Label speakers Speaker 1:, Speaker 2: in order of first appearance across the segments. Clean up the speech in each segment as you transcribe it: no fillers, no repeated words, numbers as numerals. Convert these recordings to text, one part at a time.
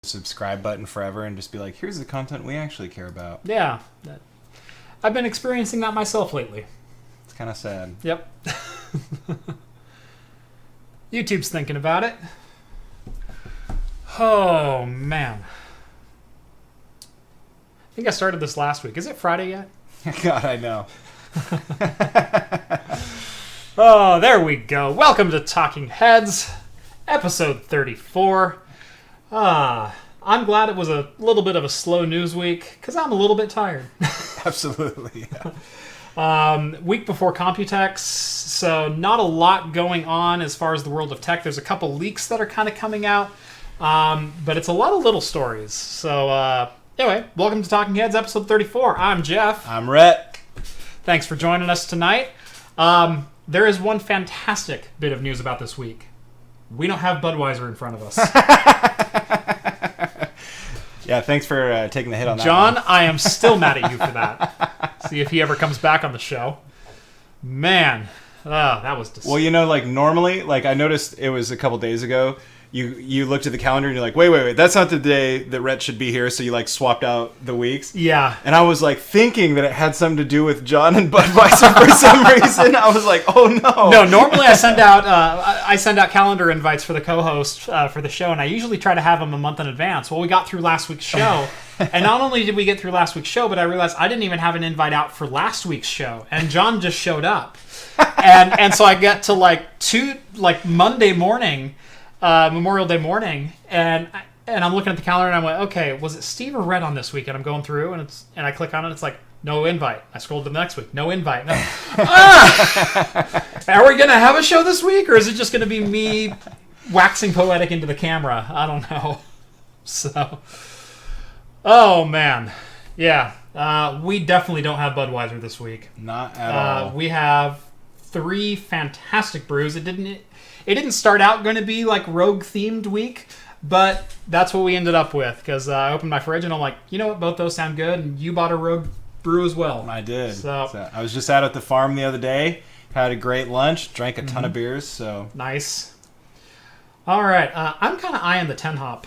Speaker 1: subscribe button forever and just be like, here's the content we actually care about.
Speaker 2: Yeah. I've been experiencing that myself lately.
Speaker 1: It's kind of sad.
Speaker 2: Yep. YouTube's thinking about it. Oh, man. I think I started this last week. Is it Friday yet?
Speaker 1: God, I know.
Speaker 2: Oh, there we go. Welcome to Talking Heads, episode 34. I'm glad it was a little bit of a slow news week, because I'm a little bit tired.
Speaker 1: Absolutely, yeah.
Speaker 2: Week before Computex, so not a lot going on as far as the world of tech. There's a couple leaks that are kind of coming out, but it's a lot of little stories. So anyway, welcome to Talking Heads, episode 34. I'm Jeff.
Speaker 1: I'm Rhett.
Speaker 2: Thanks for joining us tonight. There is one fantastic bit of news about this week. We don't have Budweiser in front of us.
Speaker 1: Yeah, thanks for taking the hit on that
Speaker 2: John,
Speaker 1: one.
Speaker 2: I am still mad at you for that. See if he ever comes back on the show. Man, that was disgusting.
Speaker 1: Well, you know, like normally, like I noticed it was a couple days ago, you looked at the calendar and you're like, wait, that's not the day that Rhett should be here, so you like swapped out the weeks.
Speaker 2: Yeah.
Speaker 1: And I was like thinking that it had something to do with John and Budweiser for some reason. I was like, oh no.
Speaker 2: No, normally I send out calendar invites for the co-host for the show, and I usually try to have them a month in advance. Well, we got through last week's show, and not only did we get through last week's show, but I realized I didn't even have an invite out for last week's show, and John just showed up. And so I get to Monday morning, Memorial Day morning, and I'm looking at the calendar and I'm like, okay, was it Steve or Red on this week? And I'm going through and I click on it, it's like, no invite. I scrolled to the next week, no invite. No. Are we gonna have a show this week, or is it just gonna be me waxing poetic into the camera? I don't know. So, oh man, yeah, we definitely don't have Budweiser this week.
Speaker 1: Not at all.
Speaker 2: We have 3 fantastic brews. It didn't start out going to be like Rogue themed week, but that's what we ended up with, because I opened my fridge and I'm like, you know what, both those sound good, and you bought a Rogue brew as well.
Speaker 1: I did.
Speaker 2: So
Speaker 1: I was just out at the farm the other day, had a great lunch, drank a ton of beers, so.
Speaker 2: Nice. All right, I'm kind of eyeing the 10 hop.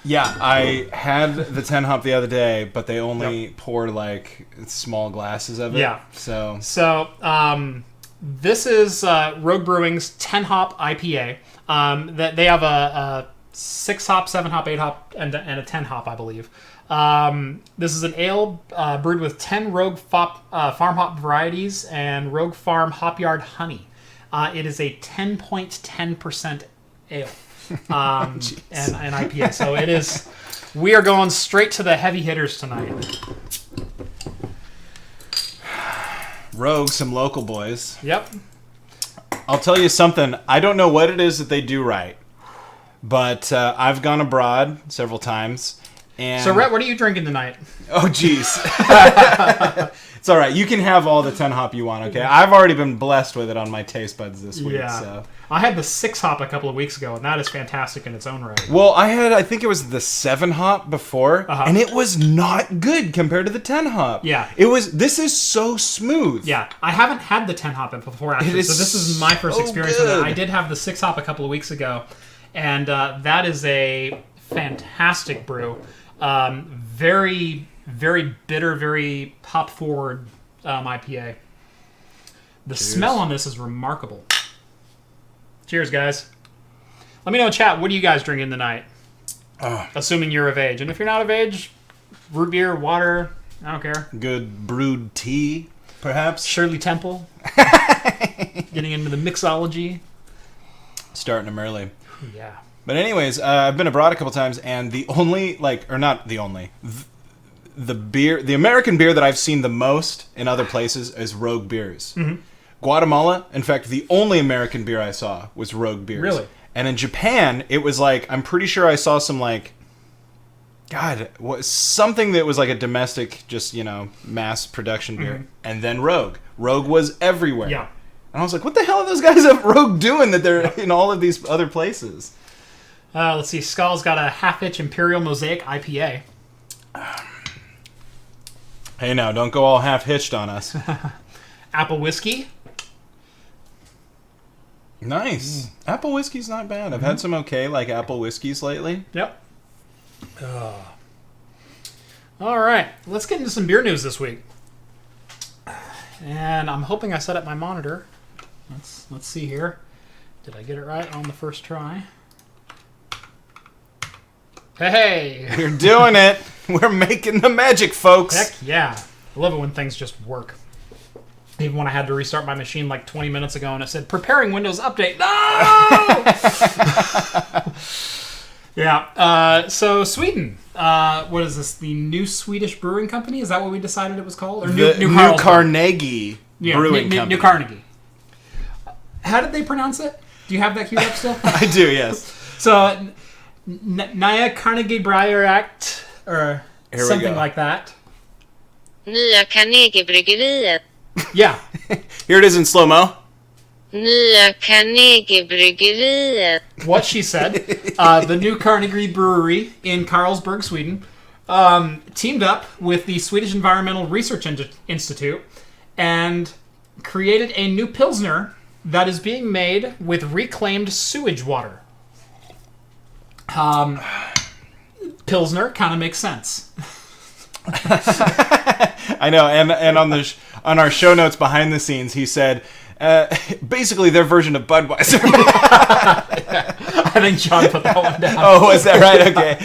Speaker 1: Yeah, I had the 10 hop the other day, but they only pour like small glasses of it.
Speaker 2: Yeah.
Speaker 1: So
Speaker 2: this is Rogue Brewing's 10 hop IPA. That they have a 6 hop, 7 hop, 8 hop, and a 10 hop, I believe. This is an ale brewed with 10 Rogue farm hop varieties and Rogue Farm Hop Yard honey. It is a 10.10% ale and an IPA. So it is. We are going straight to the heavy hitters tonight.
Speaker 1: Rogue, some local boys.
Speaker 2: Yep.
Speaker 1: I'll tell you something. I don't know what it is that they do right, but I've gone abroad several times. And
Speaker 2: So, Rhett, what are you drinking tonight?
Speaker 1: Oh, jeez. It's all right. You can have all the 10 hop you want, okay? I've already been blessed with it on my taste buds this week.
Speaker 2: Yeah.
Speaker 1: So.
Speaker 2: I had the 6 hop a couple of weeks ago, and that is fantastic in its own right.
Speaker 1: Well, I think it was the 7 hop before, and it was not good compared to the 10 hop.
Speaker 2: Yeah.
Speaker 1: This is so smooth.
Speaker 2: Yeah, I haven't had the 10 hop before, actually, so this is my first experience with it. I did have the 6 hop a couple of weeks ago, and that is a fantastic brew. Very, very bitter, very hop-forward IPA. The smell on this is remarkable. Cheers, guys. Let me know in chat, what are you guys drinking tonight? Assuming you're of age. And if you're not of age, root beer, water, I don't care.
Speaker 1: Good brewed tea, perhaps?
Speaker 2: Shirley Temple. Getting into the mixology.
Speaker 1: Starting them early.
Speaker 2: Yeah.
Speaker 1: But anyways, I've been abroad a couple times, and the only, the American beer that I've seen the most in other places is Rogue beers. Mm-hmm. Guatemala, in fact, the only American beer I saw was Rogue beers.
Speaker 2: Really?
Speaker 1: And in Japan, it was like, I'm pretty sure I saw some something that was like a domestic, just, mass production beer. Mm-hmm. And then Rogue. Rogue was everywhere.
Speaker 2: Yeah.
Speaker 1: And I was like, what the hell are those guys at Rogue doing that they're in all of these other places?
Speaker 2: Let's see. Skull's got a half-inch Imperial Mosaic IPA.
Speaker 1: Hey, now, don't go all half-hitched on us.
Speaker 2: Apple Whiskey.
Speaker 1: Nice. Apple whiskey's not bad. I've had some apple whiskeys lately.
Speaker 2: Yep. All right, let's get into some beer news this week. And I'm hoping I set up my monitor. Let's see here. Did I get it right on the first try? Hey!
Speaker 1: You're doing it. We're making the magic, folks.
Speaker 2: Heck yeah. I love it when things just work. Even when I had to restart my machine like 20 minutes ago and it said, preparing Windows Update. No! Yeah. So Sweden. What is this? The New Swedish Brewing Company? Is that what we decided it was called? Or
Speaker 1: New Carnegie Brewing Company.
Speaker 2: New Carnegie. How did they pronounce it? Do you have that queued up still?
Speaker 1: I do, yes.
Speaker 2: So, Nya Carnegie Breyer Act, or
Speaker 1: Here
Speaker 2: something like that.
Speaker 3: Nya Carnegie Bryggeriet.
Speaker 2: Yeah.
Speaker 1: Here it is in slow-mo.
Speaker 3: Nya Carnegie Bryggeriet.
Speaker 2: What she said. The New Carnegie Brewery in Carlsberg, Sweden, teamed up with the Swedish Environmental Research Institute and created a new pilsner that is being made with reclaimed sewage water. Pilsner kind of makes sense.
Speaker 1: I know, and on our show notes behind the scenes, he said, basically their version of Budweiser.
Speaker 2: I think John put that one down.
Speaker 1: Oh, is that right? Okay.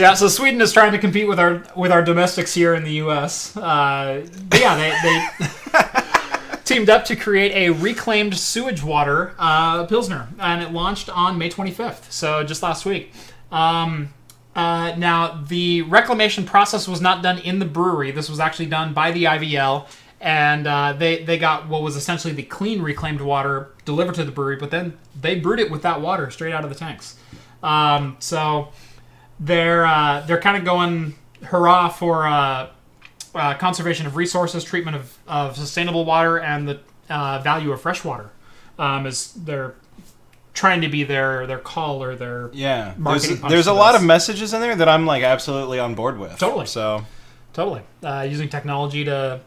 Speaker 2: Yeah, so Sweden is trying to compete with our domestics here in the U.S. But yeah, they teamed up to create a reclaimed sewage water pilsner, and it launched on May 25th, so just last week. Now, the reclamation process was not done in the brewery. This was actually done by the IVL, and they got what was essentially the clean reclaimed water delivered to the brewery, but then they brewed it with that water straight out of the tanks. So they're kind of going hurrah for conservation of resources, treatment of sustainable water, and the value of fresh water. As they're trying to be their call or their marketing punch.
Speaker 1: There's a lot of messages in there that I'm like absolutely on board with.
Speaker 2: Totally.
Speaker 1: Totally.
Speaker 2: Using technology to,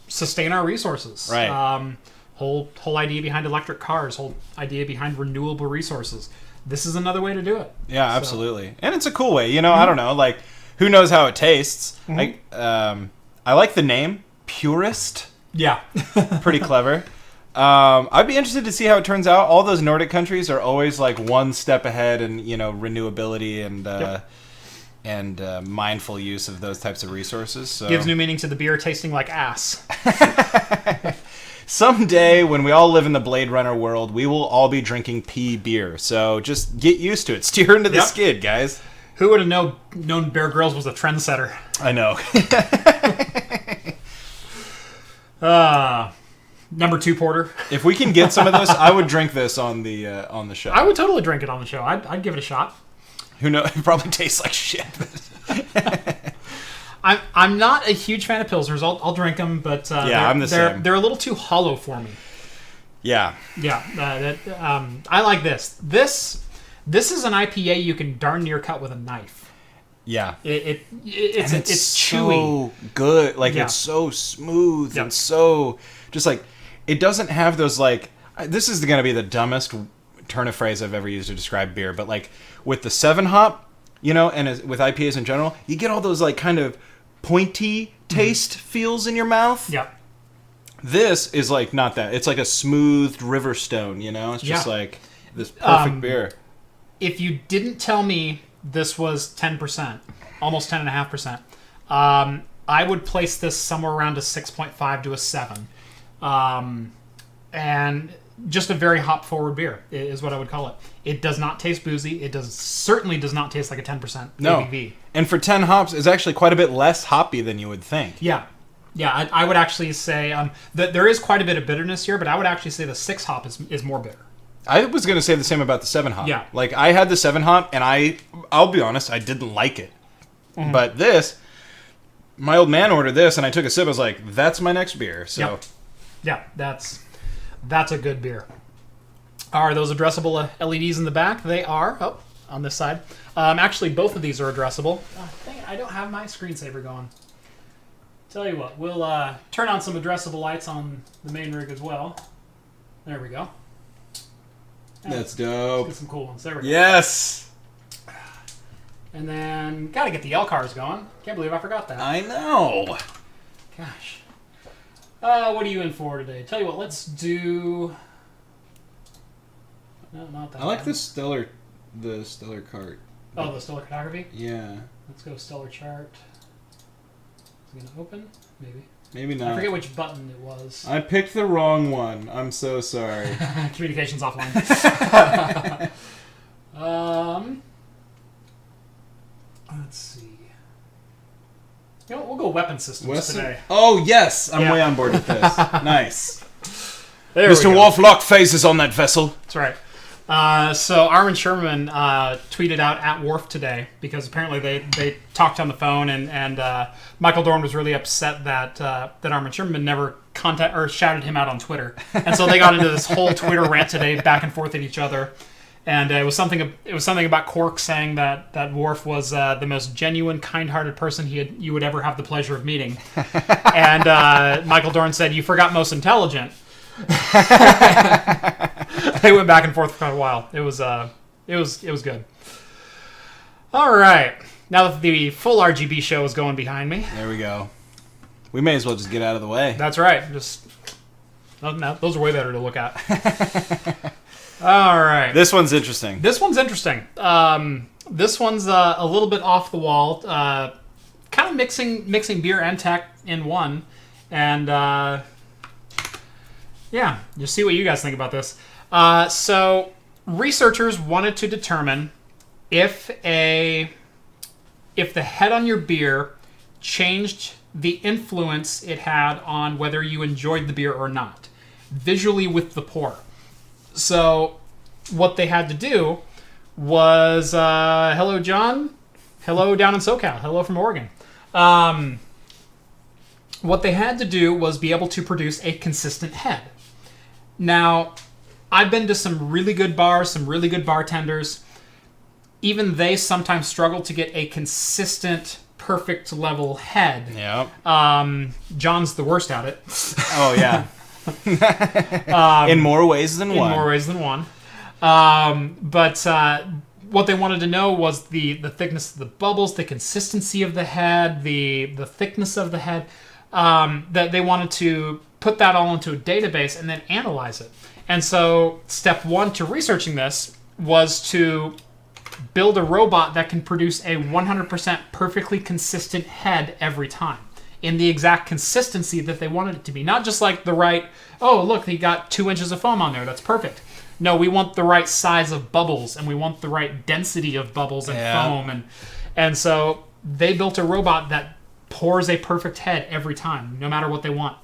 Speaker 2: sustain our resources.
Speaker 1: Right.
Speaker 2: Whole idea behind electric cars. Whole idea behind renewable resources. This is another way to do it.
Speaker 1: Yeah, absolutely. And it's a cool way. I don't know. Like, who knows how it tastes?
Speaker 2: Mm-hmm.
Speaker 1: I like the name Purist.
Speaker 2: Yeah.
Speaker 1: Pretty clever. I'd be interested to see how it turns out. All those Nordic countries are always like one step ahead in renewability and mindful use of those types of resources. So.
Speaker 2: Gives new meaning to the beer tasting like ass.
Speaker 1: Someday, when we all live in the Blade Runner world, we will all be drinking pea beer. So just get used to it. Steer into the skid, guys.
Speaker 2: Who would have known Bear Grylls was a trendsetter?
Speaker 1: I know.
Speaker 2: Number 2 porter.
Speaker 1: If we can get some of this, I would drink this on the show.
Speaker 2: I would totally drink it on the show. I'd give it a shot.
Speaker 1: Who knows? It probably tastes like shit.
Speaker 2: I'm not a huge fan of pilsners. I'll drink them, but
Speaker 1: I'm the same.
Speaker 2: They're a little too hollow for me.
Speaker 1: Yeah.
Speaker 2: Yeah. I like this. This is an IPA you can darn near cut with a knife. Yeah. It's chewy.
Speaker 1: So good. Like it's so smooth and so just like it doesn't have those like. This is going to be the dumbest turn of phrase I've ever used to describe beer, but like with the 7-hop, and with IPAs in general, you get all those like kind of pointy taste feels in your mouth.
Speaker 2: Yeah.
Speaker 1: This is like not that. It's like a smoothed Riverstone, It's just like this perfect beer.
Speaker 2: If you didn't tell me this was 10%, almost 10.5%, I would place this somewhere around a 6.5 to a 7. And just a very hop-forward beer is what I would call it. It does not taste boozy. It certainly does not taste like a 10% ABV.
Speaker 1: And for 10 hops, it's actually quite a bit less hoppy than you would think.
Speaker 2: Yeah. Yeah, I would actually say that there is quite a bit of bitterness here, but I would actually say the 6-hop is more bitter.
Speaker 1: I was going to say the same about the 7-hop.
Speaker 2: Yeah.
Speaker 1: Like, I had the 7-hop, and I'll be honest, I didn't like it. Mm-hmm. But this, my old man ordered this, and I took a sip. I was like, that's my next beer. So,
Speaker 2: yeah, that's a good beer. Are those addressable LEDs in the back? They are. Oh, on this side. Actually, both of these are addressable. Dang it, I don't have my screensaver going. Tell you what, we'll turn on some addressable lights on the main rig as well. There we go.
Speaker 1: That's dope.
Speaker 2: Let's get some cool ones. There we go.
Speaker 1: Yes.
Speaker 2: And then, gotta get the L cars going. Can't believe I forgot that.
Speaker 1: I know.
Speaker 2: Gosh. What are you in for today? Tell you what, let's do... No, not that
Speaker 1: I like
Speaker 2: one.
Speaker 1: the stellar cart.
Speaker 2: Oh, the stellar cartography?
Speaker 1: Yeah.
Speaker 2: Let's go stellar chart. Is it going to open? Maybe.
Speaker 1: Maybe not.
Speaker 2: I forget which button it was.
Speaker 1: I picked the wrong one. I'm so sorry.
Speaker 2: Communications offline. Let's see. You know what, we'll go weapon systems today.
Speaker 1: Oh, yes! I'm way on board with this. Nice.
Speaker 2: There
Speaker 1: Mr. Wolf locked phases on that vessel.
Speaker 2: That's right. So Armin Sherman tweeted out at Worf today because apparently they talked on the phone and Michael Dorn was really upset that Armin Sherman never shouted him out on Twitter, and so they got into this whole Twitter rant today, back and forth at each other. And it was something about Quark saying that Worf was the most genuine, kind-hearted person you would ever have the pleasure of meeting. And Michael Dorn said, "You forgot most intelligent." They went back and forth for quite a while. It was good. All right, now that the full RGB show is going behind me,
Speaker 1: there we go. We may as well just get out of the way.
Speaker 2: That's right. No, those are way better to look at. All right.
Speaker 1: This one's interesting.
Speaker 2: This one's a little bit off the wall. Kind of mixing beer and tech in one. And yeah, just see what you guys think about this. So researchers wanted to determine if the head on your beer changed the influence it had on whether you enjoyed the beer or not, visually with the pour. So what they had to do was, hello, John. Hello down in SoCal. Hello from Oregon. What they had to do was be able to produce a consistent head. Now, I've been to some really good bars, some really good bartenders. Even they sometimes struggle to get a consistent, perfect level head.
Speaker 1: Yep.
Speaker 2: John's the worst at it.
Speaker 1: Oh, yeah. In more ways than one.
Speaker 2: In more ways than one. But what they wanted to know was the thickness of the bubbles, the consistency of the head, the thickness of the head. That they wanted to put that all into a database and then analyze it. And so step one to researching this was to build a robot that can produce a 100% perfectly consistent head every time in the exact consistency that they wanted it to be. Not just like the right, oh, look, he got 2 inches of foam on there. That's perfect. No, we want the right size of bubbles, and we want the right density of bubbles and foam. And so they built a robot that pours a perfect head every time, no matter what they want.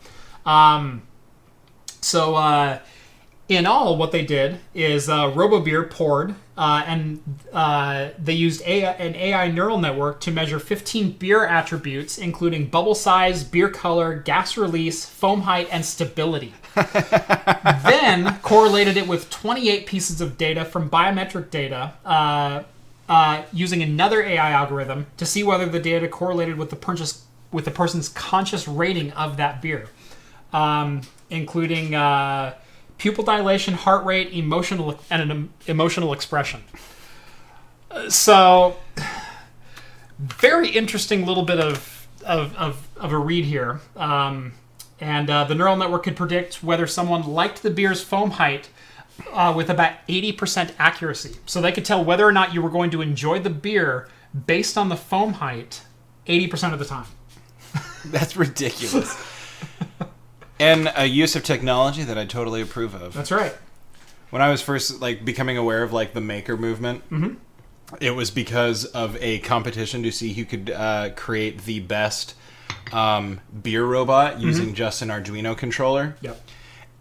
Speaker 2: In all, what they did is RoboBeer poured, and they used an AI neural network to measure 15 beer attributes, including bubble size, beer color, gas release, foam height, and stability. Then correlated it with 28 pieces of data from biometric data using another AI algorithm to see whether the data correlated with the person's conscious rating of that beer, including pupil dilation, heart rate, emotional expression. So, very interesting little bit of a read here. And the neural network could predict whether someone liked the beer's foam height with about 80% accuracy. So they could tell whether or not you were going to enjoy the beer based on the foam height 80% of the time.
Speaker 1: That's ridiculous. And a use of technology that I totally approve of.
Speaker 2: That's right.
Speaker 1: When I was first becoming aware of the maker movement, it was because of a competition to see who could create the best beer robot using just an Arduino controller.
Speaker 2: Yep.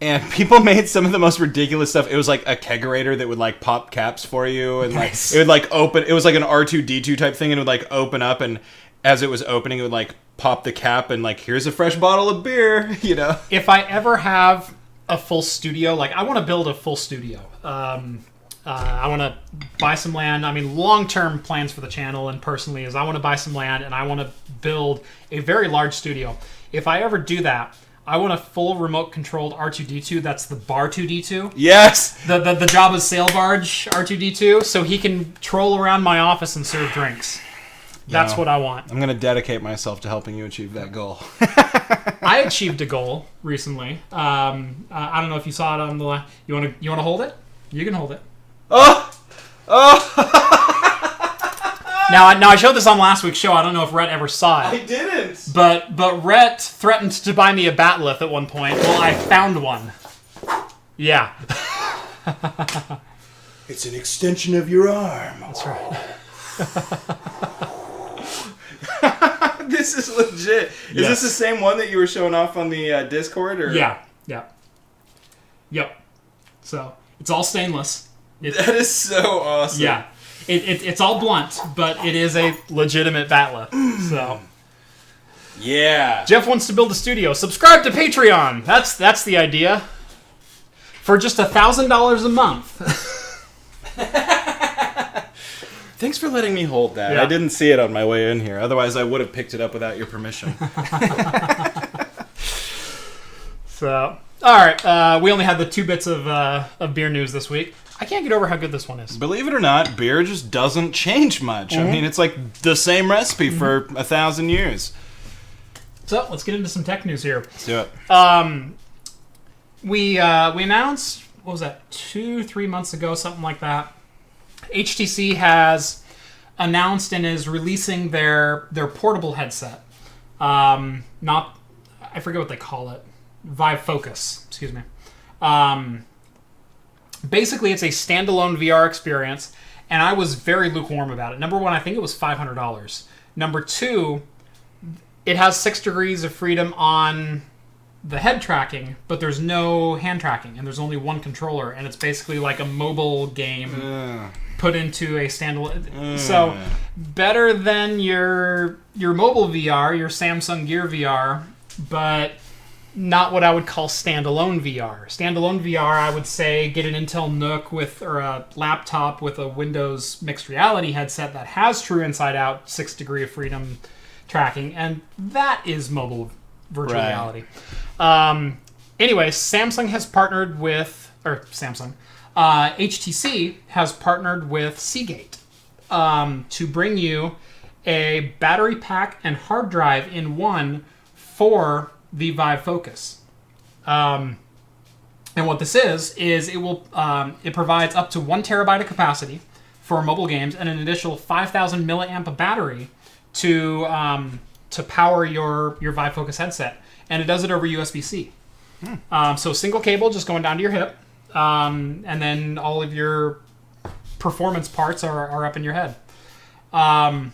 Speaker 1: And people made some of the most ridiculous stuff. It was like a kegerator that would pop caps for you, and
Speaker 2: nice.
Speaker 1: It would open. It was like an R2D2 type thing, and it would open up, and as it was opening, it would pop the cap, and here's a fresh bottle of beer.
Speaker 2: If I ever have a full studio, I want to build a full studio. I want to buy some land. I mean, long-term plans for the channel and personally is I want to buy some land and I want to build a very large studio. If I ever do that, I want a full remote-controlled R2-D2. That's the Bar 2D2.
Speaker 1: Yes!
Speaker 2: The Jabba's sail barge R2-D2, so he can troll around my office and serve drinks. That's what I want. I'm
Speaker 1: going to dedicate myself to helping you achieve that goal.
Speaker 2: I achieved a goal recently. I don't know if you saw it on the... You want to hold it? You can hold it.
Speaker 1: Oh!
Speaker 2: Now I showed this on last week's show. I don't know if Rhett ever saw it.
Speaker 1: I didn't.
Speaker 2: But Rhett threatened to buy me a batleth at one point. Well, I found one. Yeah.
Speaker 1: It's an extension of your arm.
Speaker 2: That's right.
Speaker 1: This is legit. Is this the same one that you were showing off on the Discord? Or?
Speaker 2: Yeah. Yep. So, it's all stainless.
Speaker 1: That is so awesome.
Speaker 2: Yeah. It's all blunt, but it is a legitimate batleth. So,
Speaker 1: yeah.
Speaker 2: Jeff wants to build a studio. Subscribe to Patreon. That's the idea. For just $1,000 a month.
Speaker 1: Thanks for letting me hold that.
Speaker 2: Yeah.
Speaker 1: I didn't see it on my way in here. Otherwise, I would have picked it up without your permission.
Speaker 2: So, all right. We only had the 2 bits of beer news this week. I can't get over how good this one is.
Speaker 1: Believe it or not, beer just doesn't change much. Mm-hmm. I mean, it's like the same recipe for 1,000 years.
Speaker 2: So, let's get into some tech news here.
Speaker 1: Let's do it.
Speaker 2: We announced, what was that, 2-3 months ago, something like that. HTC has announced and is releasing their portable headset. I forget what they call it. Vive Focus, excuse me. Basically, it's a standalone VR experience, and I was very lukewarm about it. Number one, I think it was $500. Number two, it has 6 degrees of freedom on the head tracking, but there's no hand tracking, and there's only one controller, and it's basically like a mobile game put into a standalone. So, better than your mobile VR, your Samsung Gear VR, but not what I would call standalone VR. Standalone VR, I would say, get an Intel Nook or a laptop with a Windows mixed reality headset that has true inside-out 6 degree of freedom tracking, and that is mobile virtual reality. Anyway, HTC has partnered with Seagate to bring you a battery pack and hard drive in one for the Vive Focus. And what this is it provides up to 1 terabyte of capacity for mobile games and an additional 5,000 milliamp battery to power your Vive Focus headset. And it does it over USB-C. So single cable just going down to your hip, and then all of your performance parts are up in your head. I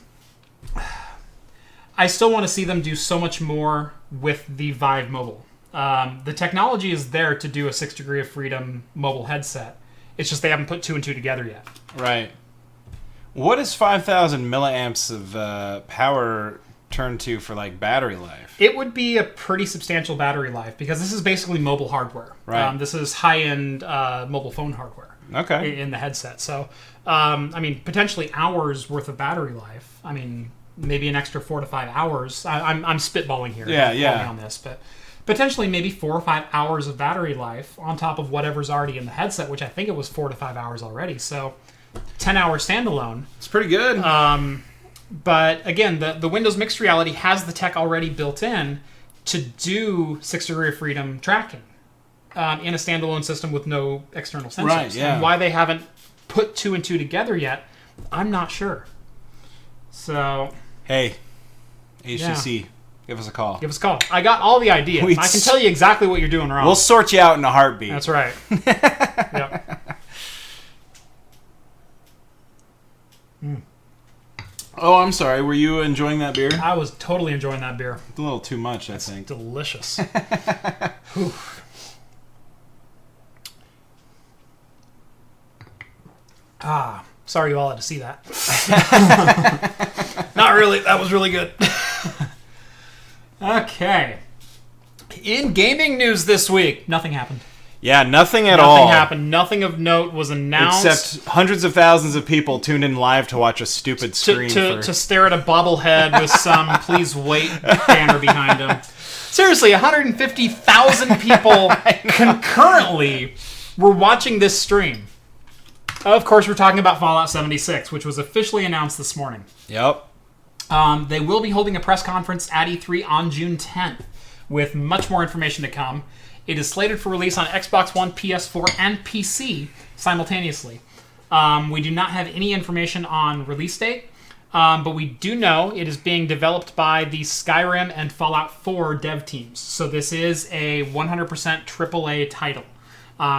Speaker 2: still want to see them do so much more with the Vive Mobile. The technology is there to do a 6 degree of freedom mobile headset. It's just they haven't put 2 and 2 together yet.
Speaker 1: Right. What is 5,000 milliamps of power turn to for like battery life?
Speaker 2: It would be a pretty substantial battery life because this is basically mobile hardware.
Speaker 1: Right.
Speaker 2: This is high-end mobile phone hardware.
Speaker 1: Okay.
Speaker 2: In the headset. So, potentially hours worth of battery life. Maybe an extra 4 to 5 hours. I'm spitballing here.
Speaker 1: Yeah.
Speaker 2: On this, but potentially maybe 4 or 5 hours of battery life on top of whatever's already in the headset, which I think it was 4 to 5 hours already. So, 10-hour standalone.
Speaker 1: It's pretty good.
Speaker 2: But again, the Windows Mixed Reality has the tech already built in to do 6 degree of freedom tracking in a standalone system with no external sensors.
Speaker 1: Right, yeah.
Speaker 2: And why they haven't put 2 and 2 together yet, I'm not sure. So,
Speaker 1: hey, HTC, give us a call.
Speaker 2: Give us a call. I got all the ideas. I can tell you exactly what you're doing wrong.
Speaker 1: We'll sort you out in a heartbeat.
Speaker 2: That's right. Yep.
Speaker 1: Oh, I'm sorry. Were you enjoying that beer?
Speaker 2: I was totally enjoying that beer.
Speaker 1: It's a little too much, I think.
Speaker 2: Delicious. Sorry you all had to see that. Not really. That was really good. Okay. In gaming news this week, nothing happened.
Speaker 1: Yeah, nothing at all.
Speaker 2: Nothing happened. Nothing of note was announced.
Speaker 1: Except hundreds of thousands of people tuned in live to watch a stupid screen.
Speaker 2: To stare at a bobblehead with some please wait banner behind him. Seriously, 150,000 people concurrently were watching this stream. Of course, we're talking about Fallout 76, which was officially announced this morning.
Speaker 1: Yep.
Speaker 2: They will be holding a press conference at E3 on June 10th, with much more information to come. It is slated for release on Xbox One, PS4, and PC simultaneously. We do not have any information on release date, but we do know it is being developed by the Skyrim and Fallout 4 dev teams. So this is a 100% AAA title.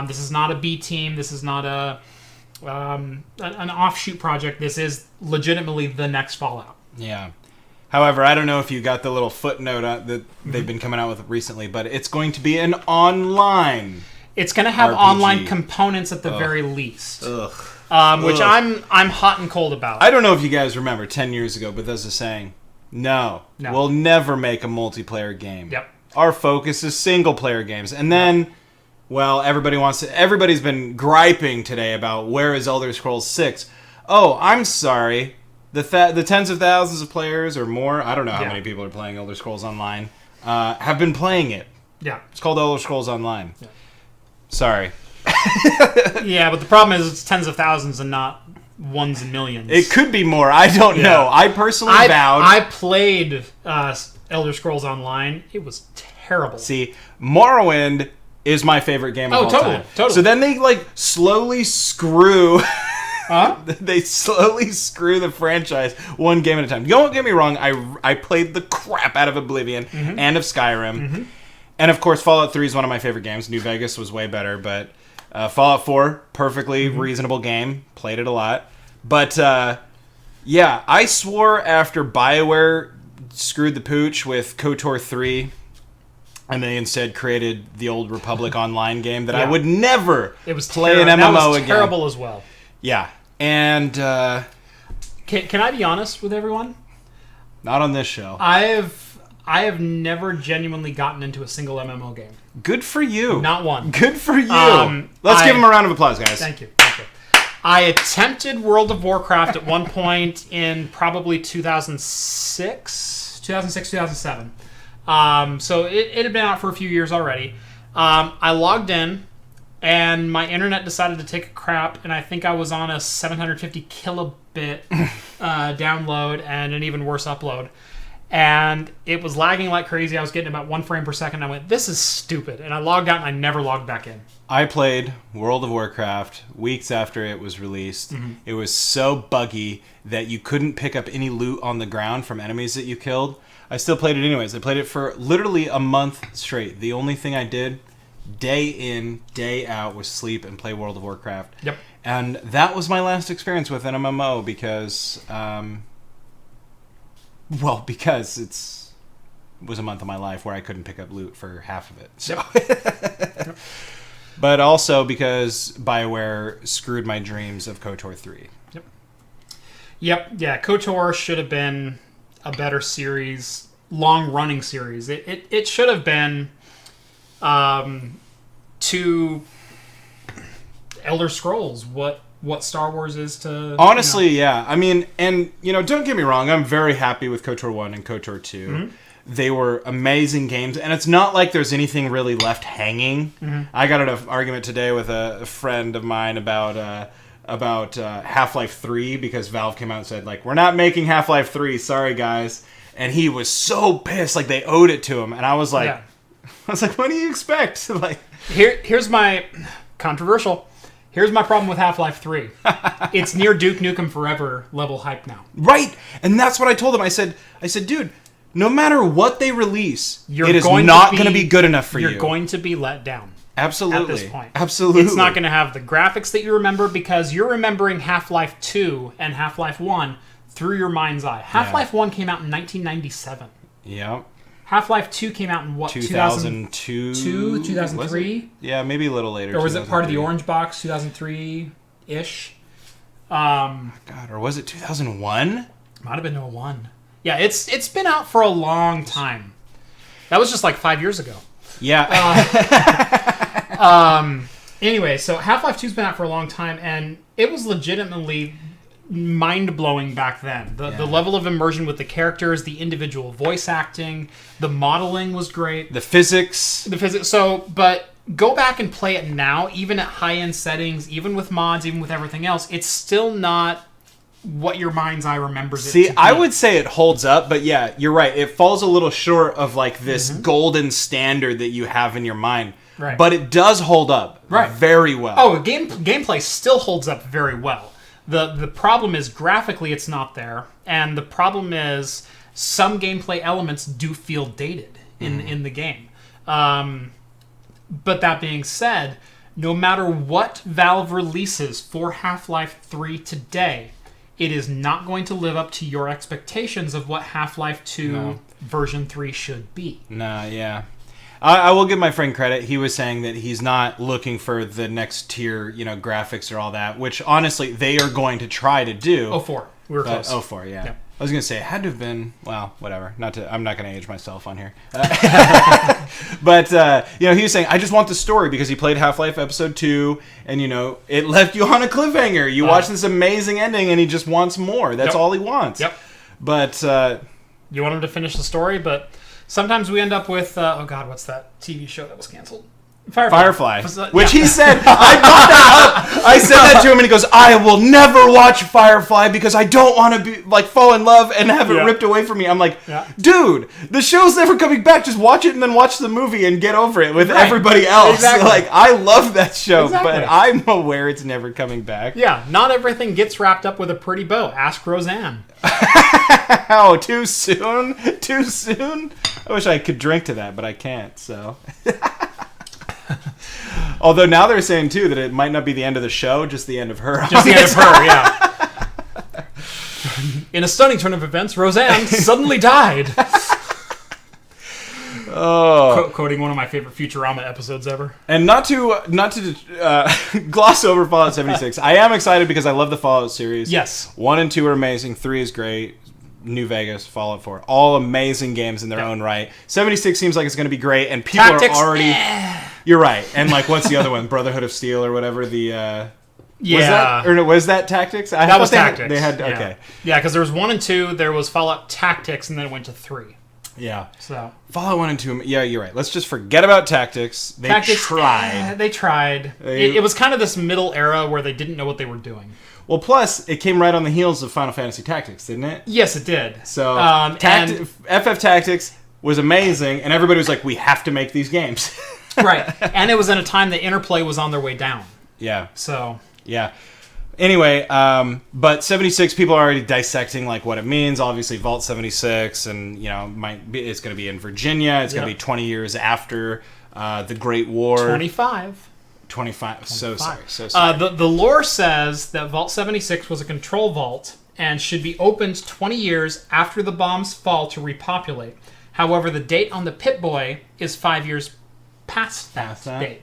Speaker 2: This is not a B team. This is not an offshoot project. This is legitimately the next Fallout.
Speaker 1: Yeah. However, I don't know if you got the little footnote that they've been coming out with recently, but it's going to be an online.
Speaker 2: It's going to have
Speaker 1: RPG.
Speaker 2: Online components at the very least, which I'm hot and cold about.
Speaker 1: I don't know if you guys remember 10 years ago, Bethesda saying, no, we'll never make a multiplayer game.
Speaker 2: Yep.
Speaker 1: Our focus is single-player games. And then, well, everybody's been griping today about where is Elder Scrolls 6. Oh, I'm sorry. The tens of thousands of players or more, I don't know how many people are playing Elder Scrolls Online, have been playing it.
Speaker 2: Yeah.
Speaker 1: It's called Elder Scrolls Online. Yeah. Sorry.
Speaker 2: Yeah, but the problem is it's tens of thousands and not ones and millions.
Speaker 1: It could be more. I don't know. I personally vowed.
Speaker 2: I played Elder Scrolls Online. It was terrible.
Speaker 1: See, Morrowind is my favorite game of all time.
Speaker 2: Totally.
Speaker 1: So then they slowly screw...
Speaker 2: Huh?
Speaker 1: They slowly screw the franchise one game at a time. Don't get me wrong, I played the crap out of Oblivion and of Skyrim. And of course, Fallout 3 is one of my favorite games. New Vegas was way better, but Fallout 4, perfectly reasonable game. Played it a lot. But yeah, I swore after BioWare screwed the pooch with KOTOR 3 and they instead created the Old Republic online game that I would never play an MMO again.
Speaker 2: That was terrible as well.
Speaker 1: Yeah, and...
Speaker 2: Can I be honest with everyone?
Speaker 1: Not on this show.
Speaker 2: I have never genuinely gotten into a single MMO game.
Speaker 1: Good for you.
Speaker 2: Not one.
Speaker 1: Good for you. Let's give him a round of applause, guys.
Speaker 2: Thank you. I attempted World of Warcraft at one point in probably 2006, 2007. So it had been out for a few years already. I logged in. And my internet decided to take a crap, and I think I was on a 750 kilobit download and an even worse upload. And it was lagging like crazy. I was getting about 1 frame per second. I went, this is stupid. And I logged out, and I never logged back in.
Speaker 1: I played World of Warcraft weeks after it was released. It was so buggy that you couldn't pick up any loot on the ground from enemies that you killed. I still played it anyways. I played it for literally a month straight. The only thing I did... day in, day out was sleep and play World of Warcraft.
Speaker 2: Yep.
Speaker 1: And that was my last experience with an MMO because, because it was a month of my life where I couldn't pick up loot for half of it. So.
Speaker 2: Yep.
Speaker 1: But also because BioWare screwed my dreams of KOTOR 3.
Speaker 2: Yep. Yeah, KOTOR should have been a better series, long-running series. It should have been... to Elder Scrolls, what Star Wars is to...
Speaker 1: Honestly, yeah. I mean, and, don't get me wrong, I'm very happy with KOTOR 1 and KOTOR 2. They were amazing games, and it's not like there's anything really left hanging. I got in an argument today with a friend of mine about Half-Life 3, because Valve came out and said, we're not making Half-Life 3, sorry guys. And he was so pissed, they owed it to him. And I was like... Yeah. I was like, what do you expect?
Speaker 2: Here's my controversial. Here's my problem with Half-Life 3. It's near Duke Nukem Forever level hype now.
Speaker 1: Right, and that's what I told him. I said, dude, no matter what they release, it is
Speaker 2: going
Speaker 1: not going to be good enough for you.
Speaker 2: You're going to be let down.
Speaker 1: Absolutely.
Speaker 2: At this point.
Speaker 1: Absolutely.
Speaker 2: It's not going to have the graphics that you remember because you're remembering Half-Life 2 and Half-Life 1 through your mind's eye. Half-Life 1 came out in 1997.
Speaker 1: Yeah.
Speaker 2: Half-Life 2 came out in what?
Speaker 1: 2002?
Speaker 2: 2003?
Speaker 1: Yeah, maybe a little later.
Speaker 2: Or was it part of the Orange Box, 2003-ish?
Speaker 1: God, or was it 2001?
Speaker 2: Might have been 2001. Yeah, it's been out for a long time. That was just 5 years ago.
Speaker 1: Yeah.
Speaker 2: Anyway, so Half-Life 2's been out for a long time, and it was legitimately mind-blowing back then. The level of immersion with the characters, the individual voice acting, the modeling was great.
Speaker 1: The physics.
Speaker 2: So, but go back and play it now, even at high-end settings, even with mods, even with everything else, it's still not what your mind's eye remembers it to be.
Speaker 1: I would say it holds up, but yeah, you're right. It falls a little short of like this golden standard that you have in your mind.
Speaker 2: Right.
Speaker 1: But it does hold up very well.
Speaker 2: Oh, gameplay still holds up very well. The problem is graphically it's not there, and the problem is some gameplay elements do feel dated in the game. But that being said, no matter what Valve releases for Half-Life 3 today, it is not going to live up to your expectations of what Half-Life 2 version 3 should be.
Speaker 1: No, yeah. I will give my friend credit. He was saying that he's not looking for the next tier, graphics or all that, which honestly they are going to try to do.
Speaker 2: 04. We were close.
Speaker 1: 04, yeah. Yep. I was going to say it had to have been, well, whatever. I'm not going to age myself on here. But he was saying I just want the story because he played Half-Life Episode 2 and it left you on a cliffhanger. You watch this amazing ending and he just wants more. That's all he wants.
Speaker 2: Yep.
Speaker 1: But
Speaker 2: you want him to finish the story, but sometimes we end up with what's that TV show that was canceled?
Speaker 1: Firefly. Which he said, I brought that up. I said that to him and he goes, I will never watch Firefly because I don't want to be fall in love and have it ripped away from me. I'm like, dude, the show's never coming back. Just watch it and then watch the movie and get over it with everybody else. Exactly. Like, I love that show, but I'm aware it's never coming back.
Speaker 2: Yeah, not everything gets wrapped up with a pretty bow. Ask Roseanne.
Speaker 1: Oh, too soon? Too soon? I wish I could drink to that, but I can't, so... Although now they're saying too that it might not be the end of the show, just the end of her.
Speaker 2: Just the end of her, yeah. In a stunning turn of events, Roseanne suddenly died. Quoting one of my favorite Futurama episodes ever.
Speaker 1: And not to gloss over Fallout 76. I am excited because I love the Fallout series.
Speaker 2: Yes.
Speaker 1: 1 and 2 are amazing. 3 is great. New Vegas, Fallout 4, all amazing games in their own right. 76 seems like it's going to be great, and people
Speaker 2: Tactics,
Speaker 1: are already. You're right, and like, what's the other one? Brotherhood of Steel or whatever. Was that Tactics?
Speaker 2: That was Tactics.
Speaker 1: They had okay.
Speaker 2: Yeah, because there was 1 and 2. There was Fallout Tactics, and then it went to 3.
Speaker 1: Yeah.
Speaker 2: So
Speaker 1: Fallout 1 and 2. Yeah, you're right. Let's just forget about Tactics. They tried.
Speaker 2: They tried. It was kind of this middle era where they didn't know what they were doing.
Speaker 1: Well, plus, it came right on the heels of Final Fantasy Tactics, didn't it?
Speaker 2: Yes, it did.
Speaker 1: So, FF Tactics was amazing, and everybody was like, we have to make these games.
Speaker 2: Right. And it was in a time that Interplay was on their way down.
Speaker 1: Yeah.
Speaker 2: So.
Speaker 1: Yeah. Anyway, but 76, people are already dissecting like what it means. Obviously, Vault 76, and it's going to be in Virginia. It's going to be 20 years after the Great War.
Speaker 2: 25.
Speaker 1: So sorry.
Speaker 2: The lore says that Vault 76 was a control vault and should be opened 20 years after the bombs fall to repopulate. However, the date on the Pip-Boy is 5 years past that date.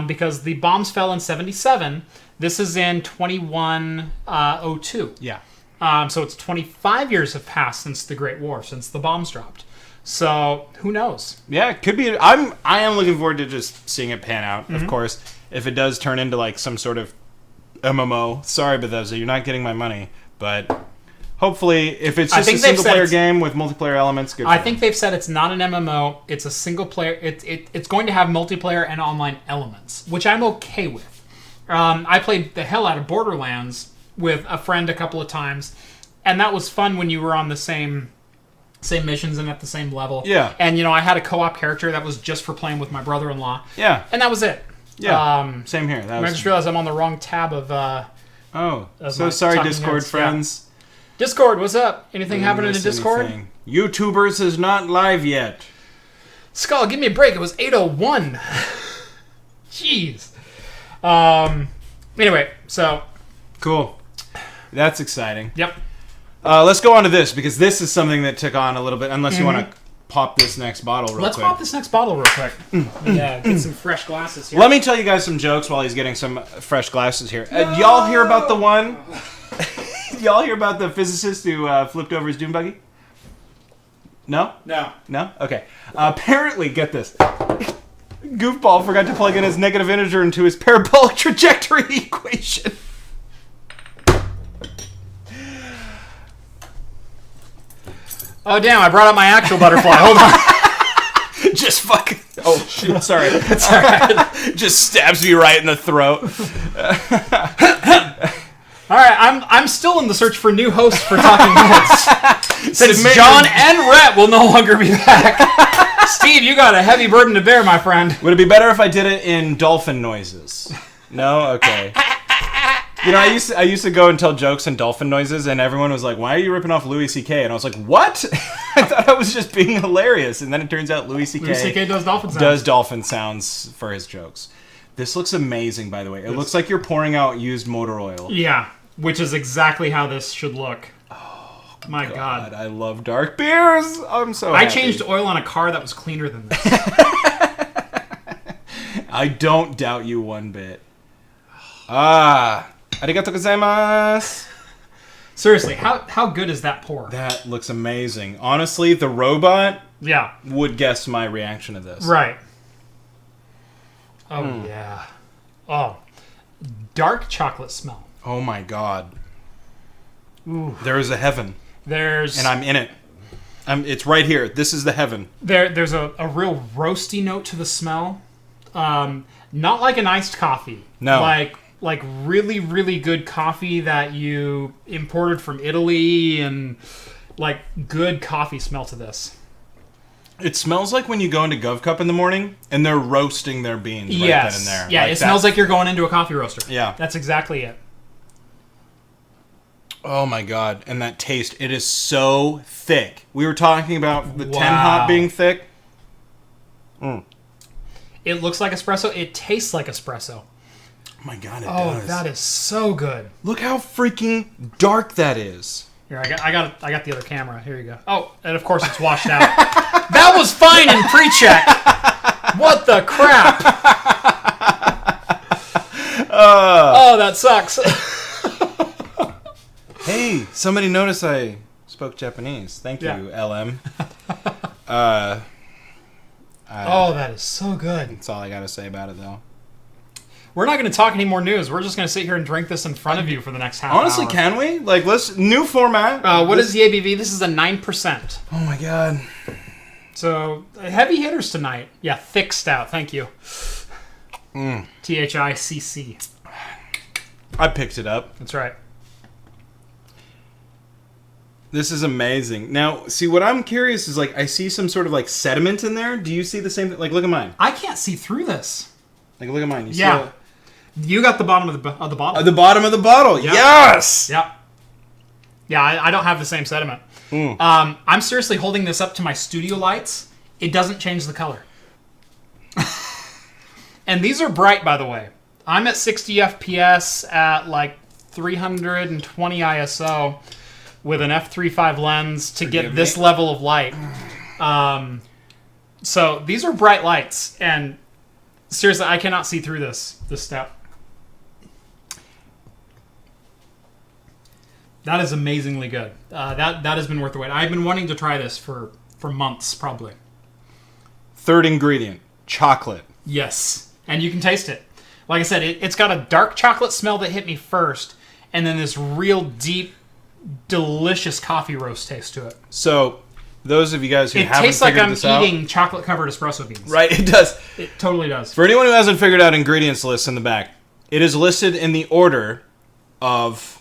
Speaker 2: Because the bombs fell in 77. This is in 2102.
Speaker 1: Yeah.
Speaker 2: So it's 25 years have passed since the Great War, since the bombs dropped. So who knows?
Speaker 1: Yeah, it could be. I am looking forward to just seeing it pan out. Of course, if it does turn into like some sort of MMO, sorry Bethesda, you're not getting my money. But hopefully, if it's just a single player game with multiplayer elements, good.
Speaker 2: I think they've said it's not an MMO. It's a single player. It's going to have multiplayer and online elements, which I'm okay with. I played the hell out of Borderlands with a friend a couple of times, and that was fun when you were on the same missions and at the same level.
Speaker 1: Yeah.
Speaker 2: And, I had a co-op character that was just for playing with my brother-in-law.
Speaker 1: Yeah.
Speaker 2: And that was it.
Speaker 1: Yeah. Same here.
Speaker 2: I just realized I'm on the wrong tab of...
Speaker 1: so sorry, Discord
Speaker 2: heads.
Speaker 1: friends.
Speaker 2: Yeah. Discord, what's up? Anything happening in Discord?
Speaker 1: Anything. YouTubers is not live yet.
Speaker 2: Skull, give me a break. It was 8:01. Jeez. Anyway, so...
Speaker 1: Cool. That's exciting.
Speaker 2: Yep.
Speaker 1: Let's go on to this, because this is something that took on a little bit, unless you want to pop this next bottle real quick.
Speaker 2: Let's pop this next bottle real quick. Yeah, get some fresh glasses here.
Speaker 1: Let me tell you guys some jokes while he's getting some fresh glasses here. Y'all hear about the one... Y'all hear about the physicist who flipped over his dune buggy? No?
Speaker 2: No.
Speaker 1: No? Okay. Apparently, get this. Goofball forgot to plug in his negative integer into his parabolic trajectory equation.
Speaker 2: Oh, damn, I brought out my actual butterfly. Hold on.
Speaker 1: Just fucking... Oh, shoot, sorry.
Speaker 2: It's all right.
Speaker 1: Just stabs me right in the throat.
Speaker 2: All right, I'm still in the search for new hosts for Talking Heads. Since John and Rhett will no longer be back. Steve, you got a heavy burden to bear, my friend.
Speaker 1: Would it be better if I did it in dolphin noises? No? Okay. You know, I used to go and tell jokes in dolphin noises, and everyone was like, why are you ripping off Louis C.K.? And I was like, what? I thought I was just being hilarious. And then it turns out Louis C.K.
Speaker 2: does dolphin sounds.
Speaker 1: Does dolphin sounds for his jokes. This looks amazing, by the way. It looks like you're pouring out used motor oil.
Speaker 2: Yeah, which is exactly how this should look. Oh, my God.
Speaker 1: I love dark beers. I'm so happy.
Speaker 2: I changed oil on a car that was cleaner than this.
Speaker 1: I don't doubt you one bit. Arigato gozaimasu.
Speaker 2: Seriously, how good is that pour?
Speaker 1: That looks amazing. Honestly, the robot
Speaker 2: Yeah.
Speaker 1: would guess my reaction to this.
Speaker 2: Right. Oh, yeah. Oh. Dark chocolate smell.
Speaker 1: Oh my God.
Speaker 2: Ooh.
Speaker 1: There is a heaven.
Speaker 2: And
Speaker 1: I'm in it. It's right here. This is the heaven.
Speaker 2: There's a real roasty note to the smell. Not like an iced coffee.
Speaker 1: No.
Speaker 2: Like really, really good coffee that you imported from Italy, and like good coffee smell to this.
Speaker 1: It smells like when you go into GovCup in the morning and they're roasting their beans right then and there.
Speaker 2: Yeah, it smells like you're going into a coffee roaster.
Speaker 1: Yeah.
Speaker 2: That's exactly it.
Speaker 1: Oh my God. And that taste, it is so thick. We were talking about the 10 hop being thick.
Speaker 2: It looks like espresso. It tastes like espresso.
Speaker 1: Oh my God, it does.
Speaker 2: Oh, that is so good.
Speaker 1: Look how freaking dark that is.
Speaker 2: Here, I got the other camera. Here you go. Oh, and of course it's washed out. That was fine in pre-check. What the crap? Oh, that sucks.
Speaker 1: Hey, somebody noticed I spoke Japanese. Thank you, LM.
Speaker 2: Oh, that is so good.
Speaker 1: That's all I got to say about it, though.
Speaker 2: We're not going to talk any more news. We're just going to sit here and drink this in front of you for the next half
Speaker 1: Honestly,
Speaker 2: hour.
Speaker 1: can we? Like, new format.
Speaker 2: What is the ABV? This is a 9%.
Speaker 1: Oh my God.
Speaker 2: So, heavy hitters tonight. Yeah, thick stout. Thank you. THICC.
Speaker 1: I picked it up.
Speaker 2: That's right.
Speaker 1: This is amazing. Now, see, what I'm curious is, like, I see some sort of, like, sediment in there. Do you see the same thing? Like, look at mine.
Speaker 2: I can't see through this.
Speaker 1: Like, look at mine. You see
Speaker 2: Yeah. You got the bottom of the bottle.
Speaker 1: the bottom of the bottle.
Speaker 2: Yep.
Speaker 1: Yes!
Speaker 2: Yep. Yeah, I don't have the same sediment. I'm seriously holding this up to my studio lights. It doesn't change the color. And these are bright, by the way. I'm at 60 FPS at like 320 ISO with an f3.5 lens to get this level of light. So these are bright lights, and seriously, I cannot see through this stout. That is amazingly good. That has been worth the wait. I've been wanting to try this for months, probably.
Speaker 1: Third ingredient, chocolate.
Speaker 2: Yes, and you can taste it. Like I said, it's got a dark chocolate smell that hit me first, and then this real deep, delicious coffee roast taste to it.
Speaker 1: So, those of you guys who haven't figured this out...
Speaker 2: It tastes like I'm eating chocolate-covered espresso beans.
Speaker 1: Right, it does.
Speaker 2: It totally does.
Speaker 1: For anyone who hasn't figured out ingredients lists in the back, it is listed in the order of,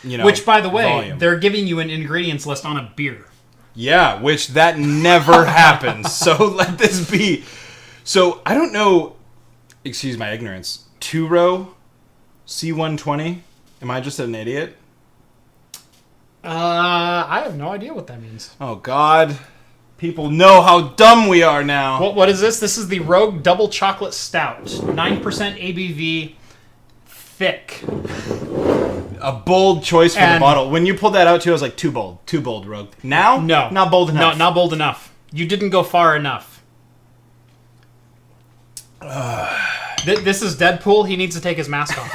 Speaker 2: Which, by the way,
Speaker 1: volume.
Speaker 2: They're giving you an ingredients list on a beer.
Speaker 1: Yeah, which that never happens. So let this be. So, I don't know, excuse my ignorance, 2-row C120? Am I just an idiot?
Speaker 2: I have no idea what that means.
Speaker 1: Oh, God. People know how dumb we are now.
Speaker 2: What is this? This is the Rogue Double Chocolate Stout. 9% ABV, thick.
Speaker 1: A bold choice for the bottle. When you pulled that out, too, I was like, too bold. Too bold, Rogue. Now?
Speaker 2: No.
Speaker 1: Not bold enough.
Speaker 2: No, not bold enough. You didn't go far enough. This is Deadpool. He needs to take his mask off.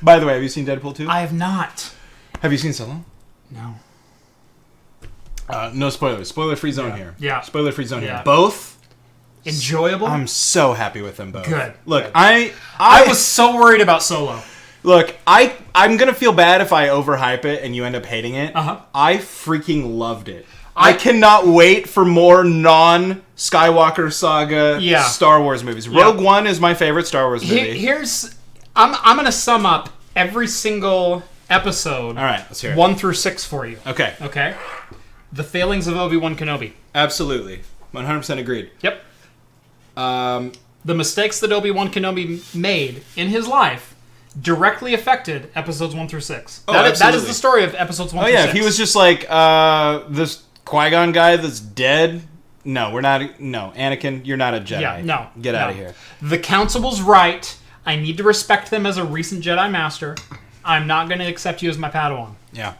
Speaker 1: By the way, have you seen Deadpool 2?
Speaker 2: I have not.
Speaker 1: Have you seen Solo?
Speaker 2: No.
Speaker 1: No spoilers. Spoiler-free zone here.
Speaker 2: Yeah.
Speaker 1: Spoiler-free zone here. Both...
Speaker 2: enjoyable.
Speaker 1: I'm so happy with them both.
Speaker 2: Good.
Speaker 1: Look,
Speaker 2: Good.
Speaker 1: I
Speaker 2: was so worried about Solo.
Speaker 1: Look, I'm going to feel bad if I overhype it and you end up hating it.
Speaker 2: Uh-huh.
Speaker 1: I freaking loved it. I cannot wait for more non-Skywalker saga Star Wars movies. Rogue One is my favorite Star Wars movie.
Speaker 2: I'm going to sum up every single episode.
Speaker 1: All right, let's hear it.
Speaker 2: 1 through 6 for you.
Speaker 1: Okay.
Speaker 2: Okay? The failings of Obi-Wan Kenobi.
Speaker 1: Absolutely. 100% agreed.
Speaker 2: Yep. The mistakes that Obi-Wan Kenobi made in his life directly affected episodes 1 through 6.
Speaker 1: Oh,
Speaker 2: that is the story of episodes 1 through 6.
Speaker 1: Oh, yeah, if he was just like, this Qui-Gon guy that's dead... No, we're not... No, Anakin, you're not a Jedi.
Speaker 2: Yeah, no.
Speaker 1: Get out of here.
Speaker 2: The Council was right. I need to respect them as a recent Jedi Master. I'm not going to accept you as my Padawan.
Speaker 1: Yeah.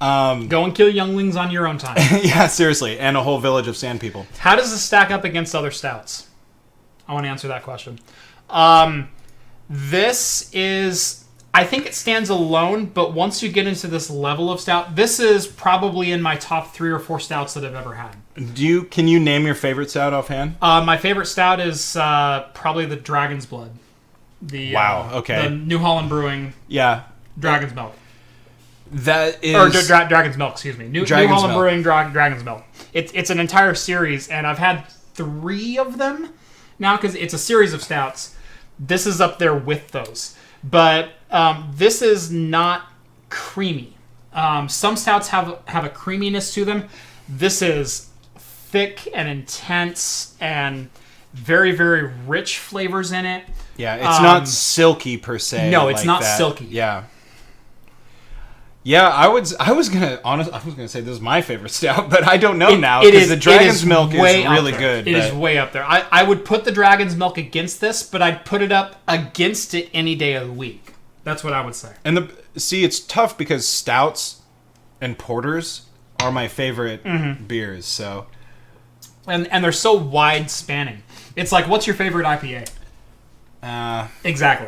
Speaker 2: Go and kill younglings on your own time.
Speaker 1: Yeah, seriously. And a whole village of sand people.
Speaker 2: How does this stack up against other Stouts? I want to answer that question. This is... I think it stands alone, but once you get into this level of Stout, this is probably in my top 3 or 4 Stouts that I've ever had.
Speaker 1: Can you name your favorite Stout offhand?
Speaker 2: My favorite Stout is probably the Dragon's Blood.
Speaker 1: Wow, okay.
Speaker 2: The New Holland Brewing Dragon's Milk.
Speaker 1: That is...
Speaker 2: Or Dragon's Milk, excuse me. New Holland Brewing Dragon's Milk. It's an entire series, and I've had 3 of them now because it's a series of Stouts. This is up there with those. But this is not creamy. Some Stouts have a creaminess to them. This is thick and intense and very, very rich flavors in it.
Speaker 1: Yeah, it's not silky per se.
Speaker 2: No, it's not silky.
Speaker 1: Yeah. Yeah, I was gonna say this is my favorite Stout, but I don't know now because the Dragon's Milk is really good.
Speaker 2: It is way up there. I would put the Dragon's Milk against this, but I'd put it up against it any day of the week. That's what I would say.
Speaker 1: And it's tough because Stouts and Porters are my favorite beers. So,
Speaker 2: and they're so wide spanning. It's like, what's your favorite IPA? Exactly.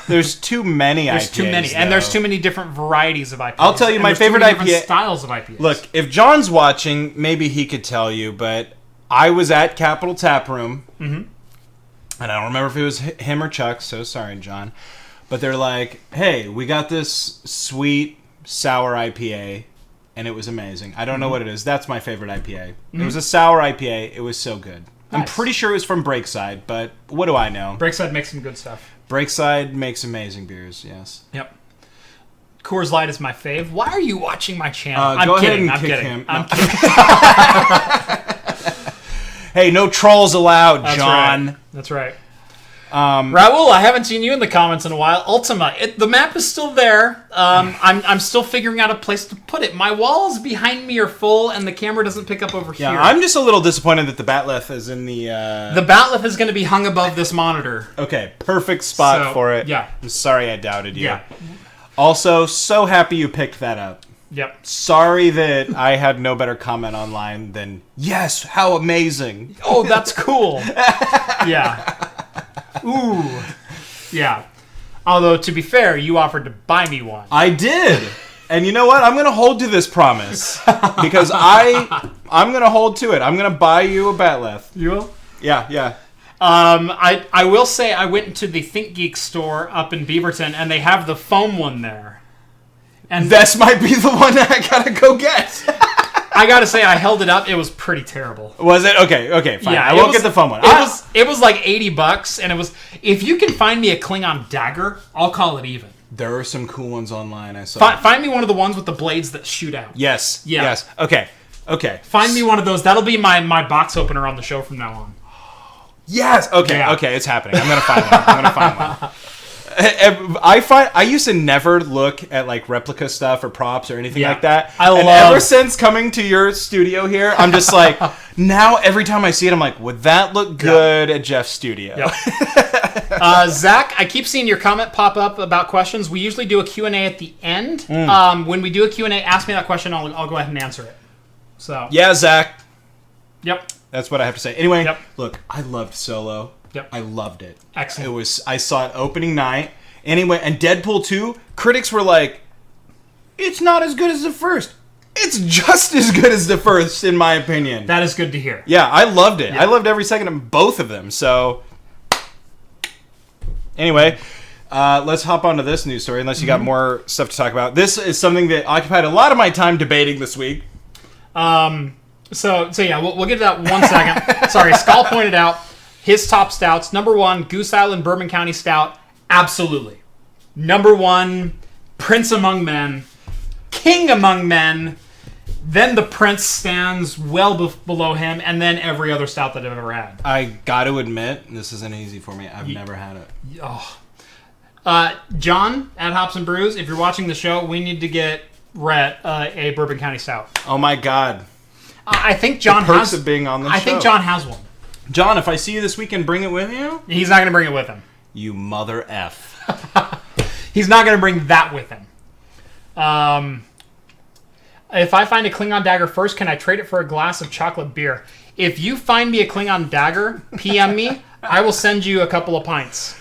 Speaker 1: There's too many IPAs.
Speaker 2: There's too many, and there's too many different varieties of IPAs.
Speaker 1: I'll tell you my favorite IPA.
Speaker 2: Styles of IPAs.
Speaker 1: Look, if John's watching, maybe he could tell you. But I was at Capital Tap Room, and I don't remember if it was him or Chuck. So sorry, John. But they're like, "Hey, we got this sweet sour IPA, and it was amazing. I don't know what it is. That's my favorite IPA. It was a sour IPA. It was so good. Nice. I'm pretty sure it was from Breakside, but what do I know?
Speaker 2: Breakside makes some good stuff.
Speaker 1: Breakside makes amazing beers, yes.
Speaker 2: Yep. Coors Light is my fave. Why are you watching my channel?
Speaker 1: Go ahead and kick him. I'm kidding. Hey, no trolls allowed, John.
Speaker 2: That's right. Raul, I haven't seen you in the comments in a while. Ultima, the map is still there. I'm still figuring out a place to put it. My walls behind me are full, and the camera doesn't pick up over here.
Speaker 1: I'm just a little disappointed that the Batleth is in the...
Speaker 2: The Batleth is going to be hung above this monitor.
Speaker 1: Okay, perfect spot for it.
Speaker 2: Yeah.
Speaker 1: I'm sorry I doubted you.
Speaker 2: Yeah.
Speaker 1: Also, so happy you picked that up.
Speaker 2: Yep.
Speaker 1: Sorry that I had no better comment online than, yes, how amazing.
Speaker 2: Oh, that's cool. Yeah. Ooh. Yeah. Although, to be fair, you offered to buy me one.
Speaker 1: I did. And you know what? I'm going to hold to this promise. Because I'm going to hold to it. I'm going to buy you a Batleth.
Speaker 2: You will?
Speaker 1: Yeah.
Speaker 2: I will say I went into the Think Geek store up in Beaverton, and they have the foam one there. And
Speaker 1: this might be the one that I got to go get.
Speaker 2: I gotta say, I held it up. It was pretty terrible.
Speaker 1: Was it? Okay, fine.
Speaker 2: Yeah,
Speaker 1: I won't get the foam one.
Speaker 2: It was like $80, and it was... If you can find me a Klingon dagger, I'll call it even.
Speaker 1: There are some cool ones online I saw.
Speaker 2: Find me one of the ones with the blades that shoot out.
Speaker 1: Yes.
Speaker 2: Yeah.
Speaker 1: Yes. Okay.
Speaker 2: Find me one of those. That'll be my box opener on the show from now on.
Speaker 1: Yes. Okay.
Speaker 2: Yeah.
Speaker 1: Okay. It's happening. I'm gonna find one. I used to never look at like replica stuff or props or anything like that. Ever since coming to your studio here, I'm just like, now every time I see it, I'm like, would that look good at Jeff's studio?
Speaker 2: Yep. Zach, I keep seeing your comment pop up about questions. We usually do a Q&A at the end. When we do a Q&A, ask me that question. I'll go ahead and answer it. So
Speaker 1: yeah, Zach.
Speaker 2: Yep.
Speaker 1: That's what I have to say. Anyway, look, I loved Solo.
Speaker 2: Yep.
Speaker 1: I loved it.
Speaker 2: Excellent.
Speaker 1: I saw it opening night. Anyway, and Deadpool 2, critics were like, it's not as good as the first. It's just as good as the first, in my opinion.
Speaker 2: That is good to hear.
Speaker 1: Yeah, I loved it.
Speaker 2: Yeah.
Speaker 1: I loved every second of both of them. So, anyway, Let's hop onto this news story, unless you got more stuff to talk about. This is something that occupied a lot of my time debating this week.
Speaker 2: So yeah, we'll get to that 1 second. Sorry, Skull pointed out his top stouts. Number 1, Goose Island Bourbon County Stout. Absolutely. Number 1, Prince among men. King among men. Then the Prince stands well below him, and then every other stout that I've ever had.
Speaker 1: I got to admit, this isn't easy for me. I've never had it.
Speaker 2: Oh. John at Hops and Brews, if you're watching the show, we need to get Rhett a Bourbon County Stout.
Speaker 1: Oh my God.
Speaker 2: I think John
Speaker 1: the perks of being on the show.
Speaker 2: I think John has one.
Speaker 1: John, if I see you this weekend, bring it with you?
Speaker 2: He's not going to bring it with him.
Speaker 1: You mother F.
Speaker 2: He's not going to bring that with him. If I find a Klingon dagger first, can I trade it for a glass of chocolate beer? If you find me a Klingon dagger, PM me. I will send you a couple of pints.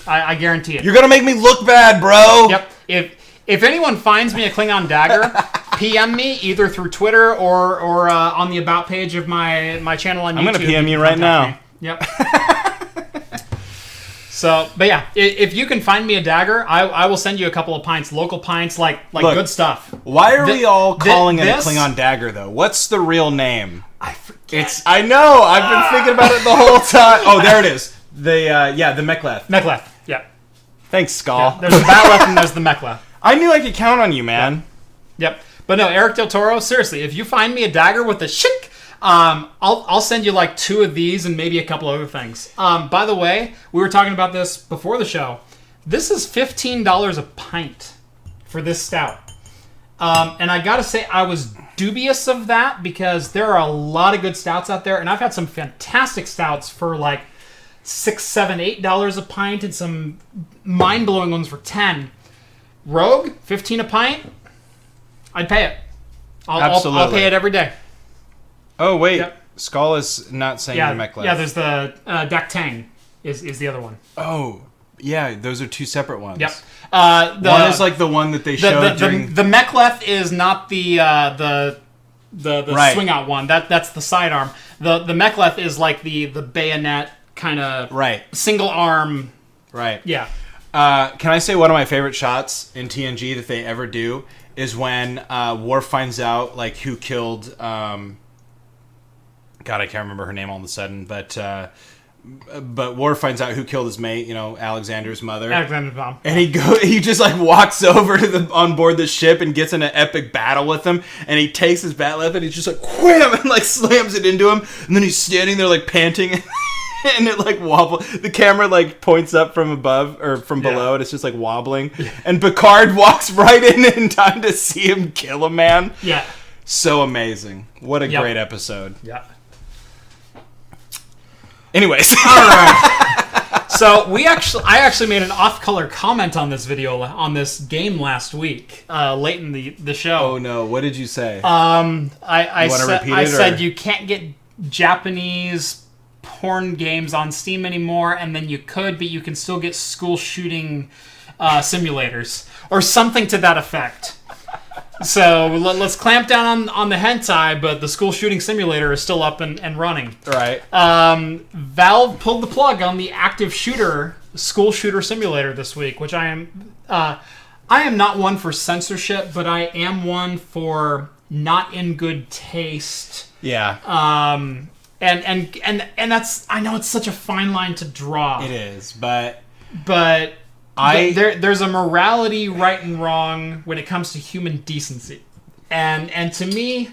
Speaker 2: I guarantee it.
Speaker 1: You're gonna make me look bad, bro.
Speaker 2: Yep. If anyone finds me a Klingon dagger, PM me either through Twitter or on the about page of my channel on YouTube.
Speaker 1: I'm gonna PM you right now.
Speaker 2: Me. Yep. So, but yeah, if you can find me a dagger, I will send you a couple of pints, local pints, like Look, good stuff.
Speaker 1: Why are we all calling it a Klingon dagger, though? What's the real name?
Speaker 2: I forget.
Speaker 1: I know. I've been thinking about it the whole time. Oh, there it is. The Mechleth.
Speaker 2: Mechleth. Yeah.
Speaker 1: Thanks, Skull.
Speaker 2: Yeah, there's the Batleth and there's the Mechleth.
Speaker 1: I knew I could count on you, man.
Speaker 2: Yep. But no, Eric Del Toro, seriously, if you find me a dagger with a shink, I'll send you like 2 of these and maybe a couple other things. By the way, we were talking about this before the show. This is $15 a pint for this stout. And I gotta say, I was dubious of that because there are a lot of good stouts out there, and I've had some fantastic stouts for like $6, $7, $8 a pint, and some mind-blowing ones for $10. Rogue, $15 a pint. I'd pay it.
Speaker 1: Absolutely.
Speaker 2: I'll pay it every day.
Speaker 1: Oh wait, yep. Skull is not saying the Mechleth.
Speaker 2: Yeah, there's the Dak Tang is the other one.
Speaker 1: Oh, yeah, those are 2 separate ones.
Speaker 2: Yep.
Speaker 1: One is like the one that they showed during...
Speaker 2: The Mechleth is not the right. Swing out one. That's the sidearm. The Mechleth is like the bayonet kind of single arm.
Speaker 1: Right.
Speaker 2: Yeah.
Speaker 1: Can I say one of my favorite shots in TNG that they ever do is when Worf finds out like who killed God, I can't remember her name all of a sudden, but Worf finds out who killed his mate, Alexander's mother.
Speaker 2: Alexander's mom.
Speaker 1: And he just like walks over to on board the ship and gets in an epic battle with him, and he takes his batleth and he's just like wham and like slams it into him, and then he's standing there like panting and it like wobbles. The camera like points up from above or from below, and it's just like wobbling. Yeah. And Picard walks right in time to see him kill a man.
Speaker 2: Yeah.
Speaker 1: So amazing. What a great episode.
Speaker 2: Yeah.
Speaker 1: Anyways.
Speaker 2: All right. So I actually made an off-color comment on this video on this game last week, late in the show.
Speaker 1: Oh no! What did you say?
Speaker 2: I said you can't get Japanese porn games on Steam anymore, and then you could, but you can still get school shooting simulators or something to that effect. So let's clamp down on the hentai, but the school shooting simulator is still up and running.
Speaker 1: Right.
Speaker 2: Valve pulled the plug on the active shooter school shooter simulator this week, which I am not one for censorship, but I am one for not in good taste.
Speaker 1: Yeah.
Speaker 2: And that's, I know it's such a fine line to draw.
Speaker 1: It is, but
Speaker 2: there's a morality right and wrong when it comes to human decency. And to me,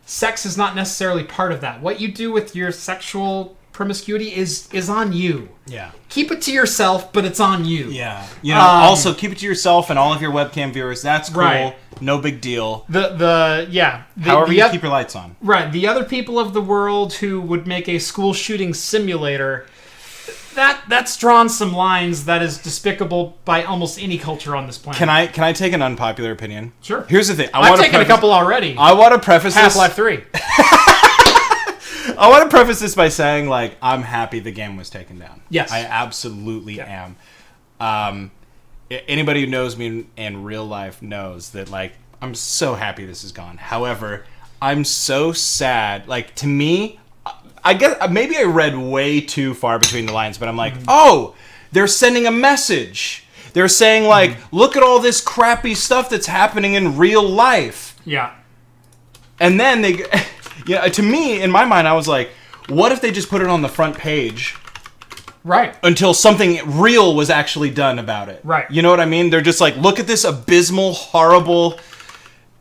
Speaker 2: sex is not necessarily part of that. What you do with your sexual promiscuity is on you.
Speaker 1: Yeah. Keep
Speaker 2: it to yourself, but it's on you.
Speaker 1: Yeah. Also keep it to yourself and all of your webcam viewers. That's cool. Right. No big deal.
Speaker 2: However
Speaker 1: you keep your lights on.
Speaker 2: Right. The other people of the world who would make a school shooting simulator, that's drawn some lines that is despicable by almost any culture on this planet.
Speaker 1: Can I take an unpopular opinion?
Speaker 2: Sure.
Speaker 1: Here's the thing.
Speaker 2: I've taken a couple already.
Speaker 1: I want to preface this.
Speaker 2: Half-Life 3.
Speaker 1: I want to preface this by saying, like, I'm happy the game was taken down.
Speaker 2: Yes.
Speaker 1: I absolutely am. Anybody who knows me in real life knows that, like, I'm so happy this is gone. However, I'm so sad. Like, to me, I guess maybe I read way too far between the lines, but I'm like, oh, they're sending a message. They're saying, like, look at all this crappy stuff that's happening in real life.
Speaker 2: Yeah.
Speaker 1: And then they... Yeah, to me, in my mind, I was like, what if they just put it on the front page?
Speaker 2: Right.
Speaker 1: Until something real was actually done about it.
Speaker 2: Right.
Speaker 1: You know what I mean? They're just like, look at this abysmal, horrible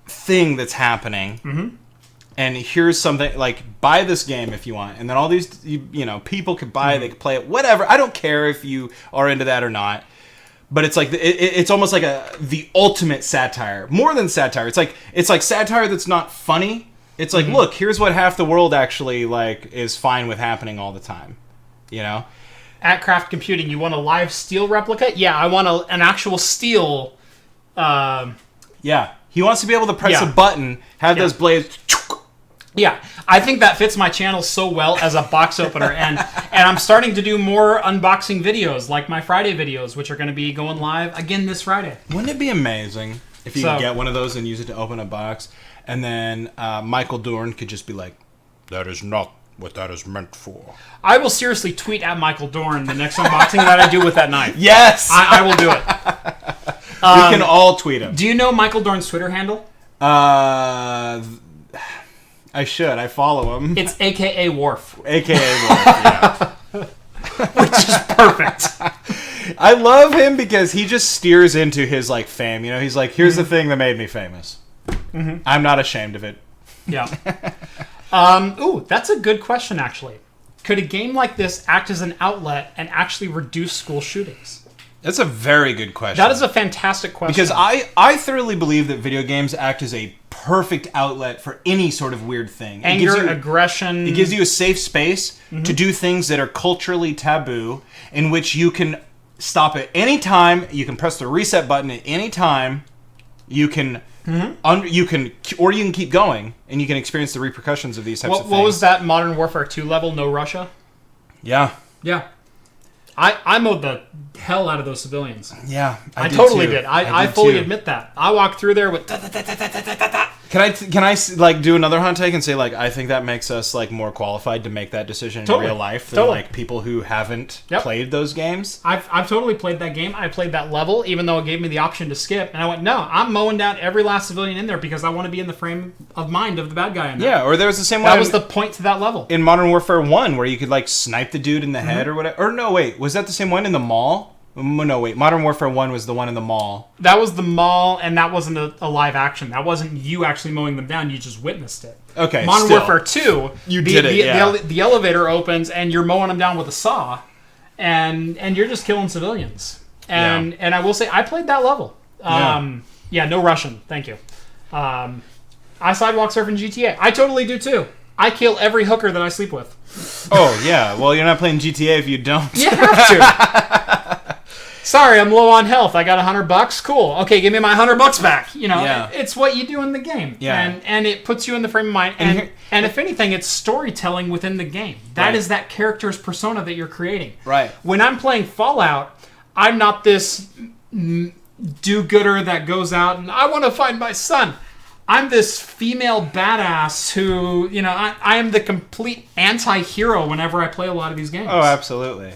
Speaker 1: thing that's happening. Mm-hmm. And here's something, like, buy this game if you want. And then all these, you know, people could buy it, they could play it, whatever. I don't care if you are into that or not. But it's like, it's almost like the ultimate satire. More than satire. It's like satire that's not funny. It's like, look, here's what half the world actually, like, is fine with happening all the time. You know?
Speaker 2: At Craft Computing, you want a live steel replica? Yeah, I want an actual steel...
Speaker 1: Yeah. He wants to be able to press a button, have those blades...
Speaker 2: Yeah, I think that fits my channel so well as a box opener, and I'm starting to do more unboxing videos, like my Friday videos, which are going to be going live again this Friday.
Speaker 1: Wouldn't it be amazing if you could get one of those and use it to open a box, and then Michael Dorn could just be like, that is not what that is meant for.
Speaker 2: I will seriously tweet at Michael Dorn the next unboxing that I do with that knife.
Speaker 1: Yes!
Speaker 2: I will do it.
Speaker 1: We can all tweet him.
Speaker 2: Do you know Michael Dorn's Twitter handle?
Speaker 1: I should. I follow him.
Speaker 2: It's AKA Worf.
Speaker 1: AKA Worf, yeah.
Speaker 2: Which is perfect.
Speaker 1: I love him because he just steers into his, like, fame. You know, he's like, here's the thing that made me famous. Mm-hmm. I'm not ashamed of it.
Speaker 2: Yeah. Ooh, that's a good question, actually. Could a game like this act as an outlet and actually reduce school shootings?
Speaker 1: That's a very good question.
Speaker 2: That is a fantastic question.
Speaker 1: Because I thoroughly believe that video games act as a perfect outlet for any sort of weird thing.
Speaker 2: Anger, aggression.
Speaker 1: It gives you a safe space to do things that are culturally taboo, in which you can stop at any time, you can press the reset button at any time, you can you can keep going, and you can experience the repercussions of these types of things.
Speaker 2: What was that Modern Warfare 2 level, No Russia?
Speaker 1: Yeah.
Speaker 2: Yeah. I mowed the hell out of those civilians.
Speaker 1: Yeah,
Speaker 2: I totally did. I fully admit that. I walked through there with...
Speaker 1: Can I like do another hot take and say, like, I think that makes us, like, more qualified to make that decision in real life than like people who haven't played those games?
Speaker 2: I've totally played that game. I played that level, even though it gave me the option to skip. And I went, no, I'm mowing down every last civilian in there because I want to be in the frame of mind of the bad guy in there.
Speaker 1: Yeah, or there was the same one.
Speaker 2: That was the point to that level.
Speaker 1: In Modern Warfare 1, where you could, like, snipe the dude in the head or whatever. Or no, wait, was that the same one in the mall? No, wait. Modern Warfare 1 was the one in the mall.
Speaker 2: That was the mall, and that wasn't a live action. That wasn't you actually mowing them down. You just witnessed it.
Speaker 1: Okay,
Speaker 2: Modern Warfare 2,
Speaker 1: you did it, yeah.
Speaker 2: The elevator opens, and you're mowing them down with a saw, and you're just killing civilians. And I will say, I played that level. No Russian. Thank you. I sidewalk surf in GTA. I totally do, too. I kill every hooker that I sleep with.
Speaker 1: Oh, yeah. Well, you're not playing GTA if you don't.
Speaker 2: You have to. Sorry, I'm low on health. I got $100. Cool. Okay, give me my $100 back. You know, it's what you do in the game.
Speaker 1: Yeah.
Speaker 2: And it puts you in the frame of mind. And if anything, it's storytelling within the game. That is that character's persona that you're creating.
Speaker 1: Right.
Speaker 2: When I'm playing Fallout, I'm not this do-gooder that goes out and I want to find my son. I'm this female badass who, you know, I am the complete anti-hero whenever I play a lot of these games.
Speaker 1: Oh, absolutely.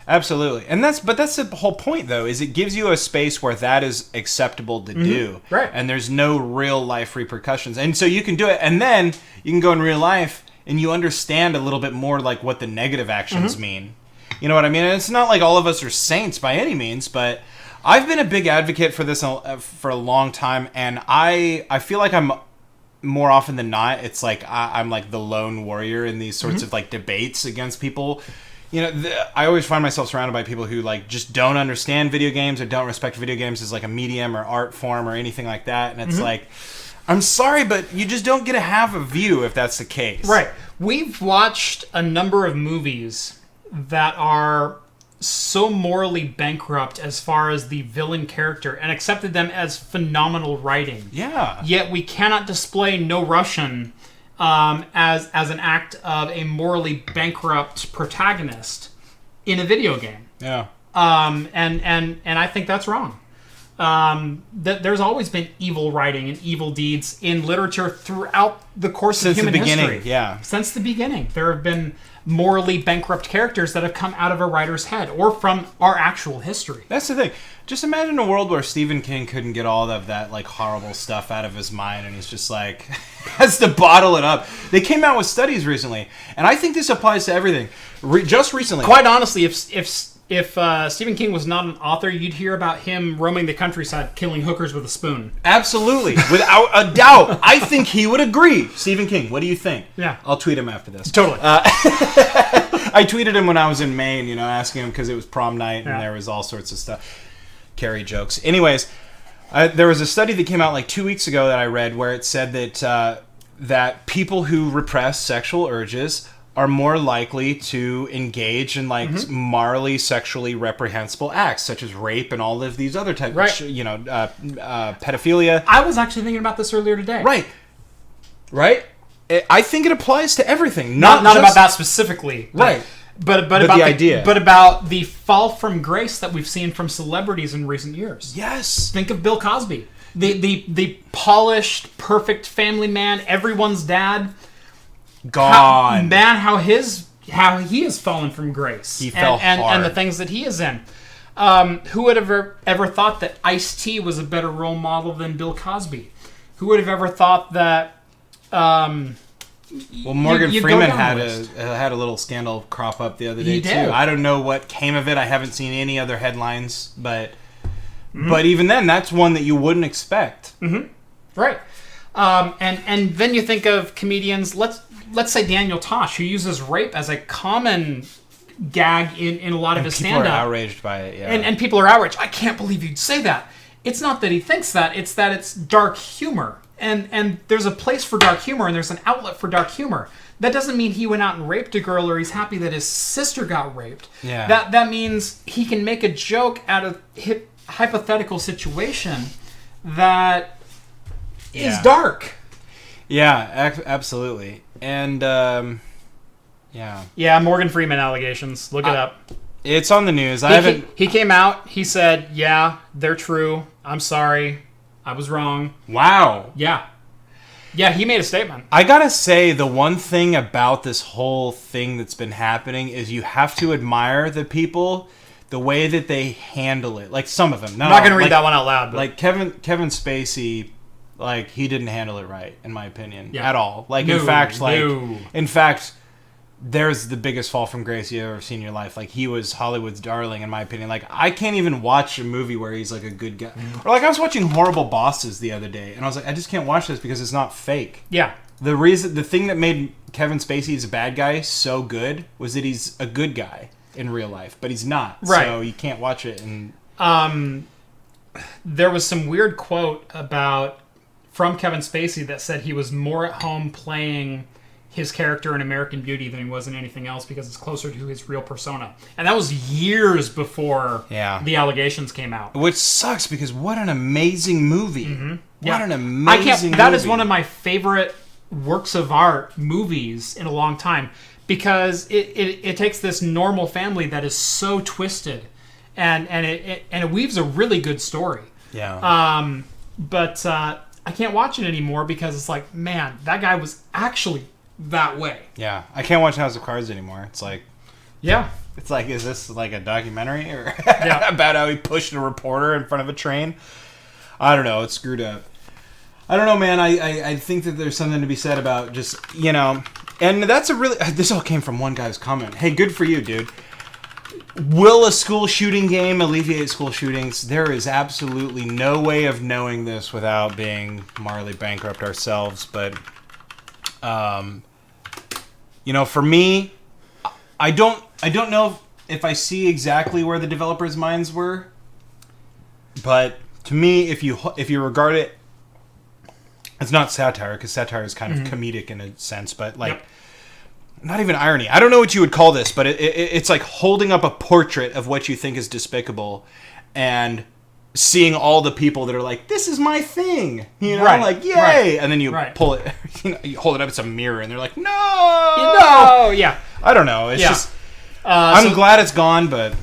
Speaker 1: Absolutely. And that's the whole point, though, is it gives you a space where that is acceptable to do.
Speaker 2: Right.
Speaker 1: And there's no real life repercussions. And so you can do it, and then you can go in real life and you understand a little bit more like what the negative actions mean. You know what I mean? And it's not like all of us are saints by any means, but I've been a big advocate for this for a long time, and I feel like I'm more often than not, it's like I'm like the lone warrior in these sorts of like debates against people. You know, I always find myself surrounded by people who like just don't understand video games or don't respect video games as like a medium or art form or anything like that. And it's like, I'm sorry, but you just don't get to have a view if that's the case.
Speaker 2: Right. We've watched a number of movies that are so morally bankrupt as far as the villain character and accepted them as phenomenal writing.
Speaker 1: Yeah.
Speaker 2: Yet we cannot display No Russian as an act of a morally bankrupt protagonist in a video game.
Speaker 1: Yeah.
Speaker 2: And I think that's wrong. There's always been evil writing and evil deeds in literature throughout the course of human history.
Speaker 1: Yeah.
Speaker 2: Since the beginning. There have been morally bankrupt characters that have come out of a writer's head or from our actual history.
Speaker 1: That's the thing. Just imagine a world where Stephen King couldn't get all of that like horrible stuff out of his mind, and he's just like has to bottle it up. They came out with studies recently, and I think this applies to everything. Just recently,
Speaker 2: quite honestly, if Stephen King was not an author, you'd hear about him roaming the countryside, killing hookers with a spoon.
Speaker 1: Absolutely, without a doubt. I think he would agree. Stephen King, what do you think?
Speaker 2: Yeah,
Speaker 1: I'll tweet him after this.
Speaker 2: Totally.
Speaker 1: I tweeted him when I was in Maine, asking him because it was prom night and there was all sorts of stuff. Carrie jokes. Anyways, there was a study that came out like 2 weeks ago that I read where it said that that people who repress sexual urges are more likely to engage in like morally, sexually reprehensible acts such as rape and all of these other types of pedophilia.
Speaker 2: I was actually thinking about this earlier today.
Speaker 1: Right. I think it applies to everything.
Speaker 2: Not about that specifically.
Speaker 1: Right.
Speaker 2: But about the idea. But about the fall from grace that we've seen from celebrities in recent years.
Speaker 1: Yes.
Speaker 2: Think of Bill Cosby. The polished, perfect family man, everyone's dad.
Speaker 1: Gone.
Speaker 2: How he has fallen from grace.
Speaker 1: He fell hard.
Speaker 2: And the things that he is in. Who would have ever thought that Ice-T was a better role model than Bill Cosby? Who would have ever thought that...
Speaker 1: Well, Morgan Freeman had a little scandal crop up the other day too. I don't know what came of it. I haven't seen any other headlines, but even then, that's one that you wouldn't expect.
Speaker 2: Right. And then you think of comedians. Let's say Daniel Tosh, who uses rape as a common gag in a lot of his stand-up.
Speaker 1: People are outraged by it. Yeah.
Speaker 2: And people are outraged. I can't believe you'd say that. It's not that he thinks that. It's that it's dark humor. And there's a place for dark humor, and there's an outlet for dark humor. That doesn't mean he went out and raped a girl, or he's happy that his sister got raped.
Speaker 1: Yeah.
Speaker 2: That means he can make a joke out of hypothetical situation that is dark.
Speaker 1: Yeah, absolutely. And
Speaker 2: Morgan Freeman allegations. Look it up.
Speaker 1: It's on the news.
Speaker 2: He came out. He said, "Yeah, they're true. I'm sorry. I was wrong."
Speaker 1: Wow.
Speaker 2: Yeah, he made a statement.
Speaker 1: I gotta say, the one thing about this whole thing that's been happening is you have to admire the people, the way that they handle it. Like some of them.
Speaker 2: I'm not gonna read that one out loud. But.
Speaker 1: Like Kevin Spacey, like he didn't handle it right, in my opinion, at all. Like in fact, there's the biggest fall from grace you've ever seen in your life. Like, he was Hollywood's darling, in my opinion. Like, I can't even watch a movie where he's, like, a good guy. Or, like, I was watching Horrible Bosses the other day, and I was like, I just can't watch this because it's not fake.
Speaker 2: Yeah.
Speaker 1: The thing that made Kevin Spacey's a bad guy so good was that he's a good guy in real life, but he's not. Right. So you can't watch it. And
Speaker 2: there was some weird quote from Kevin Spacey that said he was more at home playing his character in American Beauty than he was in anything else because it's closer to his real persona. And that was years before the allegations came out.
Speaker 1: Which sucks because what an amazing movie. What an amazing movie.
Speaker 2: That is one of my favorite works of art movies in a long time because it takes this normal family that is so twisted and it weaves a really good story.
Speaker 1: Yeah.
Speaker 2: But I can't watch it anymore because it's like, man, that guy was actually that way.
Speaker 1: Yeah, I can't watch House of Cards anymore. It's like,
Speaker 2: it's
Speaker 1: like, is this like a documentary or about how he pushed a reporter in front of a train? I don't know. It's screwed up. I don't know, man. I think that there's something to be said about just, and that's this all came from one guy's comment. Hey, good for you, dude. Will a school shooting game alleviate school shootings? There is absolutely no way of knowing this without being morally bankrupt ourselves, but for me, I don't know if I see exactly where the developers' minds were, but to me, if you regard it, it's not satire because satire is kind of comedic in a sense, but not even irony. I don't know what you would call this, but it's like holding up a portrait of what you think is despicable, and seeing all the people that are like, this is my thing, like, yay, and then you pull it, you hold it up, it's a mirror, and they're like, no, I don't know, it's just, I'm glad it's gone, but...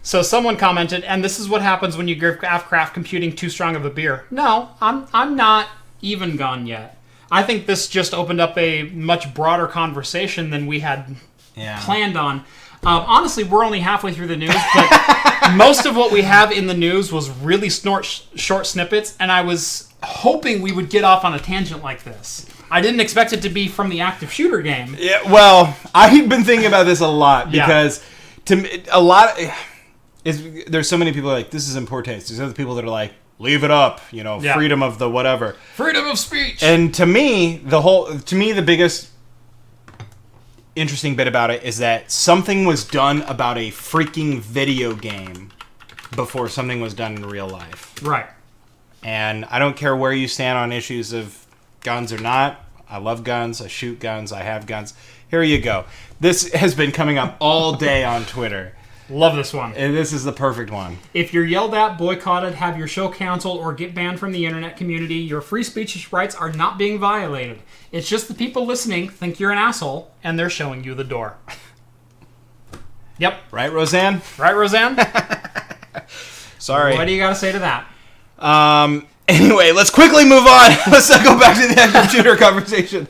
Speaker 2: So someone commented, and this is what happens when you give craft computing too strong of a beer. No, I'm not even gone yet. I think this just opened up a much broader conversation than we had planned on. Honestly, we're only halfway through the news, but most of what we have in the news was really short snippets, and I was hoping we would get off on a tangent like this. I didn't expect it to be from the active shooter game.
Speaker 1: Yeah, well, I've been thinking about this a lot because there's so many people like, this is in poor taste. There's other people that are like, leave it up, freedom of the whatever.
Speaker 2: Freedom of speech.
Speaker 1: And to me, the biggest interesting bit about it is that something was done about a freaking video game before something was done in real life.
Speaker 2: Right.
Speaker 1: And I don't care where you stand on issues of guns or not. I love guns. I shoot guns. I have guns. Here you go. This has been coming up all day on Twitter.
Speaker 2: Love this one.
Speaker 1: And this is the perfect one.
Speaker 2: If you're yelled at, boycotted, have your show canceled, or get banned from the internet community, your free speech rights are not being violated. It's just the people listening think you're an asshole, and they're showing you the door. Yep.
Speaker 1: Right, Roseanne?
Speaker 2: Right, Roseanne?
Speaker 1: Sorry.
Speaker 2: What do you got to say to that?
Speaker 1: Anyway, let's quickly move on. Let's not go back to the active shooter conversation.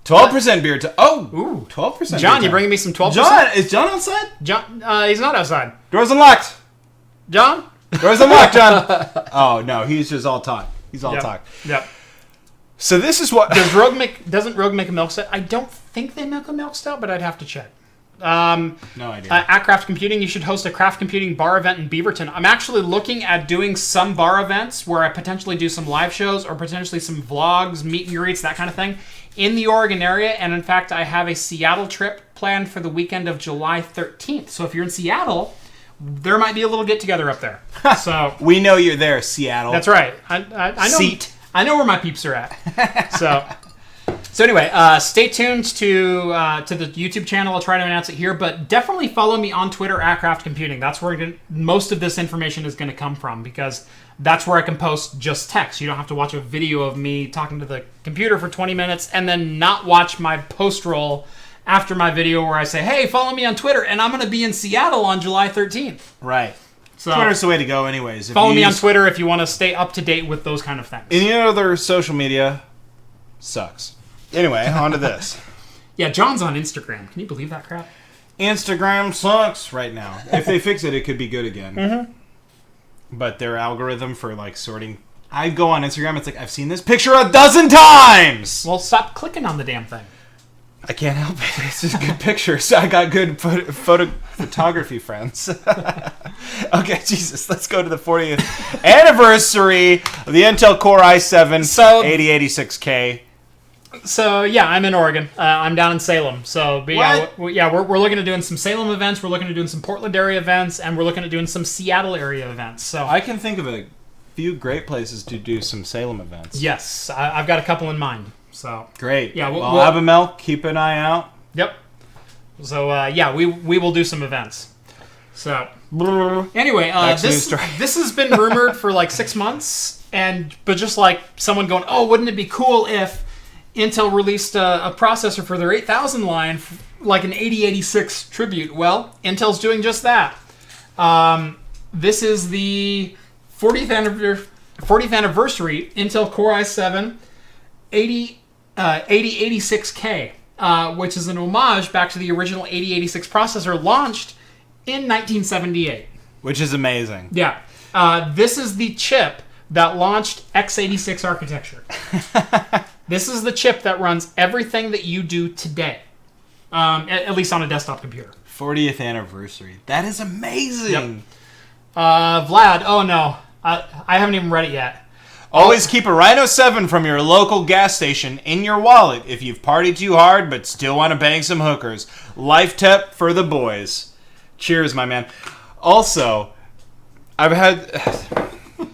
Speaker 1: 12% beer to... Oh! Ooh, 12%.
Speaker 2: John, you bringing me some 12%?
Speaker 1: John, is John outside?
Speaker 2: John, he's not outside.
Speaker 1: Door's unlocked.
Speaker 2: John?
Speaker 1: Door's unlocked, John. Oh, no, he's just all talk. He's all talk.
Speaker 2: Yep.
Speaker 1: So this is what...
Speaker 2: Doesn't Rogue make a milk stout? I don't think they make a milk stout, but I'd have to check.
Speaker 1: No idea.
Speaker 2: At Craft Computing, you should host a Craft Computing bar event in Beaverton. I'm actually looking at doing some bar events where I potentially do some live shows or potentially some vlogs, meet and greets, that kind of thing, in the Oregon area. And in fact, I have a Seattle trip planned for the weekend of July 13th. So if you're in Seattle, there might be a little get-together up there. So
Speaker 1: we know you're there, Seattle.
Speaker 2: That's right. I know. I know where my peeps are at. So anyway, stay tuned to the YouTube channel. I'll try to announce it here, but definitely follow me on Twitter at Craft Computing. That's where most of this information is going to come from, because that's where I can post just text. You don't have to watch a video of me talking to the computer for 20 minutes and then not watch my post roll after my video where I say, hey, follow me on Twitter, and I'm going to be in Seattle on July 13th.
Speaker 1: Right.
Speaker 2: So
Speaker 1: Twitter's the way to go anyways.
Speaker 2: Follow me on Twitter if you want to stay up to date with those kind of things.
Speaker 1: Any other social media sucks. Anyway, on to this.
Speaker 2: Yeah, John's on Instagram. Can you believe that crap?
Speaker 1: Instagram sucks right now. If they fix it, it could be good again. Mm-hmm. But their algorithm for sorting... I go on Instagram, it's like, I've seen this picture 12 times!
Speaker 2: Well, stop clicking on the damn thing.
Speaker 1: I can't help it. It's just good pictures. I got good photography friends. Okay, Jesus. Let's go to the 40th anniversary of the Intel Core i7-8086k.
Speaker 2: So, yeah, I'm in Oregon. I'm down in Salem. So, we're looking at doing some Salem events. We're looking at doing some Portland area events. And we're looking at doing some Seattle area events. So
Speaker 1: I can think of a few great places to do some Salem events.
Speaker 2: Yes. I've got a couple in mind. So
Speaker 1: great.
Speaker 2: Yeah,
Speaker 1: we'll Abimel, keep an eye out.
Speaker 2: Yep. So, we will do some events. So, anyway, this has been rumored for 6 months. But just like someone going, oh, wouldn't it be cool if Intel released a processor for their 8000 line, like an 8086 tribute. Well, Intel's doing just that. This is the 40th anniversary Intel Core i7 8086k, which is an homage back to the original 8086 processor launched in 1978.
Speaker 1: Which is amazing.
Speaker 2: Yeah. This is the chip that launched x86 architecture. This is the chip that runs everything that you do today, at least on a desktop computer.
Speaker 1: 40th anniversary. That is amazing.
Speaker 2: Yep. Vlad, oh no. I haven't even read it yet.
Speaker 1: Always keep a Rhino 7 from your local gas station in your wallet if you've partied too hard but still want to bang some hookers. Life tip for the boys. Cheers, my man. Also, I've had...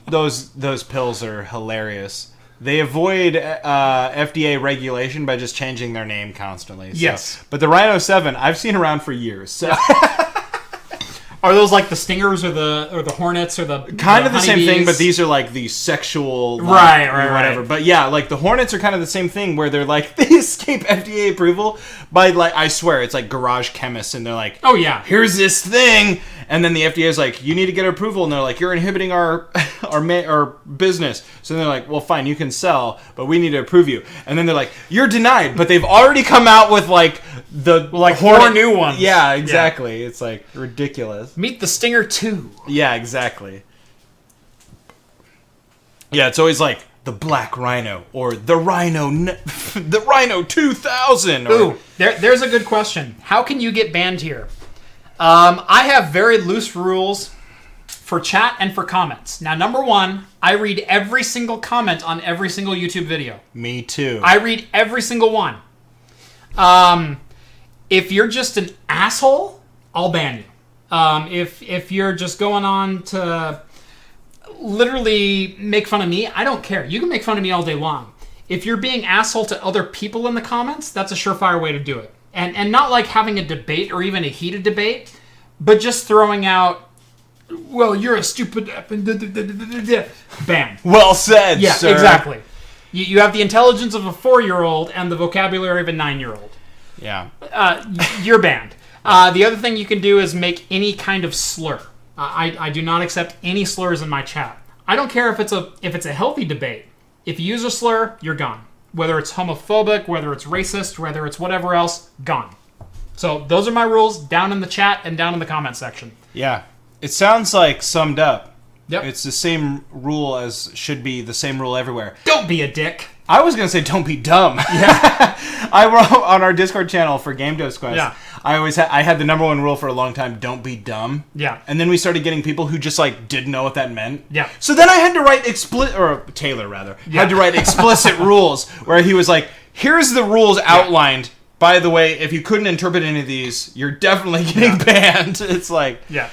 Speaker 1: Those pills are hilarious. They avoid FDA regulation by just changing their name constantly. So.
Speaker 2: Yes.
Speaker 1: But the Rhino 7, I've seen around for years. So.
Speaker 2: Are those like the stingers or the hornets or the
Speaker 1: kind of the same thing,
Speaker 2: honeybees?
Speaker 1: but these are like the sexual,
Speaker 2: right,
Speaker 1: whatever.
Speaker 2: Right.
Speaker 1: But yeah, like the hornets are kind of the same thing, where they're like they escape FDA approval by like I swear it's like garage chemists, and they're like,
Speaker 2: oh yeah,
Speaker 1: here's this thing, and then the FDA is like, you need to get approval, and they're like, you're inhibiting our business. So they're like, well, fine, you can sell, but we need to approve you. And then they're like, you're denied, but they've already come out with like the like
Speaker 2: 4 new ones.
Speaker 1: Yeah, exactly. Yeah. It's like ridiculous.
Speaker 2: Meet the Stinger 2.
Speaker 1: Yeah, exactly. Yeah, it's always like the Black Rhino or the Rhino, the Rhino 2000.
Speaker 2: Ooh, there's a good question. How can you get banned here? I have very loose rules for chat and for comments. Now, number one, I read every single comment on every single YouTube video.
Speaker 1: Me too.
Speaker 2: I read every single one. If you're just an asshole, I'll ban you. If you're just going on to literally make fun of me, I don't care. You can make fun of me all day long. If you're being asshole to other people in the comments, that's a surefire way to do it. And not like having a debate or even a heated debate, but just throwing out, well, you're a stupid... Ban.
Speaker 1: Well said,
Speaker 2: yeah,
Speaker 1: sir.
Speaker 2: Exactly. You have the intelligence of a 4-year-old and the vocabulary of a 9-year-old.
Speaker 1: Yeah.
Speaker 2: You're banned. The other thing you can do is make any kind of slur. I do not accept any slurs in my chat. I don't care if it's a healthy debate. If you use a slur, you're gone. Whether it's homophobic, whether it's racist, whether it's whatever else, gone. So those are my rules down in the chat and down in the comment section.
Speaker 1: Yeah. It sounds like summed up.
Speaker 2: Yep.
Speaker 1: It's the same rule as should be the same rule everywhere.
Speaker 2: Don't be a dick.
Speaker 1: I was going to say don't be dumb.
Speaker 2: Yeah.
Speaker 1: I wrote on our Discord channel for Game Dose Quest.
Speaker 2: Yeah.
Speaker 1: I had the number one rule for a long time, don't be dumb.
Speaker 2: Yeah.
Speaker 1: And then we started getting people who just like didn't know what that meant.
Speaker 2: Yeah.
Speaker 1: So then I had to write Taylor had to write explicit rules where he was like, here's the rules outlined. By the way, if you couldn't interpret any of these, you're definitely getting banned. It's like...
Speaker 2: Yeah.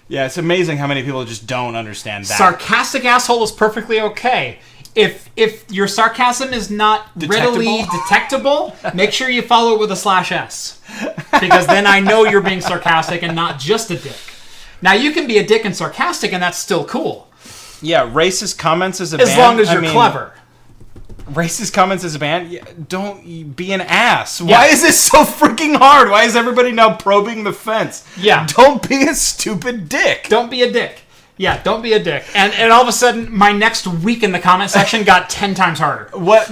Speaker 1: Yeah, it's amazing how many people just don't understand that.
Speaker 2: Sarcastic asshole is perfectly okay. If your sarcasm is not readily detectable, make sure you follow it with a /s. Because then I know you're being sarcastic and not just a dick. Now, you can be a dick and sarcastic, and that's still cool.
Speaker 1: Yeah, racist comments is a ban.
Speaker 2: As long as you're clever.
Speaker 1: Racist comments is a ban? Yeah, don't be an ass. Yeah. Why is this so freaking hard? Why is everybody now probing the fence?
Speaker 2: Yeah.
Speaker 1: Don't be a stupid dick.
Speaker 2: Don't be a dick. Yeah, don't be a dick. And all of a sudden, my next week in the comment section got 10 times harder.
Speaker 1: What?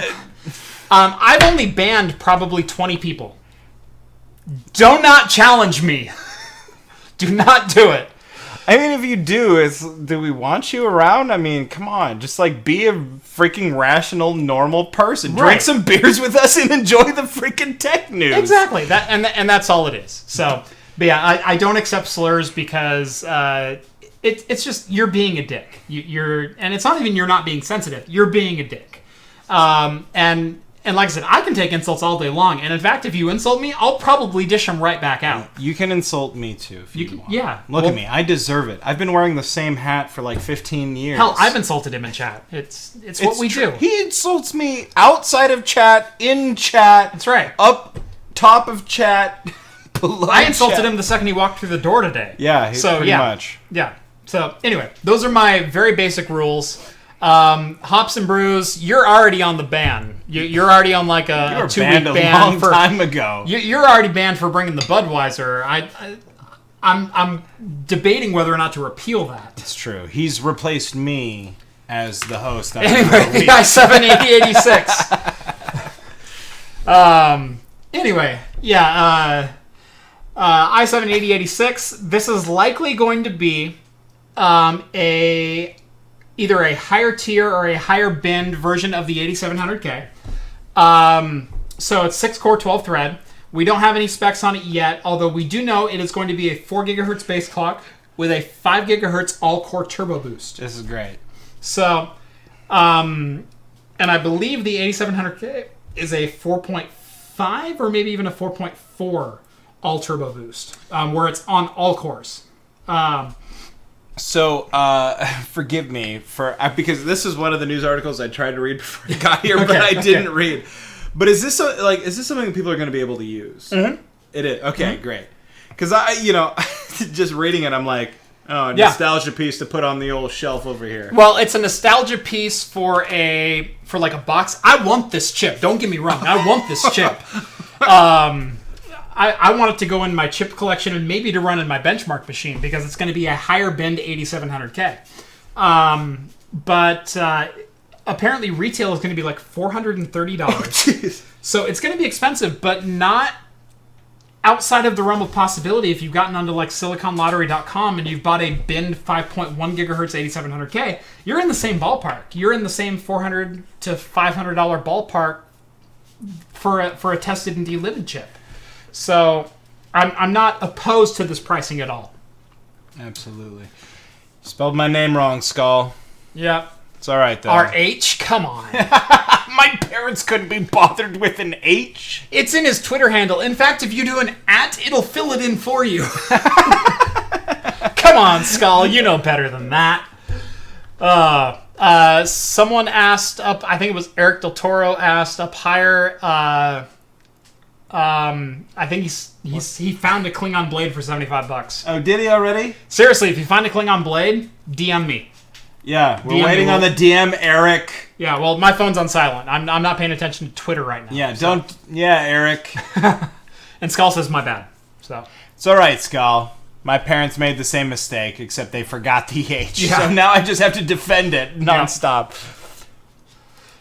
Speaker 2: I've only banned probably 20 people. Do not challenge me. Do not do it.
Speaker 1: I mean, if you do we want you around? I mean, come on. Just, like, be a freaking rational, normal person.
Speaker 2: Right.
Speaker 1: Drink some beers with us and enjoy the freaking tech news.
Speaker 2: Exactly. And that's all it is. So, but yeah, I don't accept slurs because it's just you're being a dick. And it's not even you're not being sensitive. You're being a dick. And like I said, I can take insults all day long. And in fact, if you insult me, I'll probably dish them right back out.
Speaker 1: You can insult me too if you want.
Speaker 2: Yeah.
Speaker 1: Look at me. I deserve it. I've been wearing the same hat for like 15 years.
Speaker 2: Hell, I've insulted him in chat. It's what we do.
Speaker 1: He insults me outside of chat, in chat.
Speaker 2: That's right.
Speaker 1: Up top of chat, below
Speaker 2: I insulted
Speaker 1: chat.
Speaker 2: him the second he walked through the door today.
Speaker 1: Yeah, pretty much.
Speaker 2: Yeah. So anyway, those are my very basic rules. Hops and brews, you're already on the ban. You're already on like a 2-week ban.
Speaker 1: A long time ago.
Speaker 2: You're already banned for bringing the Budweiser. I'm debating whether or not to repeal that.
Speaker 1: It's true. He's replaced me as the host.
Speaker 2: Anyway, the i7-8086. Anyway, yeah. i7-8086. This is likely going to be either a higher tier or a higher bin version of the 8700K. So it's 6-core, 12-thread. We don't have any specs on it yet, although we do know it is going to be a 4 gigahertz base clock with a 5 gigahertz all-core turbo boost.
Speaker 1: This is great.
Speaker 2: So, and I believe the 8700K is a 4.5 or maybe even a 4.4 all-turbo boost, where it's on all cores.
Speaker 1: So, forgive me because this is one of the news articles I tried to read before I got here, but I didn't read. But is this something that people are going to be able to use?
Speaker 2: Mm-hmm.
Speaker 1: It is. Okay, great. Because just reading it, I'm like, oh, a nostalgia piece to put on the old shelf over here.
Speaker 2: Well, it's a nostalgia piece for like a box. I want this chip. Don't get me wrong. I want this chip. I want it to go in my chip collection and maybe to run in my benchmark machine because it's going to be a higher bin 8700K. But apparently retail is going to be like $430.
Speaker 1: Oh,
Speaker 2: so it's going to be expensive, but not outside of the realm of possibility. If you've gotten onto like siliconlottery.com and you've bought a bin 5.1 gigahertz 8700K, you're in the same ballpark. You're in the same $400 to $500 ballpark for a tested and delivered chip. So I'm not opposed to this pricing at all.
Speaker 1: Absolutely. Spelled my name wrong, Skull.
Speaker 2: Yeah.
Speaker 1: It's all right, though.
Speaker 2: RH? Come on.
Speaker 1: My parents couldn't be bothered with an H.
Speaker 2: It's in his Twitter handle. In fact, if you do an @ it'll fill it in for you. Come on, Skull. You know better than that. Someone asked up, I think it was Eric Del Toro asked up higher, I think he found a Klingon blade for $75.
Speaker 1: Oh, did he already?
Speaker 2: Seriously, if you find a Klingon blade, DM me.
Speaker 1: Yeah, we're waiting on the DM, Eric.
Speaker 2: Yeah, well, my phone's on silent. I'm not paying attention to Twitter right now.
Speaker 1: Yeah, Yeah, Eric.
Speaker 2: And Skull says my bad. So
Speaker 1: it's all right, Skull. My parents made the same mistake, except they forgot the H.
Speaker 2: Yeah.
Speaker 1: So now I just have to defend it nonstop.
Speaker 2: Yeah.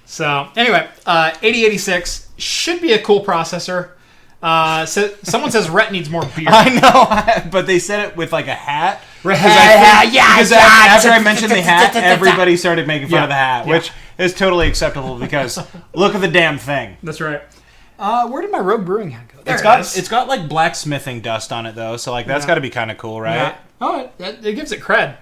Speaker 2: So anyway, 8086 should be a cool processor. So someone says Rhett needs more beer.
Speaker 1: I know, but they said it with like a hat. Because after I mentioned the hat, everybody started making fun of the hat, which is totally acceptable because look at the damn thing.
Speaker 2: That's right. Where did my Rogue Brewing hat go?
Speaker 1: It's got like blacksmithing dust on it though, so like that's got to be kind of cool, right?
Speaker 2: Yeah. Oh, it gives it cred.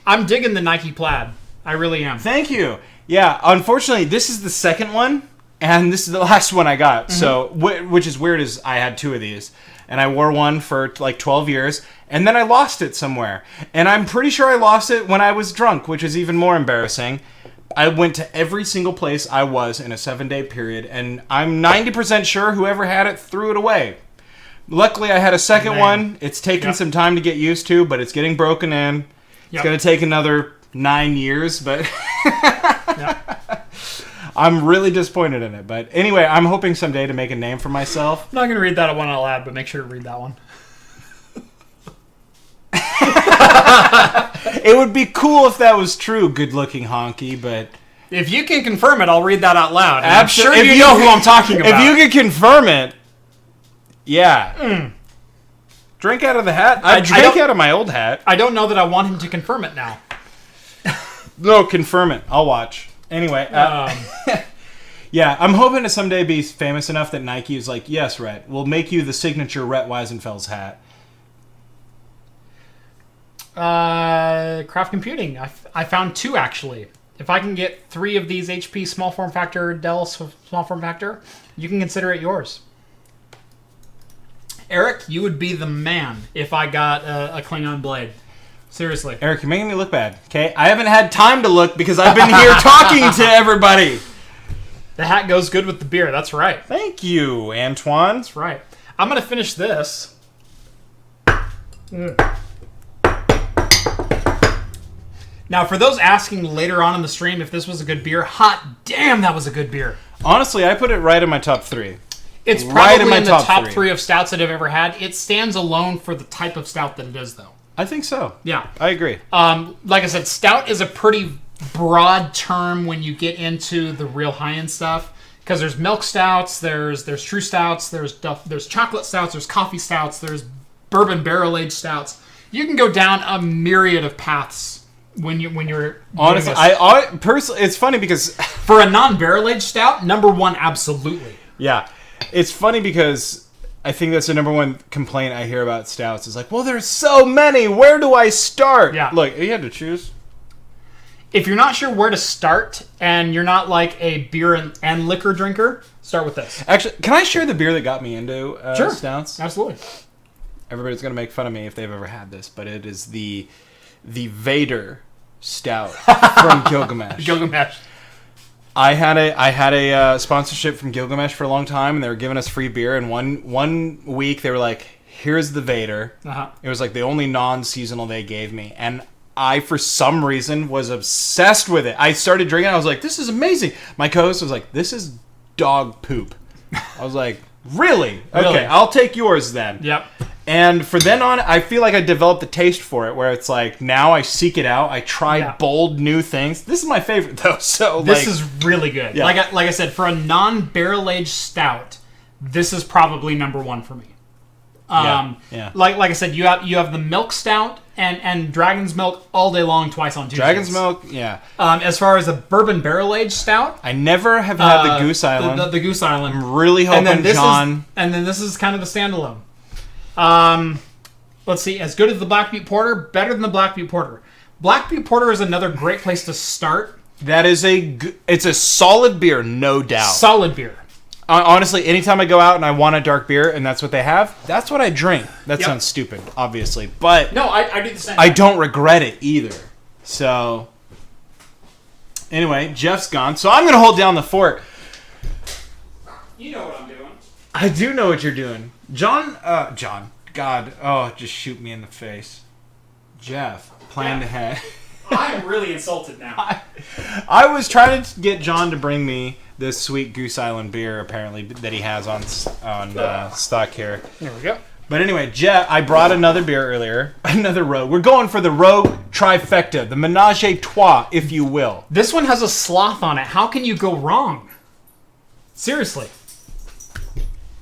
Speaker 2: I'm digging the Nike plaid. I really am.
Speaker 1: Like, you. Yeah, unfortunately, this is the second one. And this is the last one I got. Mm-hmm. So, which is weird is I had two of these. And I wore one for like 12 years. And then I lost it somewhere. And I'm pretty sure I lost it when I was drunk, which is even more embarrassing. I went to every single place I was in a 7-day period. And I'm 90% sure whoever had it threw it away. Luckily, I had a second one. It's taken some time to get used to, but it's getting broken in. It's going to take another 9 years, but... I'm really disappointed in it. But anyway, I'm hoping someday to make a name for myself.
Speaker 2: I'm not going to read that one out loud, but make sure to read that one.
Speaker 1: It would be cool if that was true, good-looking honky, but...
Speaker 2: If you can confirm it, I'll read that out loud.
Speaker 1: I'm sure you know who I'm talking about. If you can confirm it, yeah. Drink out of the hat? I drank out of my old hat.
Speaker 2: I don't know that I want him to confirm it now.
Speaker 1: No, confirm it. I'll watch. Anyway, yeah, I'm hoping to someday be famous enough that Nike is like, yes, Rhett, we'll make you the signature Rhett Weisenfeld's hat.
Speaker 2: Craft Computing. I found 2, actually. If I can get 3 of these HP small form factor, Dell small form factor, you can consider it yours. Eric, you would be the man if I got a Klingon blade. Seriously.
Speaker 1: Eric, you're making me look bad, okay? I haven't had time to look because I've been here talking to everybody.
Speaker 2: The hat goes good with the beer. That's right.
Speaker 1: Thank you, Antoine.
Speaker 2: That's right. I'm going to finish this. Now, for those asking later on in the stream if this was a good beer, hot damn, that was a good beer.
Speaker 1: Honestly, I put it right in my top 3.
Speaker 2: It's probably in the top 3 of stouts that I've ever had. It stands alone for the type of stout that it is, though.
Speaker 1: I think so.
Speaker 2: Yeah.
Speaker 1: I agree.
Speaker 2: Like I said, stout is a pretty broad term when you get into the real high-end stuff. Because there's milk stouts, there's true stouts, there's chocolate stouts, there's coffee stouts, there's bourbon barrel-aged stouts. You can go down a myriad of paths when you're
Speaker 1: honestly, I personally, it's funny because
Speaker 2: for a non-barrel-aged stout, number 1, absolutely.
Speaker 1: Yeah. It's funny because I think that's the number 1 complaint I hear about stouts. Is like, well, there's so many. Where do I start?
Speaker 2: Yeah.
Speaker 1: Look, you had to choose.
Speaker 2: If you're not sure where to start and you're not like a beer and liquor drinker, start with this.
Speaker 1: Actually, can I share the beer that got me into stouts?
Speaker 2: Absolutely.
Speaker 1: Everybody's going to make fun of me if they've ever had this, but it is the Vader Stout from Gilgamesh.
Speaker 2: Gilgamesh.
Speaker 1: I had a sponsorship from Gilgamesh for a long time, and they were giving us free beer. And one week they were like, here's the Vader. It was like the only non-seasonal they gave me, and I, for some reason, was obsessed with it. I started drinking. I was like, this is amazing. My co-host was like, this is dog poop. I was like, really? Okay, I'll take yours then.
Speaker 2: Yep.
Speaker 1: And for then on, I feel like I developed a taste for it, where it's like, now I seek it out. I try bold new things. This is my favorite, though. So
Speaker 2: this is really good. Yeah. Like I said, for a non-barrel-aged stout, this is probably number one for me. Like I said, you have the milk stout and Dragon's Milk all day long, twice on Tuesdays.
Speaker 1: Dragon's Milk, yeah.
Speaker 2: As far as a bourbon barrel-aged stout,
Speaker 1: I never have had the Goose Island.
Speaker 2: The Goose Island.
Speaker 1: I'm really hoping John...
Speaker 2: And then this is kind of the standalone. Let's see. As good as the Black Butte Porter, better than the Black Butte Porter. Black Butte Porter is another great place to start.
Speaker 1: That is it's a solid beer, no doubt.
Speaker 2: Solid beer.
Speaker 1: Honestly, anytime I go out and I want a dark beer and that's what they have, that's what I drink. That sounds stupid, obviously. But
Speaker 2: no, I do the same.
Speaker 1: I don't regret it either. So, anyway, Jeff's gone. So I'm going to hold down the fort.
Speaker 2: You know what I'm doing.
Speaker 1: I do know what you're doing. John, God, just shoot me in the face. Jeff, planned ahead.
Speaker 2: I am really insulted now.
Speaker 1: I was trying to get John to bring me this sweet Goose Island beer, apparently, that he has on stock here.
Speaker 2: There we go.
Speaker 1: But anyway, Jeff, I brought another beer earlier. Another Rogue. We're going for the Rogue trifecta, the menage a trois, if you will.
Speaker 2: This one has a sloth on it. How can you go wrong? Seriously.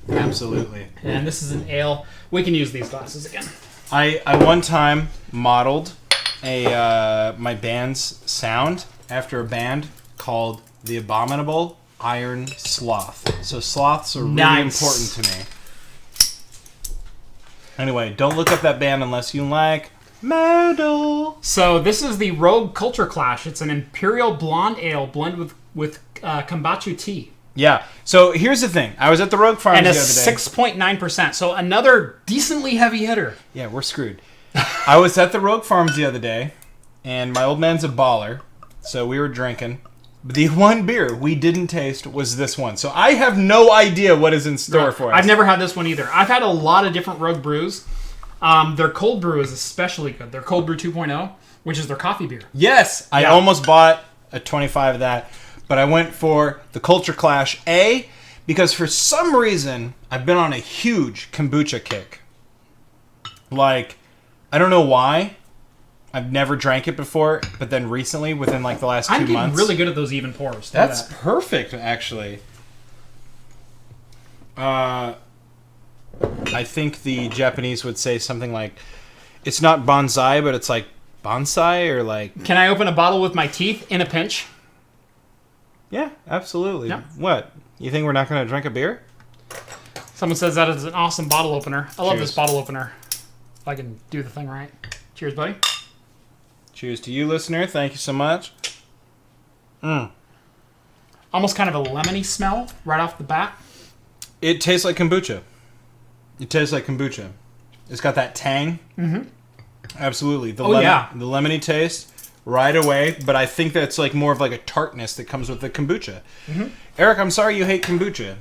Speaker 1: Absolutely.
Speaker 2: And this is an ale. We can use these glasses again.
Speaker 1: I one time modeled my band's sound after a band called The Abominable Iron Sloth. So sloths are really important to me. Anyway, don't look up that band unless you like metal.
Speaker 2: So this is the Rogue Kulture Clash. It's an Imperial Blonde Ale blended with kombucha tea.
Speaker 1: Yeah. So here's the thing. I was at the Rogue Farms the other day.
Speaker 2: And a 6.9%. So another decently heavy hitter.
Speaker 1: Yeah, we're screwed. I was at the Rogue Farms the other day, and my old man's a baller, so we were drinking. The one beer we didn't taste was this one. So I have no idea what is in store for us.
Speaker 2: I've never had this one either. I've had a lot of different Rogue brews. Their cold brew is especially good. Their cold brew 2.0, which is their coffee beer.
Speaker 1: Yes! I almost bought a 25 of that. But I went for the Kulture Clash A because for some reason I've been on a huge kombucha kick. Like, I don't know why. I've never drank it before, but then recently, within like the last 2 months...
Speaker 2: I'm getting really good at those even pours.
Speaker 1: That's perfect, actually. I think the Japanese would say something like, it's not bonsai, but it's like bonsai or like...
Speaker 2: Can I open a bottle with my teeth in a pinch?
Speaker 1: Yeah, absolutely.
Speaker 2: Yeah.
Speaker 1: What? You think we're not going to drink a beer?
Speaker 2: Someone says that is an awesome bottle opener. I love this bottle opener. If I can do the thing right. Cheers, buddy.
Speaker 1: Cheers to you, listener. Thank you so much.
Speaker 2: Almost kind of a lemony smell right off the bat.
Speaker 1: It tastes like kombucha. It's got that tang. Mm-hmm. Absolutely. The lemony taste. Right away, but I think that's like more of like a tartness that comes with the kombucha. Mm-hmm. Eric, I'm sorry you hate kombucha.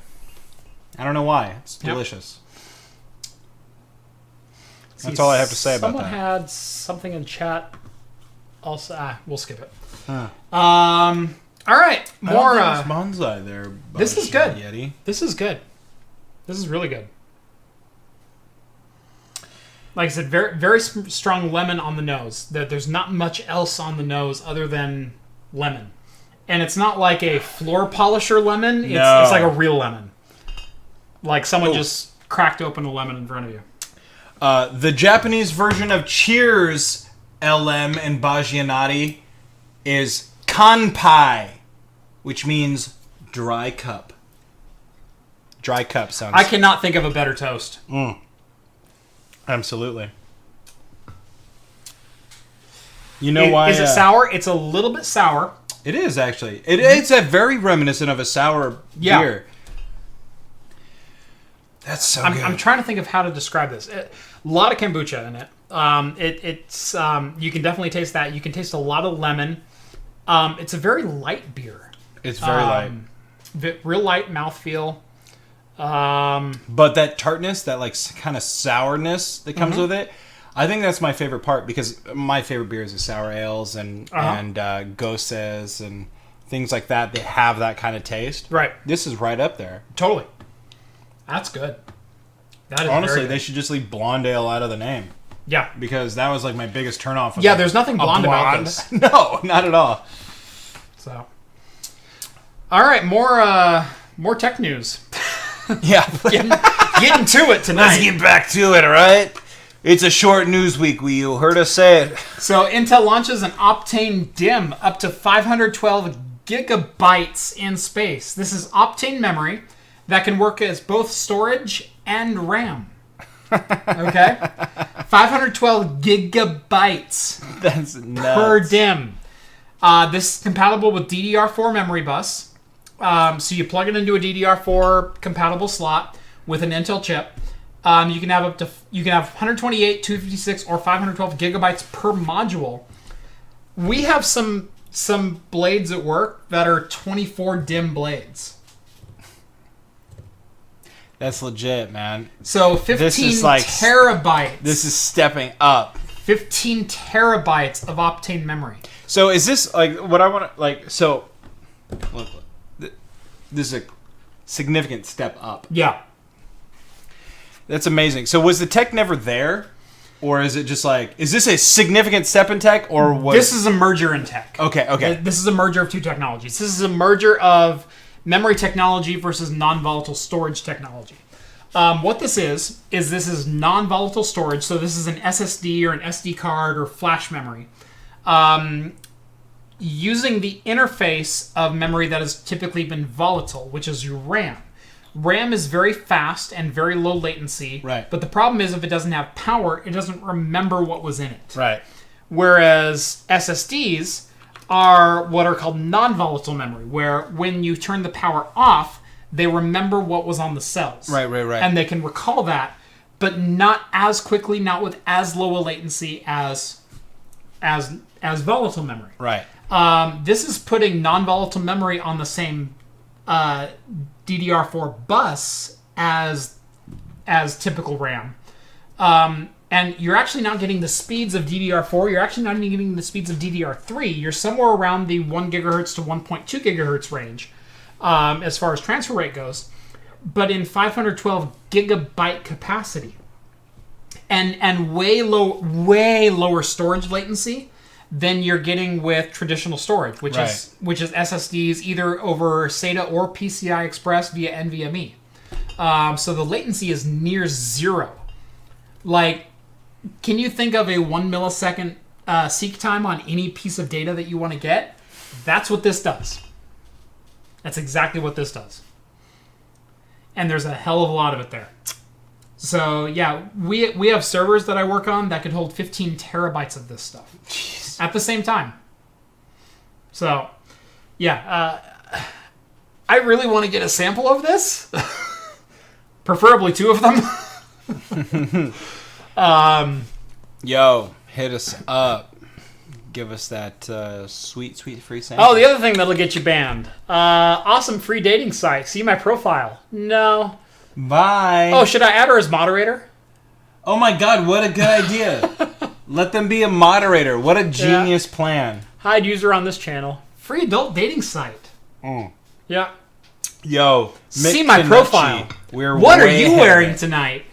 Speaker 1: I don't know why. It's delicious. That's all I have to say about that.
Speaker 2: Someone had something in chat. Also, we'll skip it.
Speaker 1: Huh.
Speaker 2: All right, more.
Speaker 1: There's bonsai there.
Speaker 2: This is good.
Speaker 1: Yeti.
Speaker 2: This is good. This is really good. Like I said, very, very strong lemon on the nose. There's not much else on the nose other than lemon. And it's not like a floor polisher lemon. It's like a real lemon. Like someone just cracked open a lemon in front of you.
Speaker 1: The Japanese version of Cheers, LM and Baggianati, is kanpai, which means dry cup. Dry cup sounds...
Speaker 2: I cannot think of a better toast.
Speaker 1: Absolutely. You know why?
Speaker 2: Is it sour? It's a little bit sour.
Speaker 1: It is, actually. It's a very reminiscent of a sour beer. That's so good.
Speaker 2: I'm trying to think of how to describe this. A lot of kombucha in it. It's you can definitely taste that. You can taste a lot of lemon. It's a very light beer.
Speaker 1: It's very light.
Speaker 2: Real light mouthfeel.
Speaker 1: But that tartness, that like kind of sourness that comes with it, I think that's my favorite part, because my favorite beers are sour ales and goses and things like that. They have that kind of taste.
Speaker 2: Right.
Speaker 1: This is right up there.
Speaker 2: Totally. That's good. That is
Speaker 1: honestly,
Speaker 2: very good.
Speaker 1: they should just leave blonde ale out of the name.
Speaker 2: Yeah.
Speaker 1: Because that was like my biggest turnoff.
Speaker 2: Yeah, there's nothing blonde about this.
Speaker 1: No, not at all.
Speaker 2: So, all right, more tech news.
Speaker 1: Yeah.
Speaker 2: Getting to it tonight.
Speaker 1: Let's get back to it, all right? It's a short news week. You heard us say it.
Speaker 2: So Intel launches an Optane DIMM up to 512 gigabytes in space. This is Optane memory that can work as both storage and RAM. Okay? 512 gigabytes
Speaker 1: That's nuts.
Speaker 2: per DIMM. This is compatible with DDR4 memory bus. So you plug it into a DDR4 compatible slot with an Intel chip. You can have 128, 256, or 512 gigabytes per module. We have some blades at work that are 24 DIMM blades.
Speaker 1: That's legit, man.
Speaker 2: So 15 terabytes.
Speaker 1: This is stepping up.
Speaker 2: 15 terabytes of Optane memory.
Speaker 1: So is this like what I want to like? So look, this is a significant step up.
Speaker 2: Yeah.
Speaker 1: That's amazing. So was the tech never there? Or is it just like, is this a significant step in tech? Or was...
Speaker 2: This is a merger in tech.
Speaker 1: Okay.
Speaker 2: This is a merger of two technologies. This is a merger of memory technology versus non-volatile storage technology. What this is this is non-volatile storage. So this is an SSD or an SD card or flash memory. Using the interface of memory that has typically been volatile, which is your RAM. RAM is very fast and very low latency.
Speaker 1: Right.
Speaker 2: But the problem is if it doesn't have power, it doesn't remember what was in it.
Speaker 1: Right.
Speaker 2: Whereas SSDs are what are called non-volatile memory, where when you turn the power off, they remember what was on the cells.
Speaker 1: Right.
Speaker 2: And they can recall that, but not as quickly, not with as low a latency as volatile memory.
Speaker 1: Right.
Speaker 2: This is putting non-volatile memory on the same DDR4 bus as typical RAM. And you're actually not getting the speeds of DDR4. You're actually not even getting the speeds of DDR3. You're somewhere around the 1 gigahertz to 1.2 gigahertz range as far as transfer rate goes, but in 512 gigabyte capacity. And way lower storage latency than you're getting with traditional storage, which is SSDs either over SATA or PCI Express via NVMe. So the latency is near zero. Like, can you think of a 1 millisecond seek time on any piece of data that you want to get? That's what this does. That's exactly what this does. And there's a hell of a lot of it there. So yeah, we have servers that I work on that could hold 15 terabytes of this stuff. Jeez. At the same time. So, yeah, I really want to get a sample of this. Preferably 2 of them.
Speaker 1: Yo, hit us up. Give us that sweet free sample.
Speaker 2: Oh, the other thing that'll get you banned. Awesome free dating site. See my profile. No.
Speaker 1: Bye.
Speaker 2: Oh, should I add her as moderator?
Speaker 1: Oh my god, what a good idea. Let them be a moderator. What a genius plan.
Speaker 2: Hide user on this channel. Free adult dating site. Yeah.
Speaker 1: Yo,
Speaker 2: see my profile.
Speaker 1: What
Speaker 2: are you wearing tonight?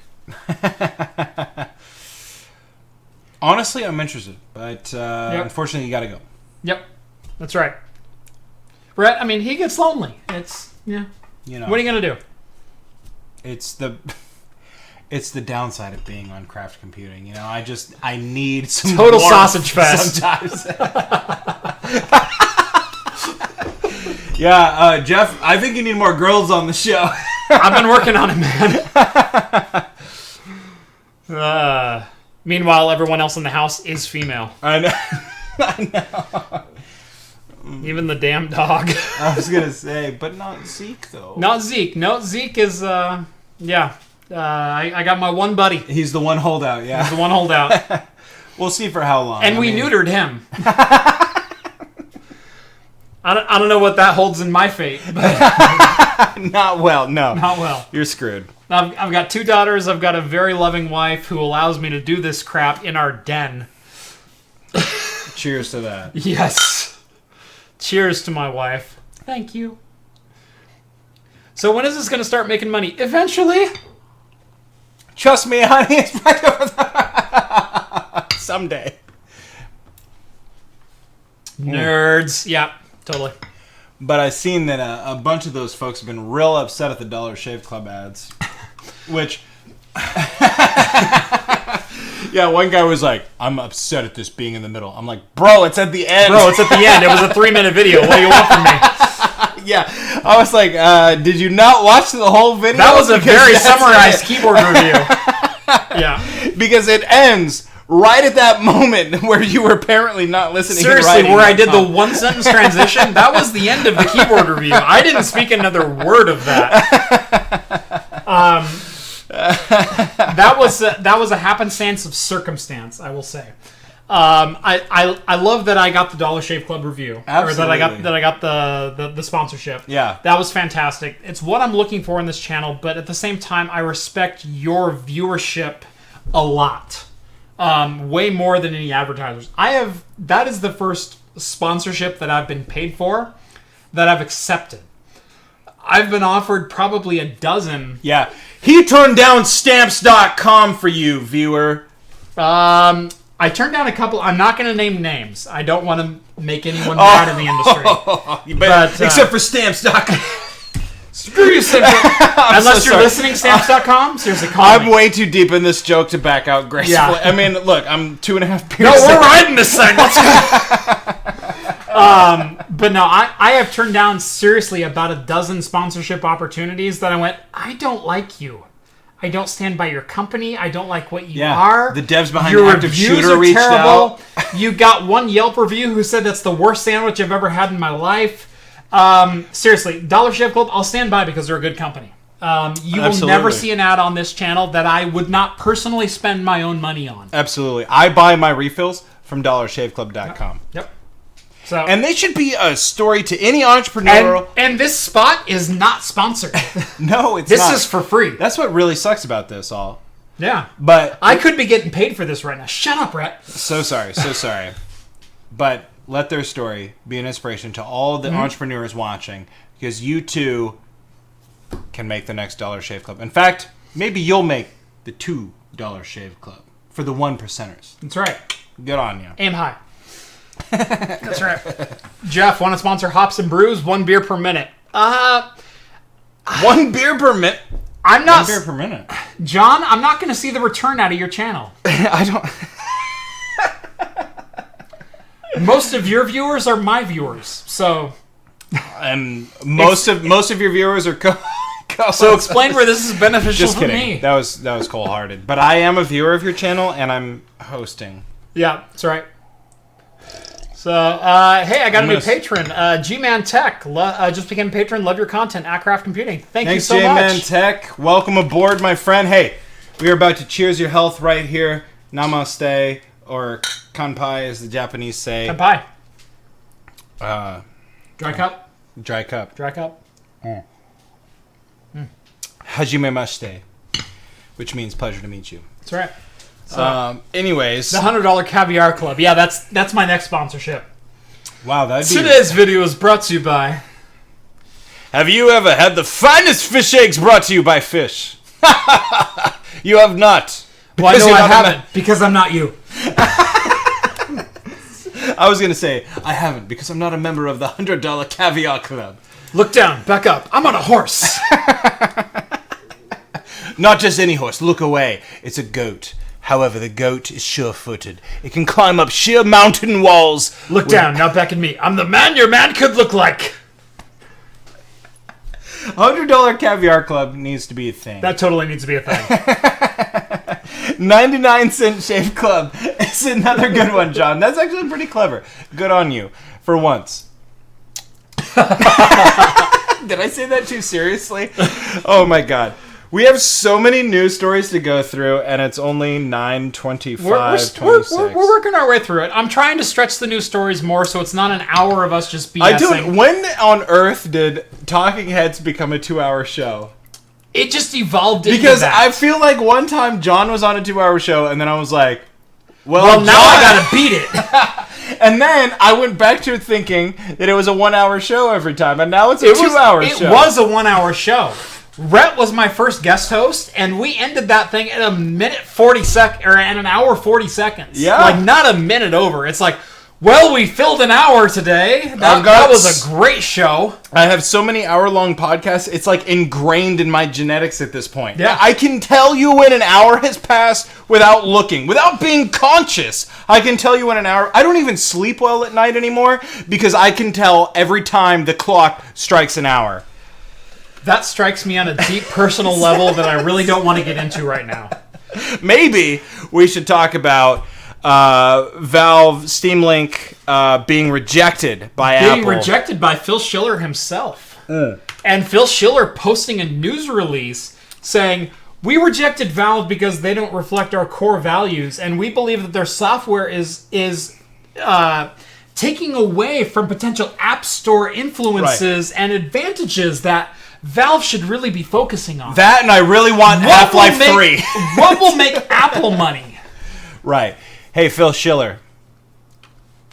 Speaker 1: Honestly, I'm interested, but unfortunately, you gotta go.
Speaker 2: Yep, that's right. Brett, I mean, he gets lonely. It's, yeah.
Speaker 1: You know.
Speaker 2: What are you gonna do?
Speaker 1: It's the downside of being on craft computing. You know, I need some
Speaker 2: total sausage fest
Speaker 1: sometimes. Yeah, Jeff, I think you need more girls on the show.
Speaker 2: I've been working on it, man. Meanwhile, everyone else in the house is female.
Speaker 1: I know.
Speaker 2: Even the damn dog.
Speaker 1: I was gonna say, but not Zeke though.
Speaker 2: Not Zeke. No, Zeke is yeah. I got my one buddy.
Speaker 1: He's the one holdout, yeah.
Speaker 2: He's the one holdout.
Speaker 1: We'll see for how long.
Speaker 2: And we neutered him. I don't know what that holds in my fate. But
Speaker 1: Not well, no.
Speaker 2: not well.
Speaker 1: You're screwed.
Speaker 2: I've got 2 daughters. I've got a very loving wife who allows me to do this crap in our den.
Speaker 1: Cheers to that.
Speaker 2: Yes. Cheers to my wife. Thank you. So when is this going to start making money? Eventually.
Speaker 1: Trust me, honey, it's right over there. Someday.
Speaker 2: Nerds. Yeah, totally.
Speaker 1: But I've seen that a bunch of those folks have been real upset at the Dollar Shave Club ads. Which... Yeah, one guy was like, I'm upset at this being in the middle. I'm like, bro, it's at the end.
Speaker 2: Bro, it's at the end. It was a 3-minute video. What do you want from me?
Speaker 1: Yeah. I was like, did you not watch the whole video?
Speaker 2: That was a very summarized keyboard review. Yeah.
Speaker 1: Because it ends right at that moment where you were apparently not listening.
Speaker 2: Seriously, where I did the 1-sentence transition, that was the end of the keyboard review. I didn't speak another word of that. That was a happenstance of circumstance, I will say. I love that I got the Dollar Shave Club review.
Speaker 1: Absolutely.
Speaker 2: Or that I got the sponsorship.
Speaker 1: Yeah.
Speaker 2: That was fantastic. It's what I'm looking for in this channel, but at the same time, I respect your viewership a lot. Way more than any advertisers. That is the first sponsorship that I've been paid for that I've accepted. I've been offered probably a dozen.
Speaker 1: Yeah. He turned down stamps.com for you, viewer.
Speaker 2: I turned down a couple. I'm not going to name names. I don't want to make anyone mad in the industry.
Speaker 1: But except for stamps.com.
Speaker 2: Screw you, Unless you're listening, stamps.com. Seriously, call
Speaker 1: I'm
Speaker 2: me.
Speaker 1: way too deep in this joke to back out gracefully.
Speaker 2: Yeah.
Speaker 1: I mean, look, I'm 2.5 beers.
Speaker 2: No, we're riding this thing. Let's go. But no, I have turned down seriously about a dozen sponsorship opportunities that I went, I don't like you. I don't stand by your company. I don't like what you are.
Speaker 1: The devs behind
Speaker 2: your
Speaker 1: Active
Speaker 2: reviews
Speaker 1: Shooter
Speaker 2: are
Speaker 1: reached
Speaker 2: terrible.
Speaker 1: out.
Speaker 2: You got one Yelp review who said that's the worst sandwich I've ever had in my life. Seriously, Dollar Shave Club, I'll stand by because they're a good company. You will never see an ad on this channel that I would not personally spend my own money on.
Speaker 1: Absolutely. I buy my refills from dollarshaveclub.com.
Speaker 2: Yep. So,
Speaker 1: and they should be a story to any entrepreneur.
Speaker 2: And this spot is not sponsored.
Speaker 1: No, it's
Speaker 2: not.
Speaker 1: This
Speaker 2: is for free.
Speaker 1: That's what really sucks about this all.
Speaker 2: Yeah.
Speaker 1: But
Speaker 2: I could be getting paid for this right now. Shut up, Rhett.
Speaker 1: So sorry. But let their story be an inspiration to all the entrepreneurs watching, because you too can make the next Dollar Shave Club. In fact, maybe you'll make the $2 Shave Club for the 1%ers.
Speaker 2: That's right.
Speaker 1: Good on you.
Speaker 2: Aim high. That's right. Jeff, want to sponsor Hops and Brews? 1 beer per minute.
Speaker 1: 1 beer per minute?
Speaker 2: I'm not...
Speaker 1: 1 beer per minute.
Speaker 2: John, I'm not going to see the return out of your channel.
Speaker 1: I don't...
Speaker 2: Most of your viewers are my viewers, so...
Speaker 1: And most of your viewers are...
Speaker 2: So explain where this is beneficial
Speaker 1: Just
Speaker 2: for
Speaker 1: kidding.
Speaker 2: me.
Speaker 1: That was cold-hearted. But I am a viewer of your channel, and I'm hosting.
Speaker 2: Yeah, that's right. So, hey, I got a new patron. G-Man Tech just became a patron. Love your content. Aircraft Computing. Thanks you so much.
Speaker 1: Thanks, G-Man Tech. Welcome aboard, my friend. Hey, we are about to cheers your health right here. Namaste, or kanpai, as the Japanese say.
Speaker 2: Kanpai. Dry cup.
Speaker 1: Dry cup.
Speaker 2: Dry cup.
Speaker 1: Hajimemashite, which means pleasure to meet you.
Speaker 2: That's right.
Speaker 1: Anyways,
Speaker 2: the $100 Caviar Club. Yeah, that's my next sponsorship.
Speaker 1: Wow, that'd be...
Speaker 2: Today's video is brought to you by...
Speaker 1: Have you ever had the finest fish eggs brought to you by fish? You have not.
Speaker 2: Well, I know I haven't, because I'm not you.
Speaker 1: I was going to say, I haven't, because I'm not a member of the $100 Caviar Club.
Speaker 2: Look down, back up. I'm on a horse.
Speaker 1: Not just any horse. Look away. It's a goat. However, the goat is sure-footed. It can climb up sheer mountain walls.
Speaker 2: Look down, now beckon me. I'm the man your man could look like.
Speaker 1: $100 Caviar Club needs to be a thing.
Speaker 2: That totally needs to be a thing.
Speaker 1: 99-cent Shave Club is another good one, John. That's actually pretty clever. Good on you. For once. Did I say that too seriously? Oh, my God. We have so many news stories to go through, and it's only 9:25:26.
Speaker 2: We're working our way through it. I'm trying to stretch the news stories more so it's not an hour of us just BSing.
Speaker 1: I do it. When on earth did Talking Heads become a 2-hour show?
Speaker 2: It just evolved into
Speaker 1: because
Speaker 2: that.
Speaker 1: I feel like one time John was on a 2-hour show, and then I was like,
Speaker 2: well now I gotta beat it.
Speaker 1: And then I went back to thinking that it was a 1-hour show every time, and now it's a 2-hour show.
Speaker 2: It was a 1-hour show. Rhett was my first guest host, and we ended that thing at an hour 40 seconds.
Speaker 1: Yeah,
Speaker 2: like not a minute over. It's like, well, we filled an hour today. That was a great show.
Speaker 1: I have so many hour-long podcasts. It's like ingrained in my genetics at this point.
Speaker 2: Yeah,
Speaker 1: I can tell you when an hour has passed without looking, without being conscious. I can tell you when an hour. I don't even sleep well at night anymore because I can tell every time the clock strikes an hour.
Speaker 2: That strikes me on a deep personal level that I really don't want to get into right now.
Speaker 1: Maybe we should talk about Valve Steam Link being rejected by Apple.
Speaker 2: Being rejected by Phil Schiller himself. And Phil Schiller posting a news release saying, we rejected Valve because they don't reflect our core values, and we believe that their software is taking away from potential App Store influences and advantages that Valve should really be focusing on.
Speaker 1: That, and I really want Half-Life 3.
Speaker 2: What will make Apple money?
Speaker 1: Right. Hey, Phil Schiller.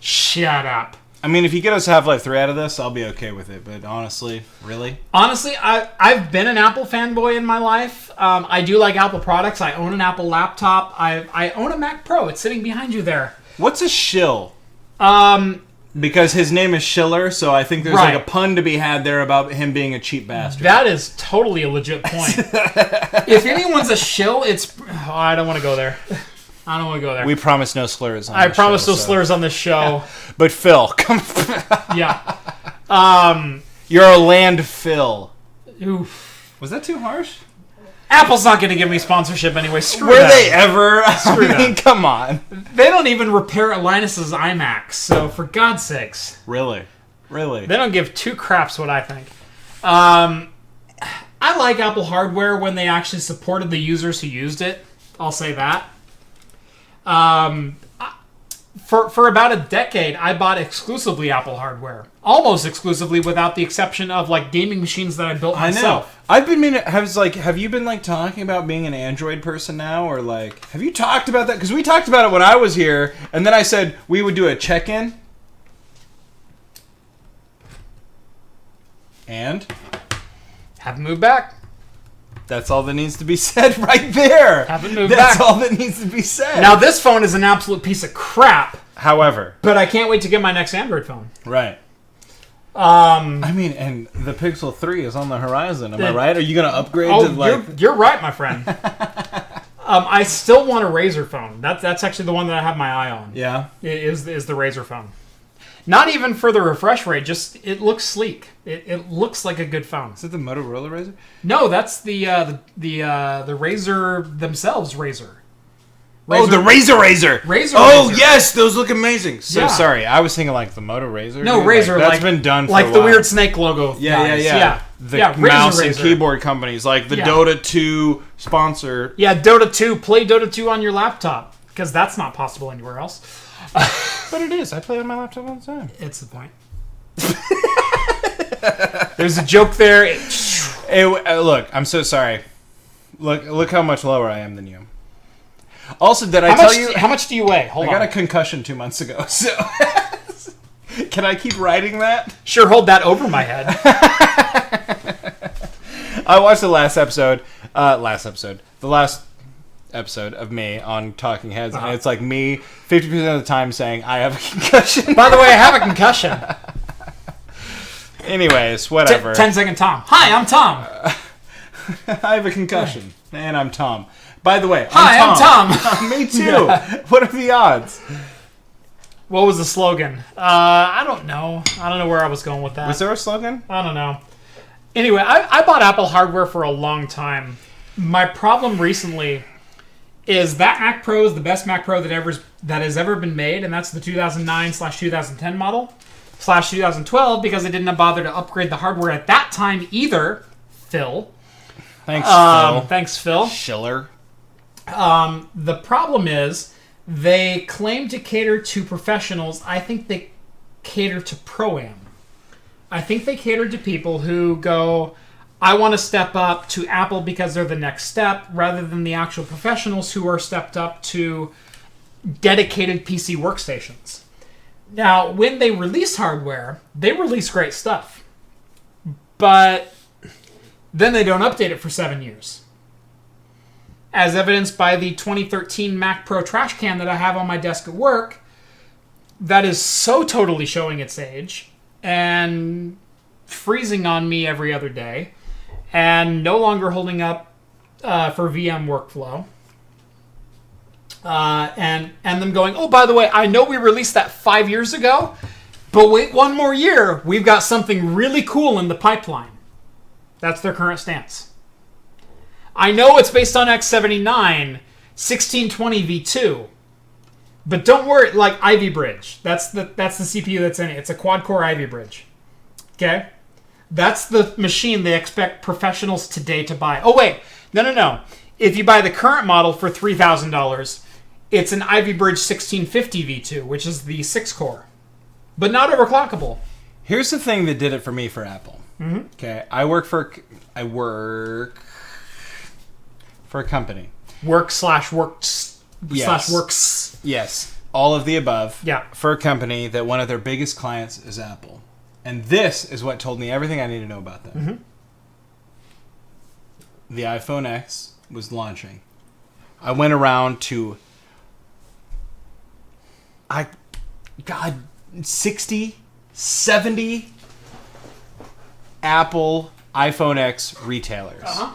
Speaker 2: Shut up.
Speaker 1: I mean, if you get us Half-Life 3 out of this, I'll be okay with it. But honestly, really?
Speaker 2: Honestly, I've been an Apple fanboy in my life. I do like Apple products. I own an Apple laptop. I own a Mac Pro. It's sitting behind you there.
Speaker 1: What's a shill? Because his name is Schiller, so I think there's like a pun to be had there about him being a cheap bastard.
Speaker 2: That is totally a legit point. If anyone's a shill, it's... Oh, I don't want to go there. I don't want to go there.
Speaker 1: We promise no slurs on
Speaker 2: this show. I promise no slurs on this show.
Speaker 1: Yeah. But Phil, come
Speaker 2: yeah.
Speaker 1: You're a landfill.
Speaker 2: Oof.
Speaker 1: Was that too harsh?
Speaker 2: Apple's not going to give me sponsorship anyway. Screw
Speaker 1: Were
Speaker 2: them.
Speaker 1: they ever? I mean, come on.
Speaker 2: They don't even repair Linus's iMacs, so for God's sakes.
Speaker 1: Really? Really?
Speaker 2: They don't give two craps what I think. I like Apple hardware when they actually supported the users who used it. I'll say that. For about a decade, I bought exclusively Apple hardware. Almost exclusively, without the exception of like gaming machines that I built myself.
Speaker 1: I know. I've been meaning. Have you been like talking about being an Android person now, or like have you talked about that? Because we talked about it when I was here, and then I said we would do a check-in. And
Speaker 2: haven't moved back.
Speaker 1: That's all that needs to be said right there.
Speaker 2: Haven't moved back.
Speaker 1: That's all that needs to be said.
Speaker 2: Now, this phone is an absolute piece of crap.
Speaker 1: However.
Speaker 2: But I can't wait to get my next Android phone.
Speaker 1: Right. I mean, and the Pixel 3 is on the horizon. Am I right? Are you going to upgrade to like...
Speaker 2: You're right, my friend. I still want a Razer phone. That's actually the one that I have my eye on.
Speaker 1: Yeah?
Speaker 2: Is the Razer phone. Not even for the refresh rate, just it looks sleek. It looks like a good phone.
Speaker 1: Is it the Motorola Razer?
Speaker 2: No, that's the Razer themselves, Razer.
Speaker 1: Oh, the Razer!
Speaker 2: Razer.
Speaker 1: Yes, those look amazing. So
Speaker 2: yeah.
Speaker 1: Sorry, I was thinking like the Moto Razer.
Speaker 2: No, Razer.
Speaker 1: That's been done for
Speaker 2: like
Speaker 1: a
Speaker 2: the
Speaker 1: while.
Speaker 2: Weird snake logo.
Speaker 1: Yeah. The mouse and keyboard companies, like the Dota 2 sponsor.
Speaker 2: Yeah, Dota 2. Play Dota 2 on your laptop, because that's not possible anywhere else.
Speaker 1: But it is. I play on my laptop all the time.
Speaker 2: It's the point. There's a joke there.
Speaker 1: Look, I'm so sorry. Look how much lower I am than you. Also, did I tell you...
Speaker 2: How much do you weigh? Hold on.
Speaker 1: I got a concussion 2 months ago, so... Can I keep writing that?
Speaker 2: Sure, hold that over my head.
Speaker 1: I watched the last episode. The last episode of me on Talking Heads, and it's like me 50% of the time saying, I have a concussion.
Speaker 2: By the way, I have a concussion.
Speaker 1: Anyways, whatever.
Speaker 2: 10-second Tom. Hi, I'm Tom.
Speaker 1: I have a concussion, and I'm Tom. By the way,
Speaker 2: I'm Tom.
Speaker 1: Me too. Yeah. What are the odds?
Speaker 2: What was the slogan? I don't know. I don't know where I was going with that.
Speaker 1: Was there a slogan?
Speaker 2: I don't know. Anyway, I bought Apple hardware for a long time. My problem recently is that Mac Pro is the best Mac Pro that has ever been made, and that's the 2009/2010 model /2012 because I didn't bother to upgrade the hardware at that time either, Phil.
Speaker 1: Thanks, Phil.
Speaker 2: Thanks, Phil.
Speaker 1: Schiller.
Speaker 2: The problem is they claim to cater to professionals. I think they cater to pro-am. I think they cater to people who go, I want to step up to Apple because they're the next step, rather than the actual professionals who are stepped up to dedicated PC workstations. Now, when they release hardware, they release great stuff. But then they don't update it for 7 years. As evidenced by the 2013 Mac Pro trash can that I have on my desk at work, that is so totally showing its age and freezing on me every other day and no longer holding up for VM workflow. And them going, oh, by the way, I know we released that 5 years ago, but wait one more year. We've got something really cool in the pipeline. That's their current stance. I know it's based on X79 1620 V2, but don't worry, like Ivy Bridge. That's the CPU that's in it. It's a quad-core Ivy Bridge. Okay? That's the machine they expect professionals today to buy. Oh, wait. No. If you buy the current model for $3,000, it's an Ivy Bridge 1650 V2, which is the 6-core, but not overclockable.
Speaker 1: Here's the thing that did it for me for Apple. Mm-hmm. Okay, I work for a company.
Speaker 2: Works/works.
Speaker 1: Yes, all of the above.
Speaker 2: Yeah.
Speaker 1: For a company that one of their biggest clients is Apple. And this is what told me everything I need to know about them.
Speaker 2: Mm-hmm.
Speaker 1: The iPhone X was launching. I went around to 60, 70 Apple iPhone X retailers.
Speaker 2: Uh-huh.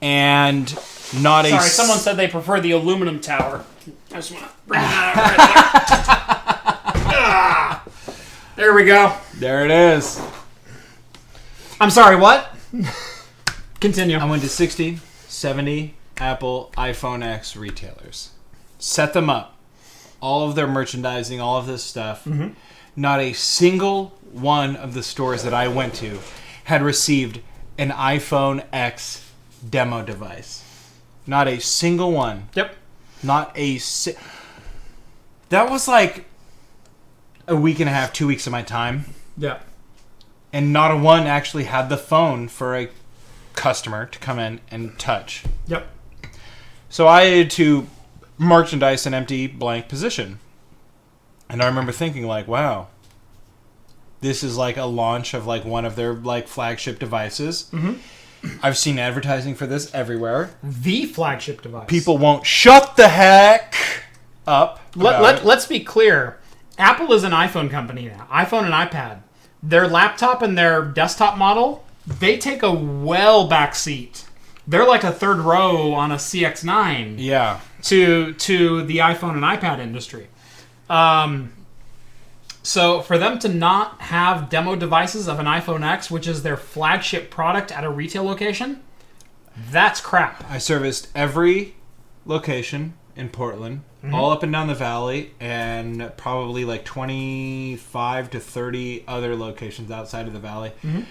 Speaker 1: And not
Speaker 2: Sorry, someone said they prefer the aluminum tower. I just want to bring that out right there. There we go.
Speaker 1: There it is.
Speaker 2: I'm sorry, what? Continue.
Speaker 1: I went to 60, 70 Apple iPhone X retailers. Set them up. All of their merchandising, all of this stuff. Mm-hmm. Not a single one of the stores that I went to had received an iPhone X demo device. Not a single one.
Speaker 2: Yep.
Speaker 1: Not a That was like a week and a half, 2 weeks of my time.
Speaker 2: Yeah.
Speaker 1: And not a one actually had the phone for a customer to come in and touch.
Speaker 2: Yep.
Speaker 1: So I had to merchandise an empty blank position. And I remember thinking like, wow, this is like a launch of like one of their like flagship devices. Mm-hmm. I've seen advertising for this everywhere.
Speaker 2: The flagship device.
Speaker 1: People won't shut the heck up.
Speaker 2: Let's be clear. Apple is an iPhone company now. iPhone and iPad. Their laptop and their desktop model, they take a well back seat. They're like a third row on a CX-9.
Speaker 1: Yeah.
Speaker 2: To the iPhone and iPad industry. So for them to not have demo devices of an iPhone X, which is their flagship product at a retail location, that's crap.
Speaker 1: I serviced every location in Portland, all up and down the valley, and probably like 25 to 30 other locations outside of the valley. Mm-hmm.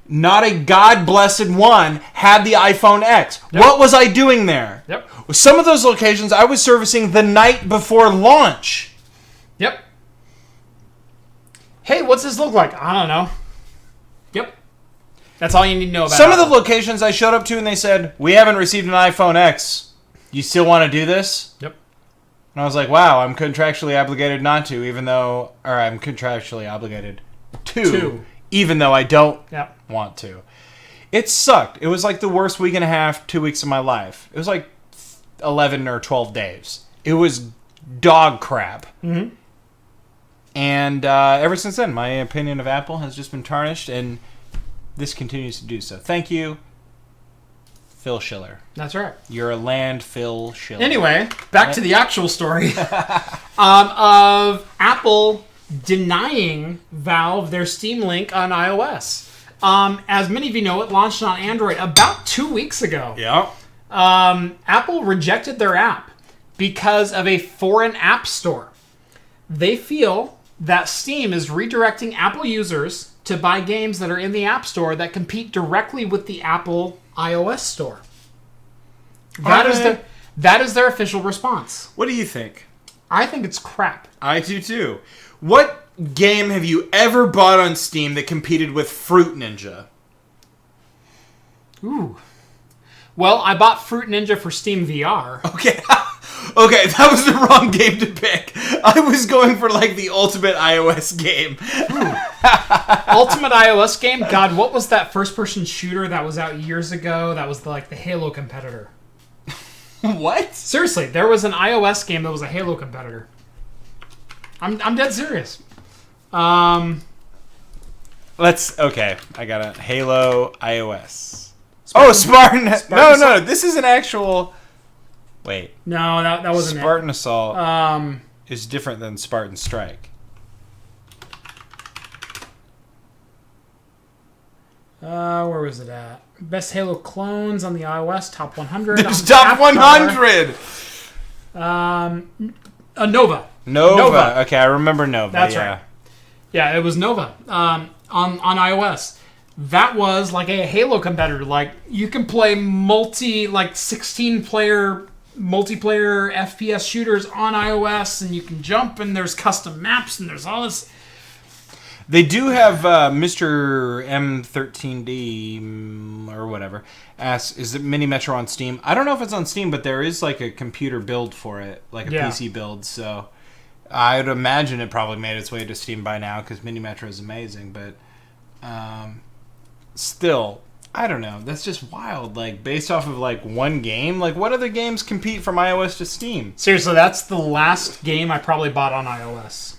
Speaker 1: Not a God-blessed one had the iPhone X. Yep. What was I doing there?
Speaker 2: Yep.
Speaker 1: Some of those locations I was servicing the night before launch.
Speaker 2: Yep. Hey, what's this look like? I don't know. Yep. That's all you need to know about
Speaker 1: Some of the locations I showed up to and they said, we haven't received an iPhone X. You still want to do this?
Speaker 2: Yep.
Speaker 1: And I was like, wow, I'm contractually obligated not to, I'm contractually obligated to. Even though I don't want to. It sucked. It was like the worst week and a half, 2 weeks of my life. It was like 11 or 12 days. It was dog crap. Mm-hmm. And ever since then, my opinion of Apple has just been tarnished, and this continues to do so. Thank you, Phil Schiller.
Speaker 2: That's right.
Speaker 1: You're a landfill Schiller.
Speaker 2: Anyway, back to the actual story of Apple denying Valve their Steam Link on iOS. As many of you know, it launched on Android about 2 weeks ago.
Speaker 1: Yeah.
Speaker 2: Apple rejected their app because of a foreign app store. They feel that Steam is redirecting Apple users to buy games that are in the App Store that compete directly with the Apple iOS store. That is their official response.
Speaker 1: What do you think?
Speaker 2: I think it's crap.
Speaker 1: I do too. What game have you ever bought on Steam that competed with Fruit Ninja?
Speaker 2: Ooh. Well, I bought Fruit Ninja for Steam VR.
Speaker 1: Okay. Okay, that was the wrong game to pick. I was going for, like, the ultimate iOS game.
Speaker 2: Ultimate iOS game? God, what was that first-person shooter that was out years ago that was, the Halo competitor?
Speaker 1: What?
Speaker 2: Seriously, there was an iOS game that was a Halo competitor. I'm dead serious.
Speaker 1: Okay, I got a Halo iOS. Spartan. No, this is an actual... Wait.
Speaker 2: No, that wasn't
Speaker 1: Spartan Assault is different than Spartan Strike.
Speaker 2: Where was it at? Best Halo clones on the iOS, top 100.
Speaker 1: There's top 100!
Speaker 2: Nova.
Speaker 1: Nova. Okay, I remember Nova.
Speaker 2: That's right. Yeah, it was Nova on iOS. That was like a Halo competitor. Like, you can play 16-player multiplayer FPS shooters on iOS, and you can jump, and there's custom maps, and there's all this.
Speaker 1: They do have Mr. M13D or whatever asks, is it Mini Metro on Steam? I don't know if it's on Steam, but there is like a computer build for it, like a PC build. So I would imagine it probably made its way to Steam by now because Mini Metro is amazing. But still, I don't know. That's just wild. Like, based off of like one game, like what other games compete from iOS to Steam?
Speaker 2: Seriously, that's the last game I probably bought on iOS.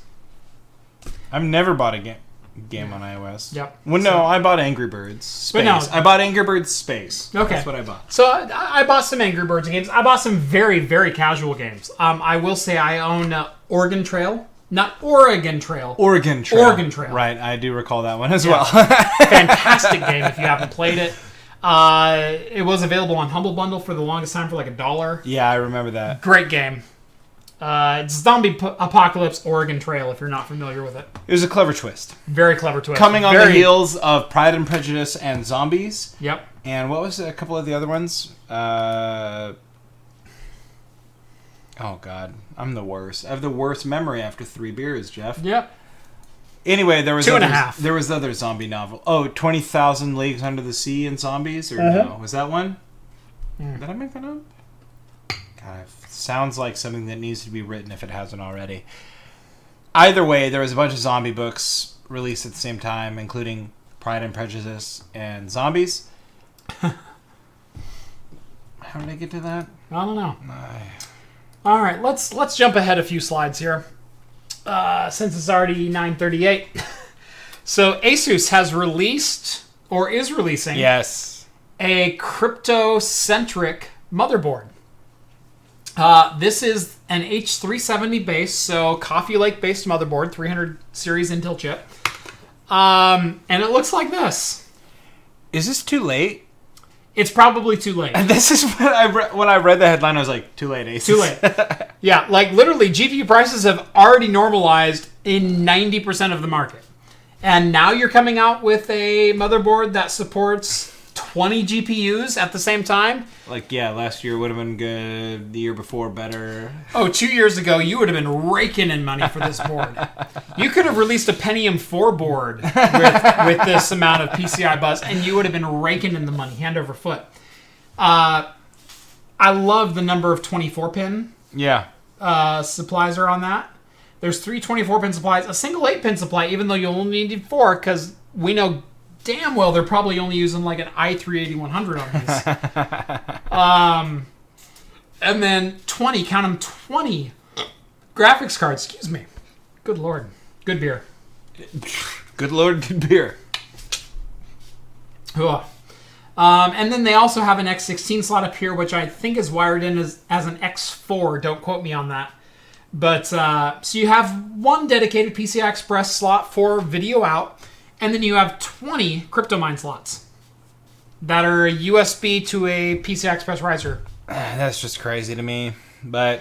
Speaker 1: I've never bought a game on iOS.
Speaker 2: Yep.
Speaker 1: Well, no, I bought Angry Birds Space.
Speaker 2: No,
Speaker 1: I bought Angry Birds Space.
Speaker 2: Okay.
Speaker 1: That's what I bought.
Speaker 2: So I bought some Angry Birds games. I bought some very, very casual games. I will say I own Oregon Trail. Not Oregon Trail.
Speaker 1: Oregon Trail.
Speaker 2: Oregon Trail.
Speaker 1: Right, I do recall that one as well.
Speaker 2: Fantastic game if you haven't played it. It was available on Humble Bundle for the longest time for like $1.
Speaker 1: Yeah, I remember that.
Speaker 2: Great game. It's Zombie Apocalypse Oregon Trail, if you're not familiar with it.
Speaker 1: It was a clever twist.
Speaker 2: Very clever twist.
Speaker 1: Coming on the heels of Pride and Prejudice and Zombies.
Speaker 2: Yep.
Speaker 1: And what was a couple of the other ones? Oh, God. I'm the worst. I have the worst memory after 3 beers, Jeff.
Speaker 2: Yep.
Speaker 1: Anyway, there was
Speaker 2: 2.5.
Speaker 1: There was other zombie novel. Oh, 20,000 Leagues Under the Sea and Zombies? Or no? Was that one? Did I make that up? God, sounds like something that needs to be written if it hasn't already. Either way, there was a bunch of zombie books released at the same time, including Pride and Prejudice and Zombies. How did I get to that?
Speaker 2: I don't know. All right, let's jump ahead a few slides here, since it's already 9:38. So Asus has released, or is releasing, a crypto-centric motherboard. This is an H370 base, so Coffee Lake based motherboard, 300 series Intel chip, and it looks like this.
Speaker 1: Is this too late?
Speaker 2: It's probably too late.
Speaker 1: And this is when I read the headline, I was like, too late, Asus.
Speaker 2: Too late. Yeah, like literally GPU prices have already normalized in 90% of the market. And now you're coming out with a motherboard that supports 20 GPUs at the same time.
Speaker 1: Like, yeah, last year would have been good. The year before, better.
Speaker 2: Oh, 2 years ago, you would have been raking in money for this board. You could have released a Pentium 4 board with this amount of PCI bus, and you would have been raking in the money, hand over foot. I love the number of 24-pin supplies are on that. There's 3 24-pin supplies, a single 8-pin supply, even though you only need 4, because we know damn well they're probably only using like an i3-8100 on these. And then 20, count them, 20 graphics cards. Excuse me. Good Lord. Good beer.
Speaker 1: Good Lord, good beer.
Speaker 2: And then they also have an X16 slot up here, which I think is wired in as an X4. Don't quote me on that. But so you have one dedicated PCI Express slot for video out, and then you have 20 CryptoMine slots that are USB to a PCI Express riser.
Speaker 1: That's just crazy to me, but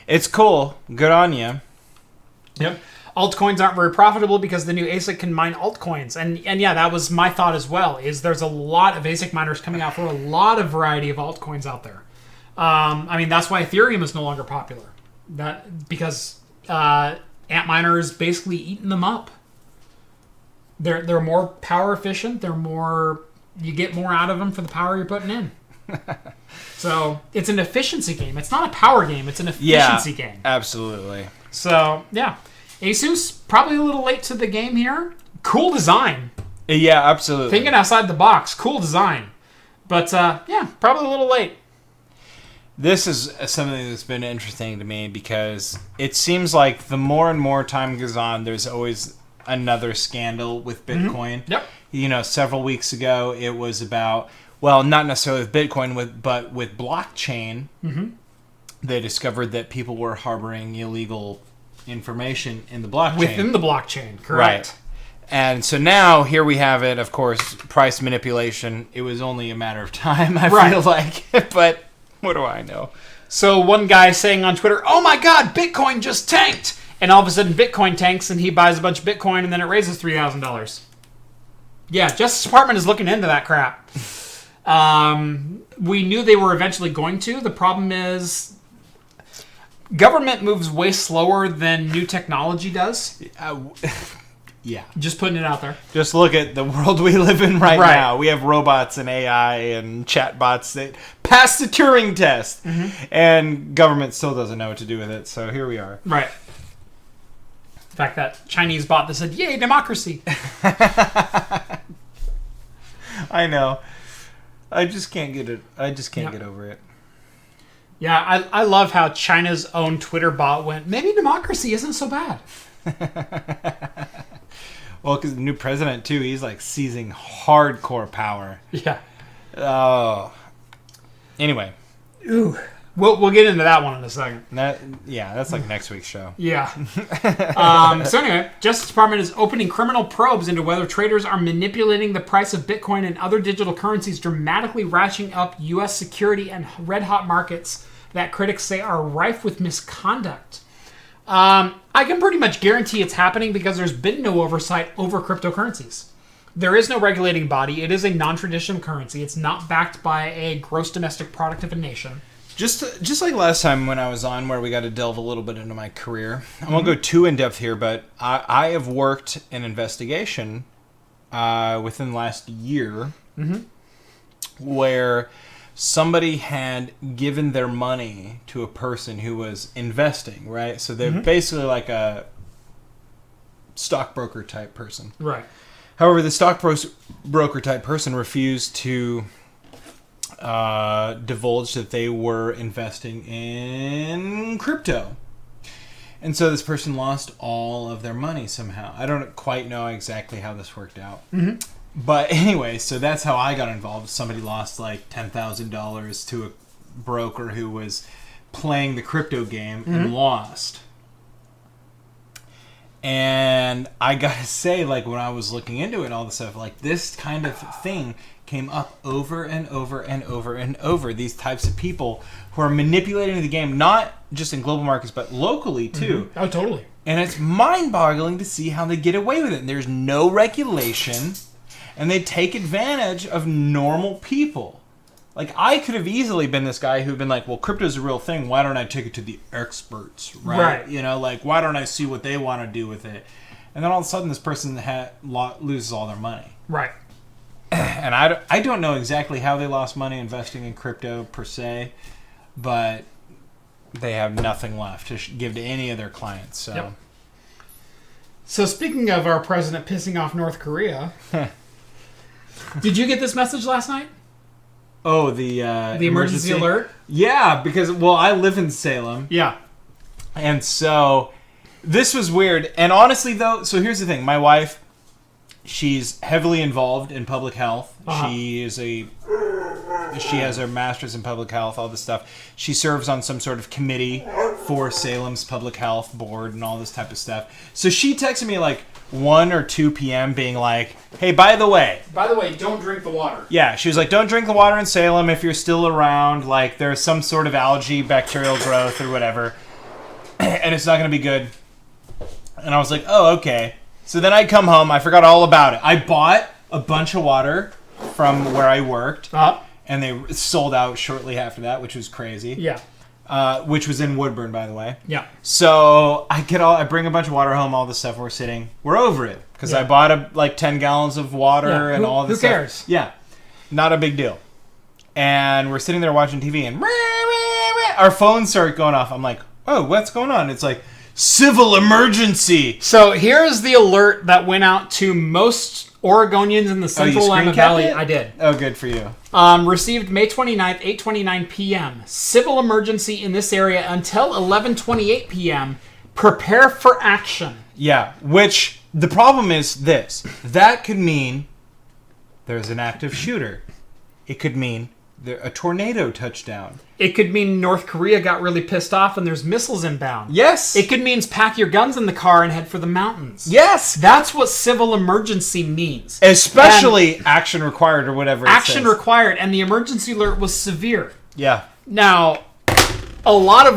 Speaker 1: it's cool. Good on you.
Speaker 2: Yep. altcoins aren't very profitable because the new ASIC can mine altcoins. And yeah, that was my thought as well, is there's a lot of ASIC miners coming out for a lot of variety of altcoins out there. I mean, that's why Ethereum is no longer popular. Because Antminer is basically eating them up. They're more power efficient. You get more out of them for the power you're putting in. So it's an efficiency game. It's not a power game. It's an efficiency game.
Speaker 1: Absolutely.
Speaker 2: So yeah, Asus probably a little late to the game here. Cool design.
Speaker 1: Yeah, absolutely.
Speaker 2: Thinking outside the box. Cool design. But yeah, probably a little late.
Speaker 1: This is something that's been interesting to me because it seems like the more and more time goes on, there's always another scandal with Bitcoin.
Speaker 2: Yep.
Speaker 1: You know, several weeks ago, it was about, well, not necessarily with Bitcoin, but with blockchain. They discovered that people were harboring illegal information in the blockchain.
Speaker 2: Within the blockchain, correct.
Speaker 1: Right. And so now, here we have it, of course, price manipulation. It was only a matter of time, I feel like. But what do I know?
Speaker 2: So one guy saying on Twitter, "Oh my God, Bitcoin just tanked!" And all of a sudden, Bitcoin tanks, and he buys a bunch of Bitcoin, and then it raises $3,000. Yeah, Justice Department is looking into that crap. We knew they were eventually going to. The problem is, government moves way slower than new technology does.
Speaker 1: Yeah.
Speaker 2: Just putting it out there.
Speaker 1: Just look at the world we live in right now. We have robots and AI and chatbots that pass the Turing test. And government still doesn't know what to do with it. So here we are.
Speaker 2: Right. In fact, that Chinese bot that said, "Yay, democracy."
Speaker 1: I know. I just can't get it. I just can't get over it.
Speaker 2: Yeah, I love how China's own Twitter bot went, "Maybe democracy isn't so bad."
Speaker 1: Well, because the new president, too, he's like seizing hardcore power.
Speaker 2: Yeah.
Speaker 1: Oh. Anyway.
Speaker 2: Ooh. We'll get into that one in a second.
Speaker 1: That's like next week's show.
Speaker 2: Yeah. So anyway, Justice Department is opening criminal probes into whether traders are manipulating the price of Bitcoin and other digital currencies, dramatically ratcheting up U.S. security and red-hot markets that critics say are rife with misconduct. I can pretty much guarantee it's happening because there's been no oversight over cryptocurrencies. There is no regulating body. It is a non-traditional currency. It's not backed by a gross domestic product of a nation.
Speaker 1: Just like last time when I was on, where we got to delve a little bit into my career. I won't go too in depth here, but I have worked in investigation within the last year where somebody had given their money to a person who was investing, right? So they're basically like a stockbroker type person.
Speaker 2: Right.
Speaker 1: However, the stockbroker type person refused to divulged that they were investing in crypto. And so this person lost all of their money somehow. I don't quite know exactly how this worked out. But anyway, so that's how I got involved. Somebody lost like $10,000 to a broker who was playing the crypto game and lost. And I gotta say, like, when I was looking into it and all this stuff, like, this kind of thing came up over and over and over and over. These types of people who are manipulating the game, not just in global markets, but locally, too.
Speaker 2: Oh, totally.
Speaker 1: And it's mind-boggling to see how they get away with it. And there's no regulation, and they take advantage of normal people. Like, I could have easily been this guy who'd been like, well, crypto's a real thing. Why don't I take it to the experts, right? You know, like, why don't I see what they want to do with it? And then all of a sudden, this person loses all their money.
Speaker 2: Right.
Speaker 1: And I don't know exactly how they lost money investing in crypto, per se, but they have nothing left to give to any of their clients. So,
Speaker 2: yep. So speaking of our president pissing off North Korea, did you get this message last night?
Speaker 1: Oh, the
Speaker 2: emergency alert?
Speaker 1: Yeah, because, well, I live in Salem.
Speaker 2: Yeah.
Speaker 1: And so this was weird. And honestly, though, so here's the thing. My wife, she's heavily involved in public health. She has her master's in public health, all this stuff. She serves on some sort of committee for Salem's public health board and all this type of stuff. So she texted me like 1 or 2 p.m. being like, hey, by the way,
Speaker 2: don't drink the water.
Speaker 1: Yeah, she was like, don't drink the water in Salem if you're still around. Like, there's some sort of algae, bacterial growth or whatever. And it's not going to be good. And I was like, oh, okay. So then I come home. I forgot all about it. I bought a bunch of water from where I worked. And they sold out shortly after that, which was crazy.
Speaker 2: Yeah.
Speaker 1: Which was in Woodburn, by the way.
Speaker 2: Yeah.
Speaker 1: So I bring a bunch of water home, all the stuff we're over it. Because I bought 10 gallons of water and all this stuff.
Speaker 2: Who cares?
Speaker 1: Yeah. Not a big deal. And we're sitting there watching TV and our phones start going off. I'm like, oh, what's going on? It's like, civil emergency.
Speaker 2: So here's the alert that went out to most Oregonians in the Central Willamette Valley. I did.
Speaker 1: Oh, good for you.
Speaker 2: Received May 29th, 8:29 p.m. Civil emergency in this area until 11:28 p.m. Prepare for action.
Speaker 1: Yeah, which the problem is this. That could mean there's an active shooter. It could mean a tornado touchdown.
Speaker 2: It could mean North Korea got really pissed off and there's missiles inbound.
Speaker 1: Yes.
Speaker 2: It could mean pack your guns in the car and head for the mountains.
Speaker 1: Yes.
Speaker 2: That's what civil emergency means.
Speaker 1: Especially action required or whatever it says.
Speaker 2: Action required, and the emergency alert was severe.
Speaker 1: Yeah.
Speaker 2: Now, a lot of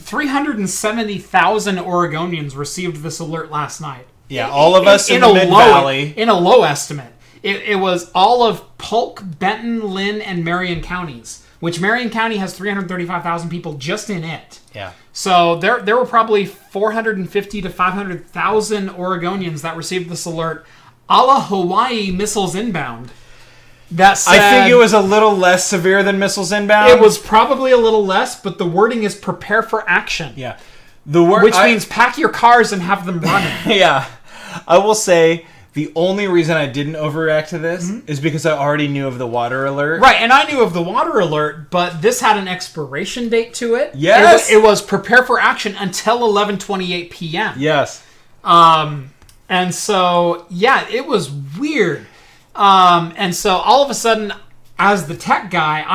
Speaker 2: 370,000 Oregonians received this alert last night.
Speaker 1: Yeah, all of us in the Mid-Valley.
Speaker 2: In a low estimate. It was all of Polk, Benton, Lynn, and Marion counties, which Marion County has 335,000 people just in it.
Speaker 1: Yeah.
Speaker 2: So there were probably 450 to 500,000 Oregonians that received this alert, a la Hawaii missiles inbound. That said,
Speaker 1: I think it was a little less severe than missiles inbound.
Speaker 2: It was probably a little less, but the wording is prepare for action.
Speaker 1: Yeah.
Speaker 2: Which means pack your cars and have them running.
Speaker 1: Yeah. I will say, the only reason I didn't overreact to this is because I already knew of the water alert.
Speaker 2: Right, and I knew of the water alert, but this had an expiration date to it.
Speaker 1: Yes!
Speaker 2: It was prepare for action until 11:28 p.m.
Speaker 1: Yes.
Speaker 2: And so, yeah, it was weird. And so, all of a sudden, as the tech guy,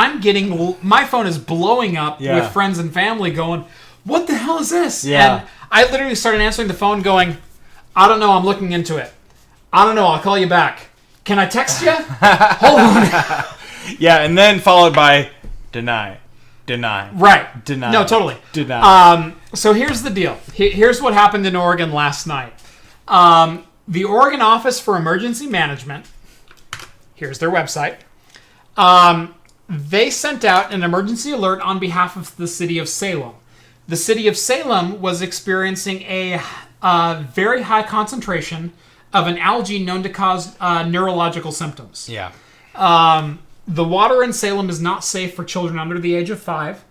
Speaker 2: my phone is blowing up with friends and family going, what the hell is this?
Speaker 1: Yeah.
Speaker 2: And I literally started answering the phone going, I don't know, I'm looking into it. I don't know, I'll call you back. Can I text you? Hold on.
Speaker 1: Yeah, and then followed by deny.
Speaker 2: Right.
Speaker 1: Deny.
Speaker 2: No, totally.
Speaker 1: Deny.
Speaker 2: So here's the deal. Here's what happened in Oregon last night. The Oregon Office for Emergency Management, here's their website, they sent out an emergency alert on behalf of the city of Salem. The city of Salem was experiencing a very high concentration of an algae known to cause neurological symptoms.
Speaker 1: Yeah.
Speaker 2: The water in Salem is not safe for children under the age of 5.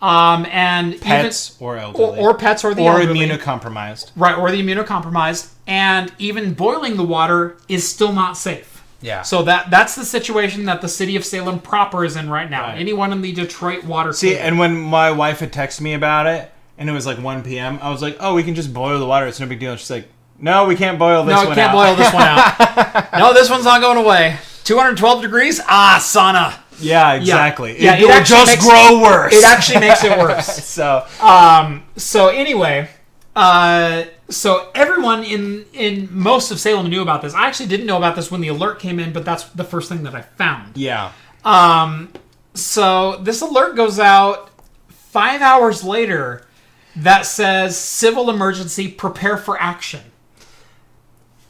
Speaker 2: And
Speaker 1: pets or elderly.
Speaker 2: Or pets or the elderly.
Speaker 1: Or immunocompromised.
Speaker 2: Right, or the immunocompromised. And even boiling the water is still not safe.
Speaker 1: Yeah.
Speaker 2: So that's the situation that the city of Salem proper is in right now.
Speaker 1: Right.
Speaker 2: Anyone in the Detroit water...
Speaker 1: See, and when my wife had texted me about it, and it was like 1 p.m., I was like, oh, we can just boil the water. It's no big deal. And she's like, no, we can't boil this one out.
Speaker 2: No, we can't boil this one out. No, this one's not going away. 212 degrees? Sauna.
Speaker 1: Yeah, exactly.
Speaker 2: Yeah,
Speaker 1: it will just grow worse.
Speaker 2: It actually makes it worse. So anyway, so everyone in most of Salem knew about this. I actually didn't know about this when the alert came in, but that's the first thing that I found.
Speaker 1: Yeah.
Speaker 2: So this alert goes out 5 hours later that says civil emergency, prepare for action.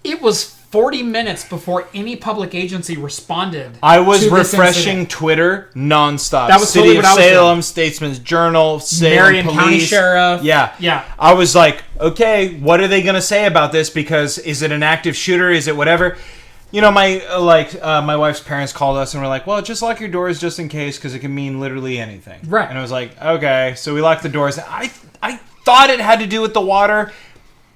Speaker 2: It was 40 minutes before any public agency responded.
Speaker 1: I was refreshing Twitter nonstop.
Speaker 2: That was
Speaker 1: City
Speaker 2: totally
Speaker 1: of
Speaker 2: what I was
Speaker 1: Salem,
Speaker 2: doing.
Speaker 1: Statesman's Journal, Salem
Speaker 2: Marion
Speaker 1: Police.
Speaker 2: County Sheriff.
Speaker 1: Yeah. I was like, okay, what are they going to say about this? Because is it an active shooter? Is it whatever? You know, my wife's parents called us and were like, well, just lock your doors just in case because it can mean literally anything.
Speaker 2: Right.
Speaker 1: And I was like, okay. So we locked the doors. I thought it had to do with the water.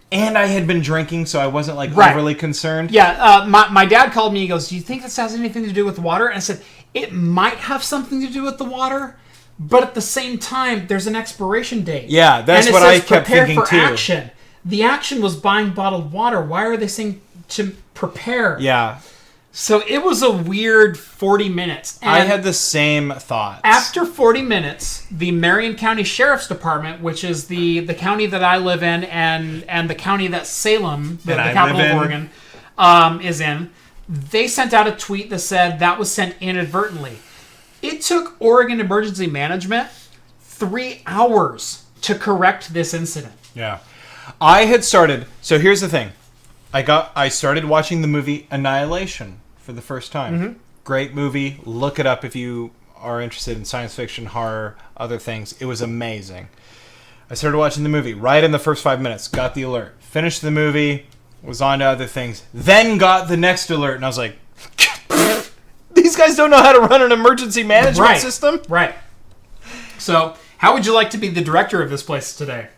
Speaker 1: And I had been drinking, so I wasn't overly concerned.
Speaker 2: Yeah, my dad called me. He goes, do you think this has anything to do with the water? And I said, it might have something to do with the water, but at the same time, there's an expiration date.
Speaker 1: Yeah, that's what I kept thinking too.
Speaker 2: Action. The action was buying bottled water. Why are they saying to prepare?
Speaker 1: Yeah.
Speaker 2: So it was a weird 40 minutes. And
Speaker 1: I had the same thoughts.
Speaker 2: After 40 minutes, the Marion County Sheriff's Department, which is the county that I live in and the county that Salem, the capital of Oregon, is in, they sent out a tweet that said that was sent inadvertently. It took Oregon Emergency Management 3 hours to correct this incident.
Speaker 1: Yeah. I had started. So here's the thing. I started watching the movie Annihilation for the first time. Mm-hmm. Great movie. Look it up if you are interested in science fiction, horror, other things. It was amazing. I started watching the movie right in the first 5 minutes. Got the alert. Finished the movie. Was on to other things. Then got the next alert, and I was like, these guys don't know how to run an emergency management system?
Speaker 2: Right. So, how would you like to be the director of this place today?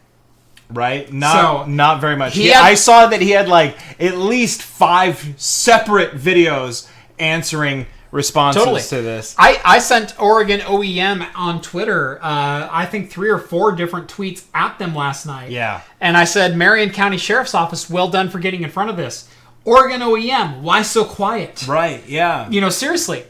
Speaker 1: Right? Not very much. I saw that he had like at least 5 separate videos answering responses to this.
Speaker 2: I sent Oregon OEM on Twitter, I think 3 or 4 different tweets at them last night.
Speaker 1: Yeah.
Speaker 2: And I said, Marion County Sheriff's Office, well done for getting in front of this. Oregon OEM, why so quiet?
Speaker 1: Right, yeah.
Speaker 2: You know, seriously.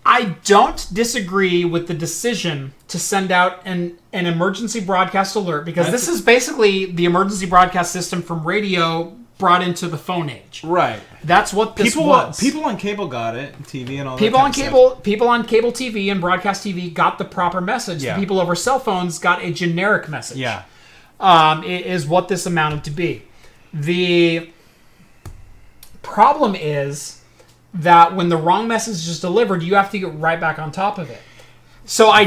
Speaker 2: I don't disagree with the decision to send out an emergency broadcast alert, because this is basically the emergency broadcast system from radio brought into the phone age.
Speaker 1: Right.
Speaker 2: That's what this was.
Speaker 1: People on cable got it, TV and all
Speaker 2: people
Speaker 1: that
Speaker 2: on cable, people on cable TV and broadcast TV got the proper message.
Speaker 1: Yeah.
Speaker 2: The people over cell phones got a generic message.
Speaker 1: Yeah.
Speaker 2: Is what this amounted to be. The problem is that when the wrong message is delivered, you have to get right back on top of it. So I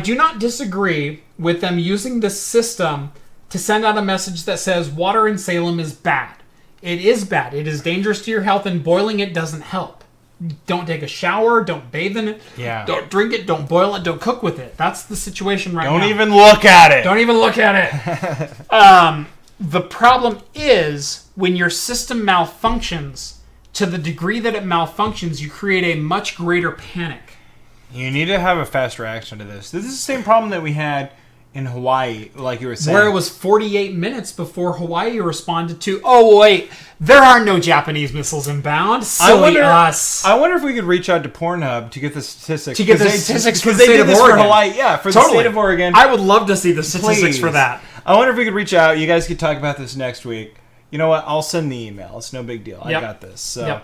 Speaker 2: do not disagree with them using this system to send out a message that says water in Salem is bad. It is bad. It is dangerous to your health, and boiling it doesn't help. Don't take a shower. Don't bathe in it.
Speaker 1: Yeah.
Speaker 2: Don't drink it. Don't boil it. Don't cook with it. That's the situation right now.
Speaker 1: Don't even look at it.
Speaker 2: Don't even look at it. The problem is when your system malfunctions, to the degree that it malfunctions, you create a much greater panic.
Speaker 1: You need to have a fast reaction to this. This is the same problem that we had in Hawaii, like you were saying.
Speaker 2: Where it was 48 minutes before Hawaii responded to, oh, wait, there are no Japanese missiles inbound. Silly us.
Speaker 1: I wonder if we could reach out to Pornhub to get the statistics.
Speaker 2: To get the statistics for the
Speaker 1: state
Speaker 2: of
Speaker 1: Oregon.
Speaker 2: For
Speaker 1: Hawaii. Yeah, for the state of Oregon.
Speaker 2: I would love to see the statistics for that.
Speaker 1: I wonder if we could reach out. You guys could talk about this next week. You know what? I'll send the email. It's no big deal. Yep. I got this. So,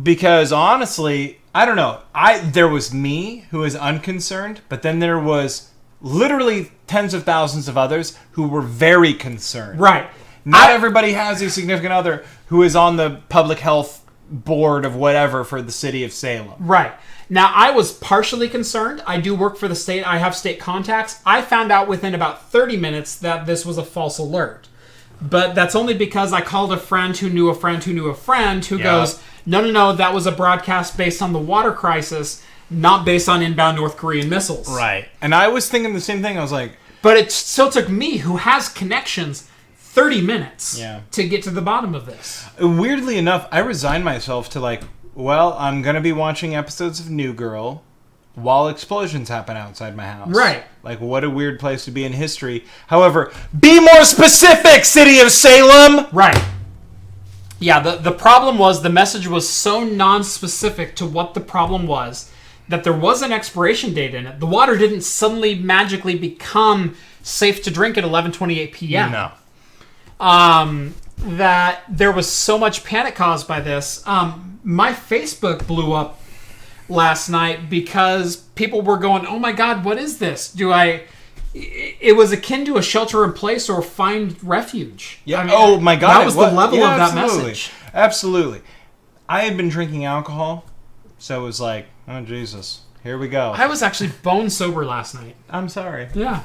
Speaker 1: because honestly, I don't know. There was me who was unconcerned, but then there was literally tens of thousands of others who were very concerned.
Speaker 2: Right.
Speaker 1: Not everybody has a significant other who is on the public health board of whatever for the city of Salem.
Speaker 2: Right. Now, I was partially concerned. I do work for the state. I have state contacts. I found out within about 30 minutes that this was a false alert. But that's only because I called a friend who knew a friend who knew a friend who goes, no, that was a broadcast based on the water crisis, not based on inbound North Korean missiles.
Speaker 1: Right. And I was thinking the same thing. I was like...
Speaker 2: But it still took me, who has connections, 30 minutes to get to the bottom of this.
Speaker 1: Weirdly enough, I resigned myself to I'm going to be watching episodes of New Girl while explosions happen outside my house.
Speaker 2: Right.
Speaker 1: Like, what a weird place to be in history. However, be more specific, City of Salem!
Speaker 2: Right. Yeah, the problem was the message was so non-specific to what the problem was that there was an expiration date in it. The water didn't suddenly magically become safe to drink at 11:28 p.m.
Speaker 1: No.
Speaker 2: That there was so much panic caused by this. My Facebook blew up last night because people were going, oh my God, what is this? It was akin to a shelter in place or find refuge.
Speaker 1: Yeah. I mean, oh my God.
Speaker 2: That was the level of that message.
Speaker 1: Absolutely. I had been drinking alcohol, so it was like, oh Jesus, here we go.
Speaker 2: I was actually bone sober last night.
Speaker 1: I'm sorry.
Speaker 2: Yeah.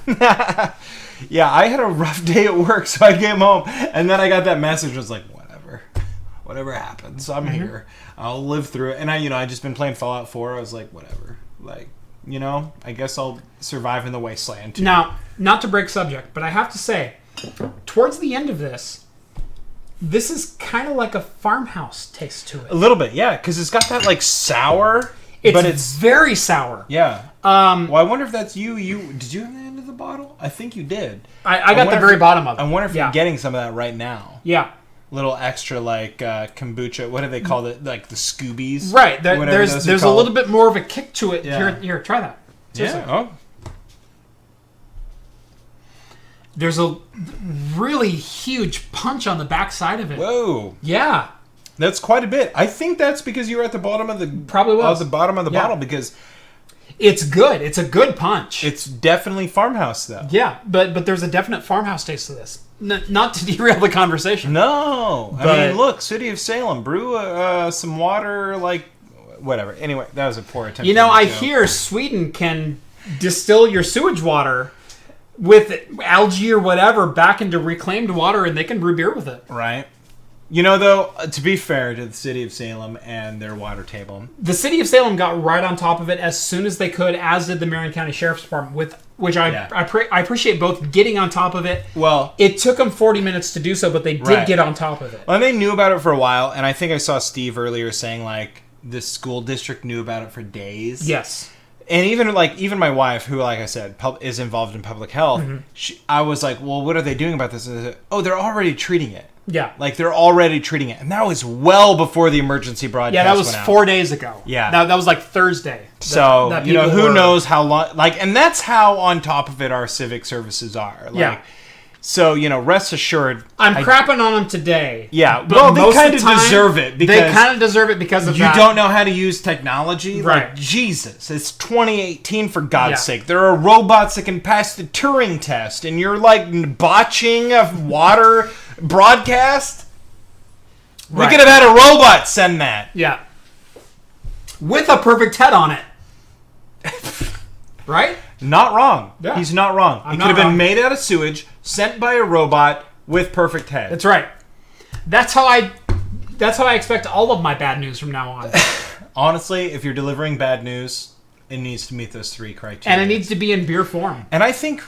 Speaker 1: Yeah, I had a rough day at work, so I came home, and then I got that message. I was like, whatever happens, I'm here. I'll live through it. And I just been playing Fallout 4. I was like, whatever. I guess I'll survive in the wasteland too.
Speaker 2: Now, not to break subject, but I have to say, towards the end of this is kind of like a farmhouse taste to it.
Speaker 1: A little bit, yeah, because it's got that sour. It's
Speaker 2: very sour.
Speaker 1: Yeah. Well, I wonder if that's you. Did you have the end of the bottle? I think you did.
Speaker 2: I got the very bottom of it.
Speaker 1: I wonder if you're getting some of that right now.
Speaker 2: Yeah.
Speaker 1: Little extra kombucha. What do they call it? Like the Scoobies.
Speaker 2: Right. There's a little bit more of a kick to it.
Speaker 1: Yeah.
Speaker 2: Here, try that. Seriously.
Speaker 1: Yeah. Oh.
Speaker 2: There's a really huge punch on the back side of it.
Speaker 1: Whoa.
Speaker 2: Yeah.
Speaker 1: That's quite a bit. I think that's because you were at the bottom of the
Speaker 2: probably was.
Speaker 1: the bottom of the bottle because
Speaker 2: It's good. It's a good punch.
Speaker 1: It's definitely farmhouse, though.
Speaker 2: Yeah, but there's a definite farmhouse taste to this. Not to derail the conversation.
Speaker 1: No. I mean, look, City of Salem. Brew some water, like, whatever. Anyway, that was a poor attempt.
Speaker 2: You know, I hear Sweden can distill your sewage water with algae or whatever back into reclaimed water, and they can brew beer with it.
Speaker 1: Right. You know, though, to be fair to the City of Salem and their water table,
Speaker 2: the City of Salem got right on top of it as soon as they could, as did the Marion County Sheriff's Department, which I appreciate both getting on top of it.
Speaker 1: Well,
Speaker 2: it took them 40 minutes to do so, but they did get on top of it.
Speaker 1: Well, they knew about it for a while, and I think I saw Steve earlier saying, like, the school district knew about it for days.
Speaker 2: Yes.
Speaker 1: And even my wife, who, like I said, is involved in public health, I was like, well, what are they doing about this? And they said, oh, they're already treating it.
Speaker 2: Yeah.
Speaker 1: Like, they're already treating it. And that was well before the emergency broadcast
Speaker 2: went out. Yeah, that was 4 days ago.
Speaker 1: Yeah.
Speaker 2: That was like Thursday.
Speaker 1: So, who knows how long... Like, and that's how on top of it our civic services are. Like,
Speaker 2: yeah.
Speaker 1: So, rest assured...
Speaker 2: I'm crapping on them today.
Speaker 1: Yeah, well, they kind of deserve it.
Speaker 2: Because they kind of deserve it because of that.
Speaker 1: You don't know how to use technology?
Speaker 2: Right.
Speaker 1: Like, Jesus, it's 2018, for God's sake. There are robots that can pass the Turing test, and you're, like, botching a water broadcast? Right. We could have had a robot send that.
Speaker 2: Yeah. With a perfect head on it. Right?
Speaker 1: Not wrong.
Speaker 2: Yeah.
Speaker 1: He's not wrong. It could have been made out of sewage, sent by a robot with perfect head.
Speaker 2: That's right. That's how I expect all of my bad news from now on.
Speaker 1: Honestly, if you're delivering bad news, it needs to meet those 3 criteria.
Speaker 2: And it needs to be in beer form.
Speaker 1: And I think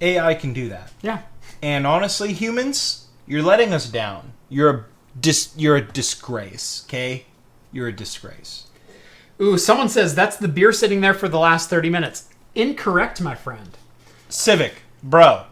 Speaker 1: AI can do that.
Speaker 2: Yeah.
Speaker 1: And honestly, humans, you're letting us down. You're a disgrace, okay? You're a disgrace.
Speaker 2: Ooh, someone says that's the beer sitting there for the last 30 minutes. Incorrect, my friend.
Speaker 1: Civic, bro.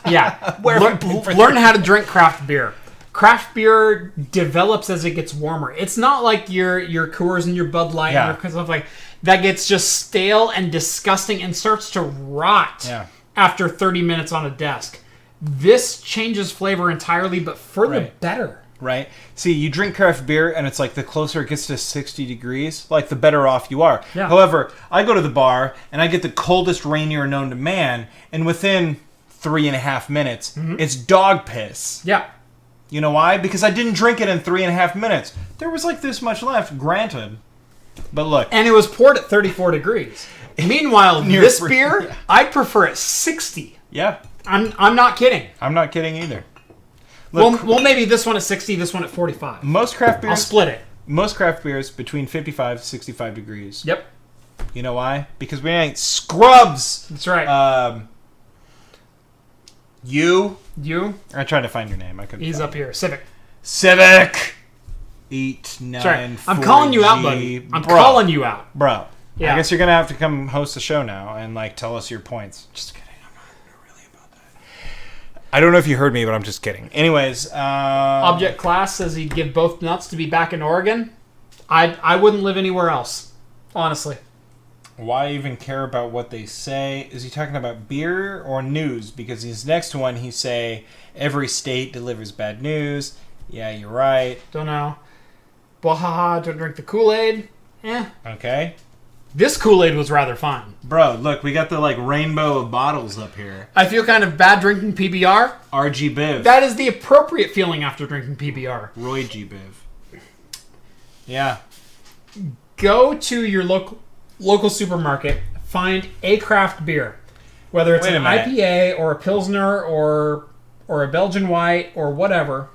Speaker 2: Yeah. Learn how to drink craft beer. Craft beer develops as it gets warmer. It's not like your Coors and your Bud Light and your stuff like that gets just stale and disgusting and starts to rot after 30 minutes on a desk. This changes flavor entirely, but for the better.
Speaker 1: Right. See, you drink craft beer, and it's like the closer it gets to 60 degrees, like the better off you are.
Speaker 2: Yeah.
Speaker 1: However, I go to the bar, and I get the coldest rainier known to man, and within 3.5 minutes, it's dog piss.
Speaker 2: Yeah.
Speaker 1: You know why? Because I didn't drink it in 3.5 minutes. There was like this much left, granted. But look.
Speaker 2: And it was poured at 34 degrees. Meanwhile, this beer, I'd prefer at 60.
Speaker 1: Yeah.
Speaker 2: I'm not kidding.
Speaker 1: I'm not kidding either.
Speaker 2: Look, well, maybe this one at 60, this one at 45.
Speaker 1: Most craft beers...
Speaker 2: I'll split it.
Speaker 1: Most craft beers between 55 to 65 degrees.
Speaker 2: Yep.
Speaker 1: You know why? Because we ain't scrubs.
Speaker 2: That's right.
Speaker 1: You?
Speaker 2: I'm
Speaker 1: trying to find your name. I couldn't.
Speaker 2: He's up here. Civic.
Speaker 1: 894.
Speaker 2: I'm calling you out, buddy. I'm calling you out.
Speaker 1: Bro.
Speaker 2: Yeah.
Speaker 1: I guess you're going to have to come host the show now and like tell us your points. Just kidding. I don't know if you heard me, but I'm just kidding. Anyways,
Speaker 2: Object Class says he'd give both nuts to be back in Oregon. I wouldn't live anywhere else, honestly.
Speaker 1: Why even care about what they say? Is he talking about beer or news? Because his next one, he say every state delivers bad news. Yeah, you're right.
Speaker 2: Don't know. Wahaha, don't drink the Kool-Aid.
Speaker 1: Okay.
Speaker 2: This Kool-Aid was rather fun.
Speaker 1: Bro, look, we got the like rainbow of bottles up here.
Speaker 2: I feel kind of bad drinking PBR.
Speaker 1: RG Biv.
Speaker 2: That is the appropriate feeling after drinking PBR.
Speaker 1: Roy G Biv. Yeah.
Speaker 2: Go to your local supermarket, find a craft beer. Whether it's an IPA or a pilsner or a Belgian white or whatever.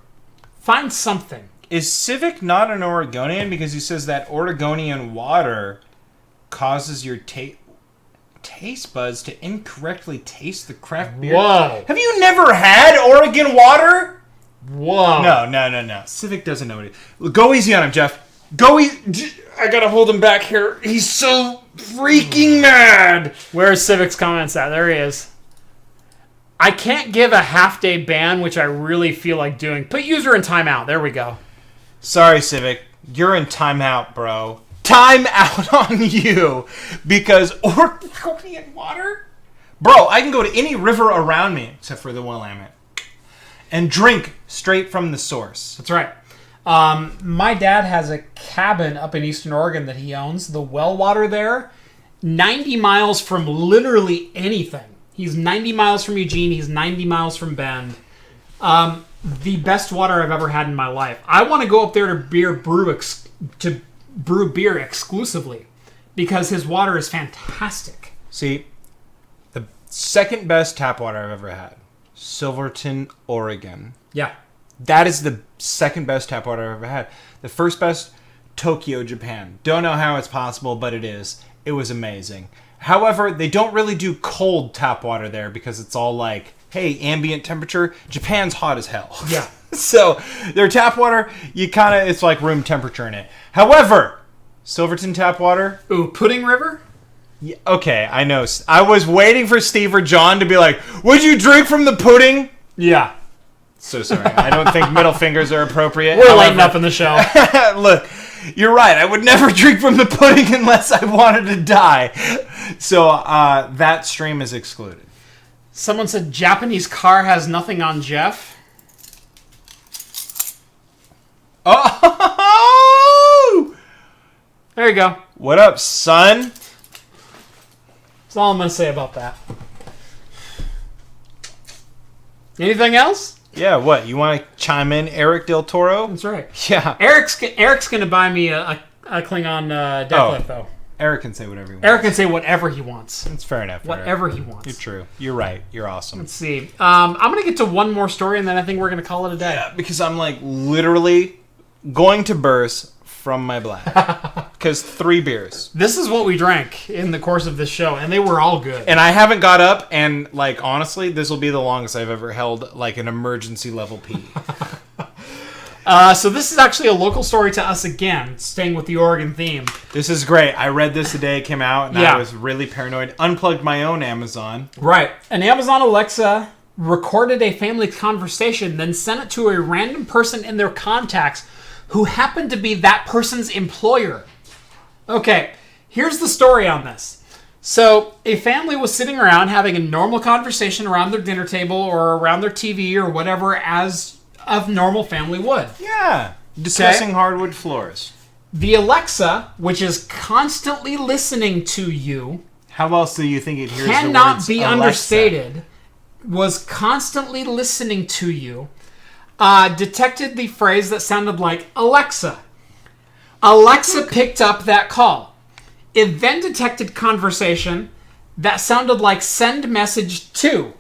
Speaker 2: Find something.
Speaker 1: Is Civic not an Oregonian? Because he says that Oregonian water causes your taste buds to incorrectly taste the craft beer.
Speaker 2: Whoa.
Speaker 1: Have you never had Oregon water?
Speaker 2: Whoa.
Speaker 1: No. Civic doesn't know it. Go easy on him, Jeff. Go easy. I gotta hold him back here. He's so freaking mad.
Speaker 2: Where's Civic's comments at? There he is. I can't give a half-day ban, which I really feel like doing. Put user in timeout. There we go.
Speaker 1: Sorry, Civic. You're in timeout, bro. Time out on you because Oregonian water? Bro, I can go to any river around me except for the Willamette and drink straight from the source.
Speaker 2: That's right. My dad has a cabin up in Eastern Oregon that he owns. The well water there 90 miles from literally anything. He's 90 miles from Eugene. He's 90 miles from Bend. The best water I've ever had in my life. I want to go up there to brew beer exclusively because his water is fantastic.
Speaker 1: See, the second best tap water I've ever had, Silverton, Oregon.
Speaker 2: Yeah.
Speaker 1: That is the second best tap water I've ever had. The first best, Tokyo, Japan. Don't know how it's possible, but it is. It was amazing. However, they don't really do cold tap water there because it's all like, hey, ambient temperature. Japan's hot as hell.
Speaker 2: Yeah.
Speaker 1: So their tap water, it's like room temperature in it. However, Silverton tap water.
Speaker 2: Ooh, Pudding River?
Speaker 1: Yeah, okay, I know. I was waiting for Steve or John to be like, would you drink from the pudding?
Speaker 2: Yeah.
Speaker 1: So sorry. I don't think middle fingers are appropriate.
Speaker 2: We're lighting up in the show.
Speaker 1: Look, you're right. I would never drink from the pudding unless I wanted to die. So that stream is excluded.
Speaker 2: Someone said Japanese car has nothing on Jeff.
Speaker 1: Oh!
Speaker 2: There you go.
Speaker 1: What up, son?
Speaker 2: That's all I'm going to say about that. Anything else?
Speaker 1: Yeah, what? You want to chime in, Eric Del Toro?
Speaker 2: That's right.
Speaker 1: Yeah.
Speaker 2: Eric's going to buy me a Klingon decklift, though.
Speaker 1: Eric can say whatever he wants.
Speaker 2: Eric can say whatever he wants.
Speaker 1: That's fair enough.
Speaker 2: Whatever he wants.
Speaker 1: You're true. You're right. You're awesome.
Speaker 2: Let's see. I'm going to get to one more story, and then I think we're going to call it a day.
Speaker 1: Yeah, because I'm like literally going to burst from my bladder. Because 3 beers.
Speaker 2: This is what we drank in the course of this show, and they were all good.
Speaker 1: And I haven't got up, and like honestly, this will be the longest I've ever held like an emergency level pee.
Speaker 2: So this is actually a local story to us again, staying with the Oregon theme.
Speaker 1: This is great. I read this the day it came out, and I was really paranoid. Unplugged my own Amazon.
Speaker 2: Right. An Amazon Alexa recorded a family conversation, then sent it to a random person in their contacts who happened to be that person's employer. Okay, here's the story on this. So, a family was sitting around having a normal conversation around their dinner table or around their TV or whatever as a normal family would.
Speaker 1: Yeah. Discussing hardwood floors.
Speaker 2: The Alexa, which is constantly listening to you,
Speaker 1: how else do you think it hears the words
Speaker 2: cannot be
Speaker 1: Alexa?
Speaker 2: Understated, was constantly listening to you, detected the phrase that sounded like Alexa. Alexa picked up that call. It then detected conversation that sounded like send message to.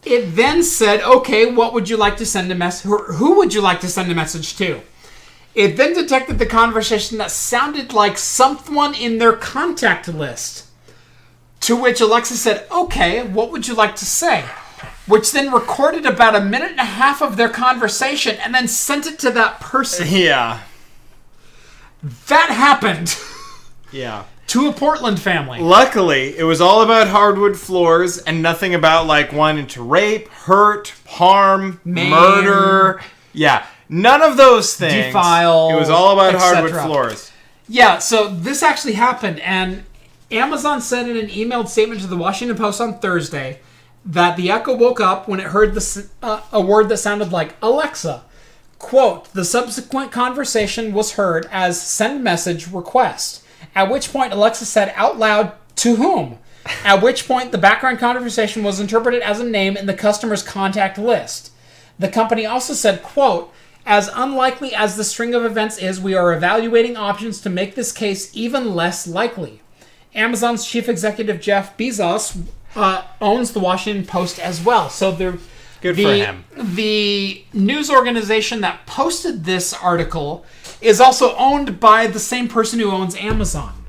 Speaker 2: It then said, okay, what would you like to send a message? Who would you like to send a message to? It then detected the conversation that sounded like someone in their contact list. To which Alexa said, okay, what would you like to say? Which then recorded about 1.5 minutes of their conversation and then sent it to that person.
Speaker 1: Yeah.
Speaker 2: That happened.
Speaker 1: Yeah.
Speaker 2: To a Portland family.
Speaker 1: Luckily, it was all about hardwood floors and nothing about like wanting to rape, hurt, harm, murder. Yeah. None of those things.
Speaker 2: Defile.
Speaker 1: It was all about hardwood floors.
Speaker 2: Yeah, so this actually happened, and Amazon said in an emailed statement to the Washington Post on Thursday that the Echo woke up when it heard a word that sounded like Alexa. Quote, the subsequent conversation was heard as send message request, at which point Alexa said out loud, to whom? At which point the background conversation was interpreted as a name in the customer's contact list. The company also said, quote, as unlikely as the string of events is, we are evaluating options to make this case even less likely. Amazon's chief executive Jeff Bezos owns the Washington Post as well. So
Speaker 1: good for him.
Speaker 2: The news organization that posted this article is also owned by the same person who owns Amazon.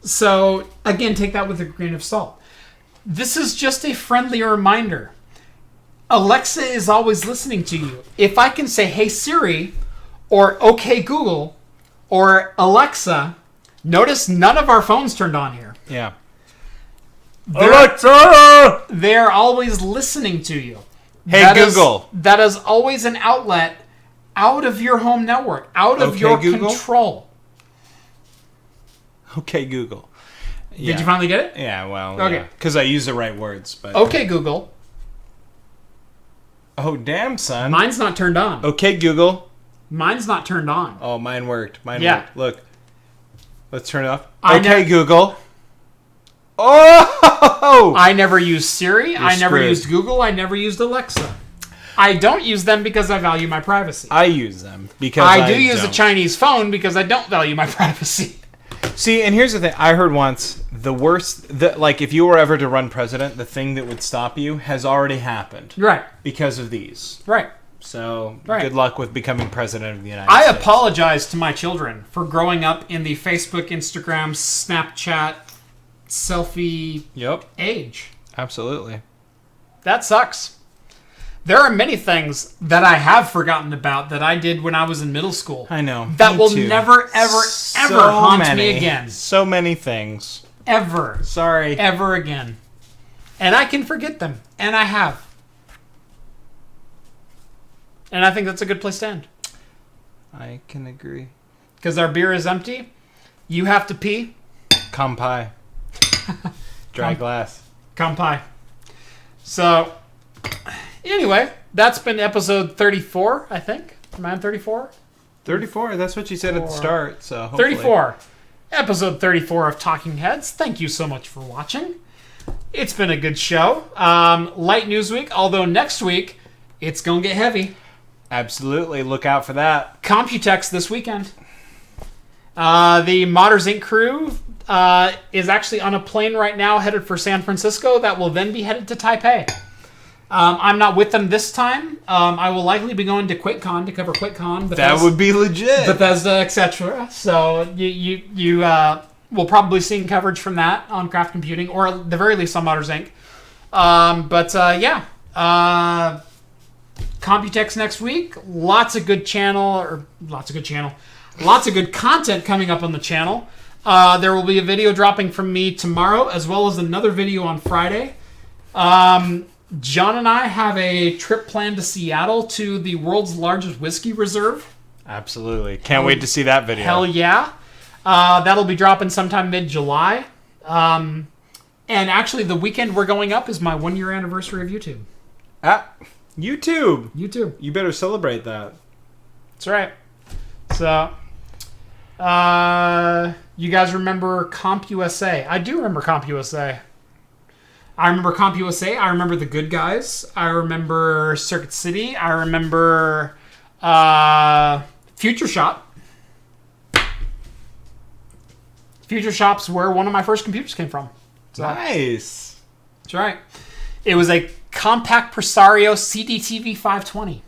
Speaker 2: So, again, take that with a grain of salt. This is just a friendly reminder. Alexa is always listening to you. If I can say, hey Siri, or okay Google, or Alexa, notice none of our phones turned on here.
Speaker 1: Yeah.
Speaker 2: Alexa! They're always listening to you.
Speaker 1: Hey Google.
Speaker 2: That is always an outlet out of your home network, out of your
Speaker 1: Google?
Speaker 2: control.
Speaker 1: Okay, Google. Yeah.
Speaker 2: Did you finally get it?
Speaker 1: Yeah, well,
Speaker 2: okay.
Speaker 1: Because I use the right words. But
Speaker 2: okay, Google.
Speaker 1: Oh, damn, son.
Speaker 2: Mine's not turned on.
Speaker 1: Okay, Google.
Speaker 2: Mine's not turned on.
Speaker 1: Oh, mine worked. Mine
Speaker 2: Yeah.
Speaker 1: worked. Look. Let's turn it off. Okay, Google. Oh!
Speaker 2: I never used Siri. I never
Speaker 1: screwed.
Speaker 2: used Google. I never used Alexa. I don't use them because I value my privacy.
Speaker 1: I use them because
Speaker 2: I do use a Chinese phone because I don't value my privacy.
Speaker 1: See, and here's the thing. I heard once the worst, like if you were ever to run president, the thing that would stop you has already happened.
Speaker 2: Right.
Speaker 1: Because of these.
Speaker 2: Right.
Speaker 1: So, good luck with becoming president of the United
Speaker 2: States.
Speaker 1: I
Speaker 2: apologize to my children for growing up in the Facebook, Instagram, Snapchat, selfie age.
Speaker 1: Absolutely.
Speaker 2: That sucks. There are many things that I have forgotten about that I did when I was in middle school.
Speaker 1: I know.
Speaker 2: That will never, ever, ever haunt me again.
Speaker 1: So many things.
Speaker 2: Ever.
Speaker 1: Sorry.
Speaker 2: Ever again. And I can forget them. And I have. And I think that's a good place to end.
Speaker 1: I can agree.
Speaker 2: Because our beer is empty. You have to pee.
Speaker 1: Kampai. Dry glass.
Speaker 2: Kampai. So, anyway, that's been episode 34, I think. Am I on 34?
Speaker 1: 34? That's what you said at the start. So hopefully.
Speaker 2: 34. Episode 34 of Talking Heads. Thank you so much for watching. It's been a good show. Light news week, although next week, it's going to get heavy.
Speaker 1: Absolutely. Look out for that.
Speaker 2: Computex this weekend. The Modders Inc. crew is actually on a plane right now headed for San Francisco that will then be headed to Taipei. I'm not with them this time. I will likely be going to QuakeCon to cover QuakeCon.
Speaker 1: That would be legit.
Speaker 2: Bethesda, etc. So you will probably see coverage from that on Craft Computing, or at the very least on Modders Inc. Computex next week. Lots of good content coming up on the channel. There will be a video dropping from me tomorrow, as well as another video on Friday. John and I have a trip planned to Seattle to the world's largest whiskey reserve.
Speaker 1: Absolutely. Can't wait to see that video.
Speaker 2: Hell yeah. That'll be dropping sometime mid-July. And actually, the weekend we're going up is my 1-year anniversary of YouTube. YouTube.
Speaker 1: You better celebrate that.
Speaker 2: That's right. So, you guys remember CompUSA? I do remember CompUSA. I remember CompUSA. I remember The Good Guys. I remember Circuit City. I remember Future Shop. Future Shop's where one of my first computers came from. So,
Speaker 1: nice.
Speaker 2: That's right. It was a compact Presario CDTV 520.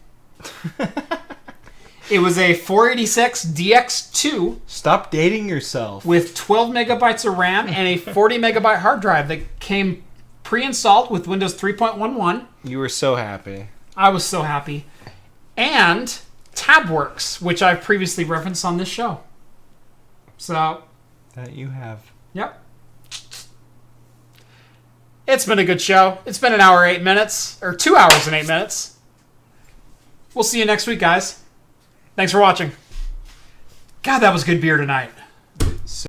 Speaker 2: It was a 486 DX2.
Speaker 1: Stop dating yourself.
Speaker 2: With 12 megabytes of RAM and a 40 megabyte hard drive that came pre-installed with Windows 3.11.
Speaker 1: You were so happy.
Speaker 2: I was so happy. And TabWorks, which I've previously referenced on this show. So.
Speaker 1: That you have.
Speaker 2: Yep. It's been a good show. It's been 1 hour, 8 minutes. Or 2 hours and 8 minutes. We'll see you next week, guys. Thanks for watching. God, that was good beer tonight.